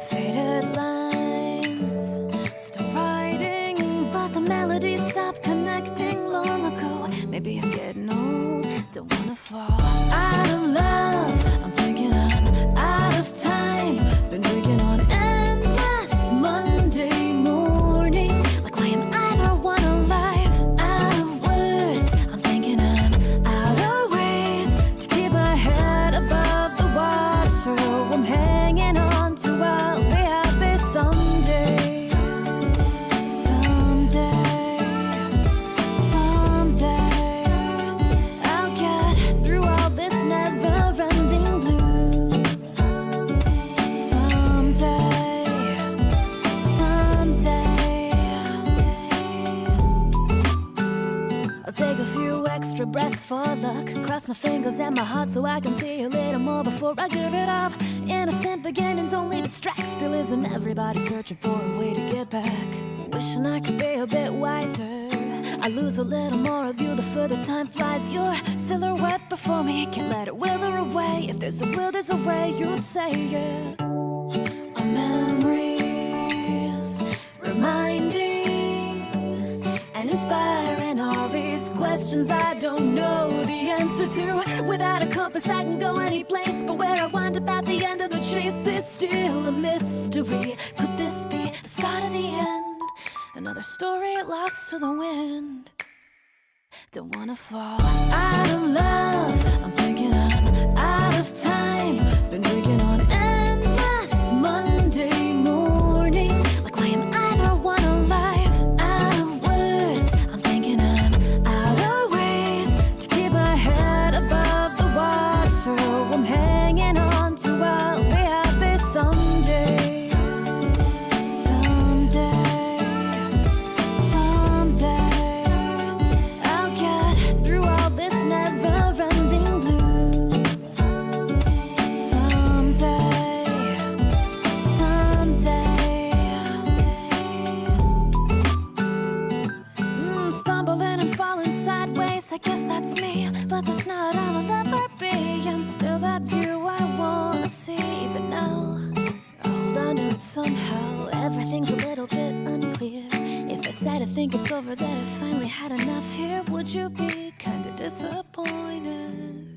Faded lines, still writing, but the melody stopped connecting long ago. Maybe I'm getting old, don't wanna fall out of love. I'm thinking I'm out of time. Been drinking on endless Monday mornings. Like why am I the one alive? Out of words, I'm thinking I'm out of ways to keep my head above the water. So I'm hanging on to I'll be happy someday. Someday, someday, I'll get through all this never-ending blues. Someday, someday, I'll take a few extra breaths for luck. Cross my fingers and my heart so I can see a little more before I give it up. Innocent beginnings only distract. Still isn't everybody searching for a way to get back? Wishing I could be a bit wiser. I lose a little more of you the further time flies. Your silhouette before me, can't let it wither away. If there's a will, there's a way, you'd say it. Our memories reminding and inspiring all these questions I don't know the answer to. Without a compass I can go any place, but where I wind up at the end of the chase is still a mystery. Could this be the start of the end? Another story lost to the wind. Don't wanna fall out of love. I'm thinking I'm out of time. Been drinking on endless Monday mornings. Like why am I the one alive? Out of words, I'm thinking I'm out of ways to keep my head above the water. So I'm hanging on to I'll be happy someday. Someday, someday, I'll get through all this never-ending blues. Someday, someday, stumbling and falling sideways, I guess that's me. But that's not all I'll ever be. And still that view I wanna see. Even now, I hold on to it somehow. Everything's a little bit unclear. If I said I think it's over, that I finally had enough here, would you be kinda disappointed?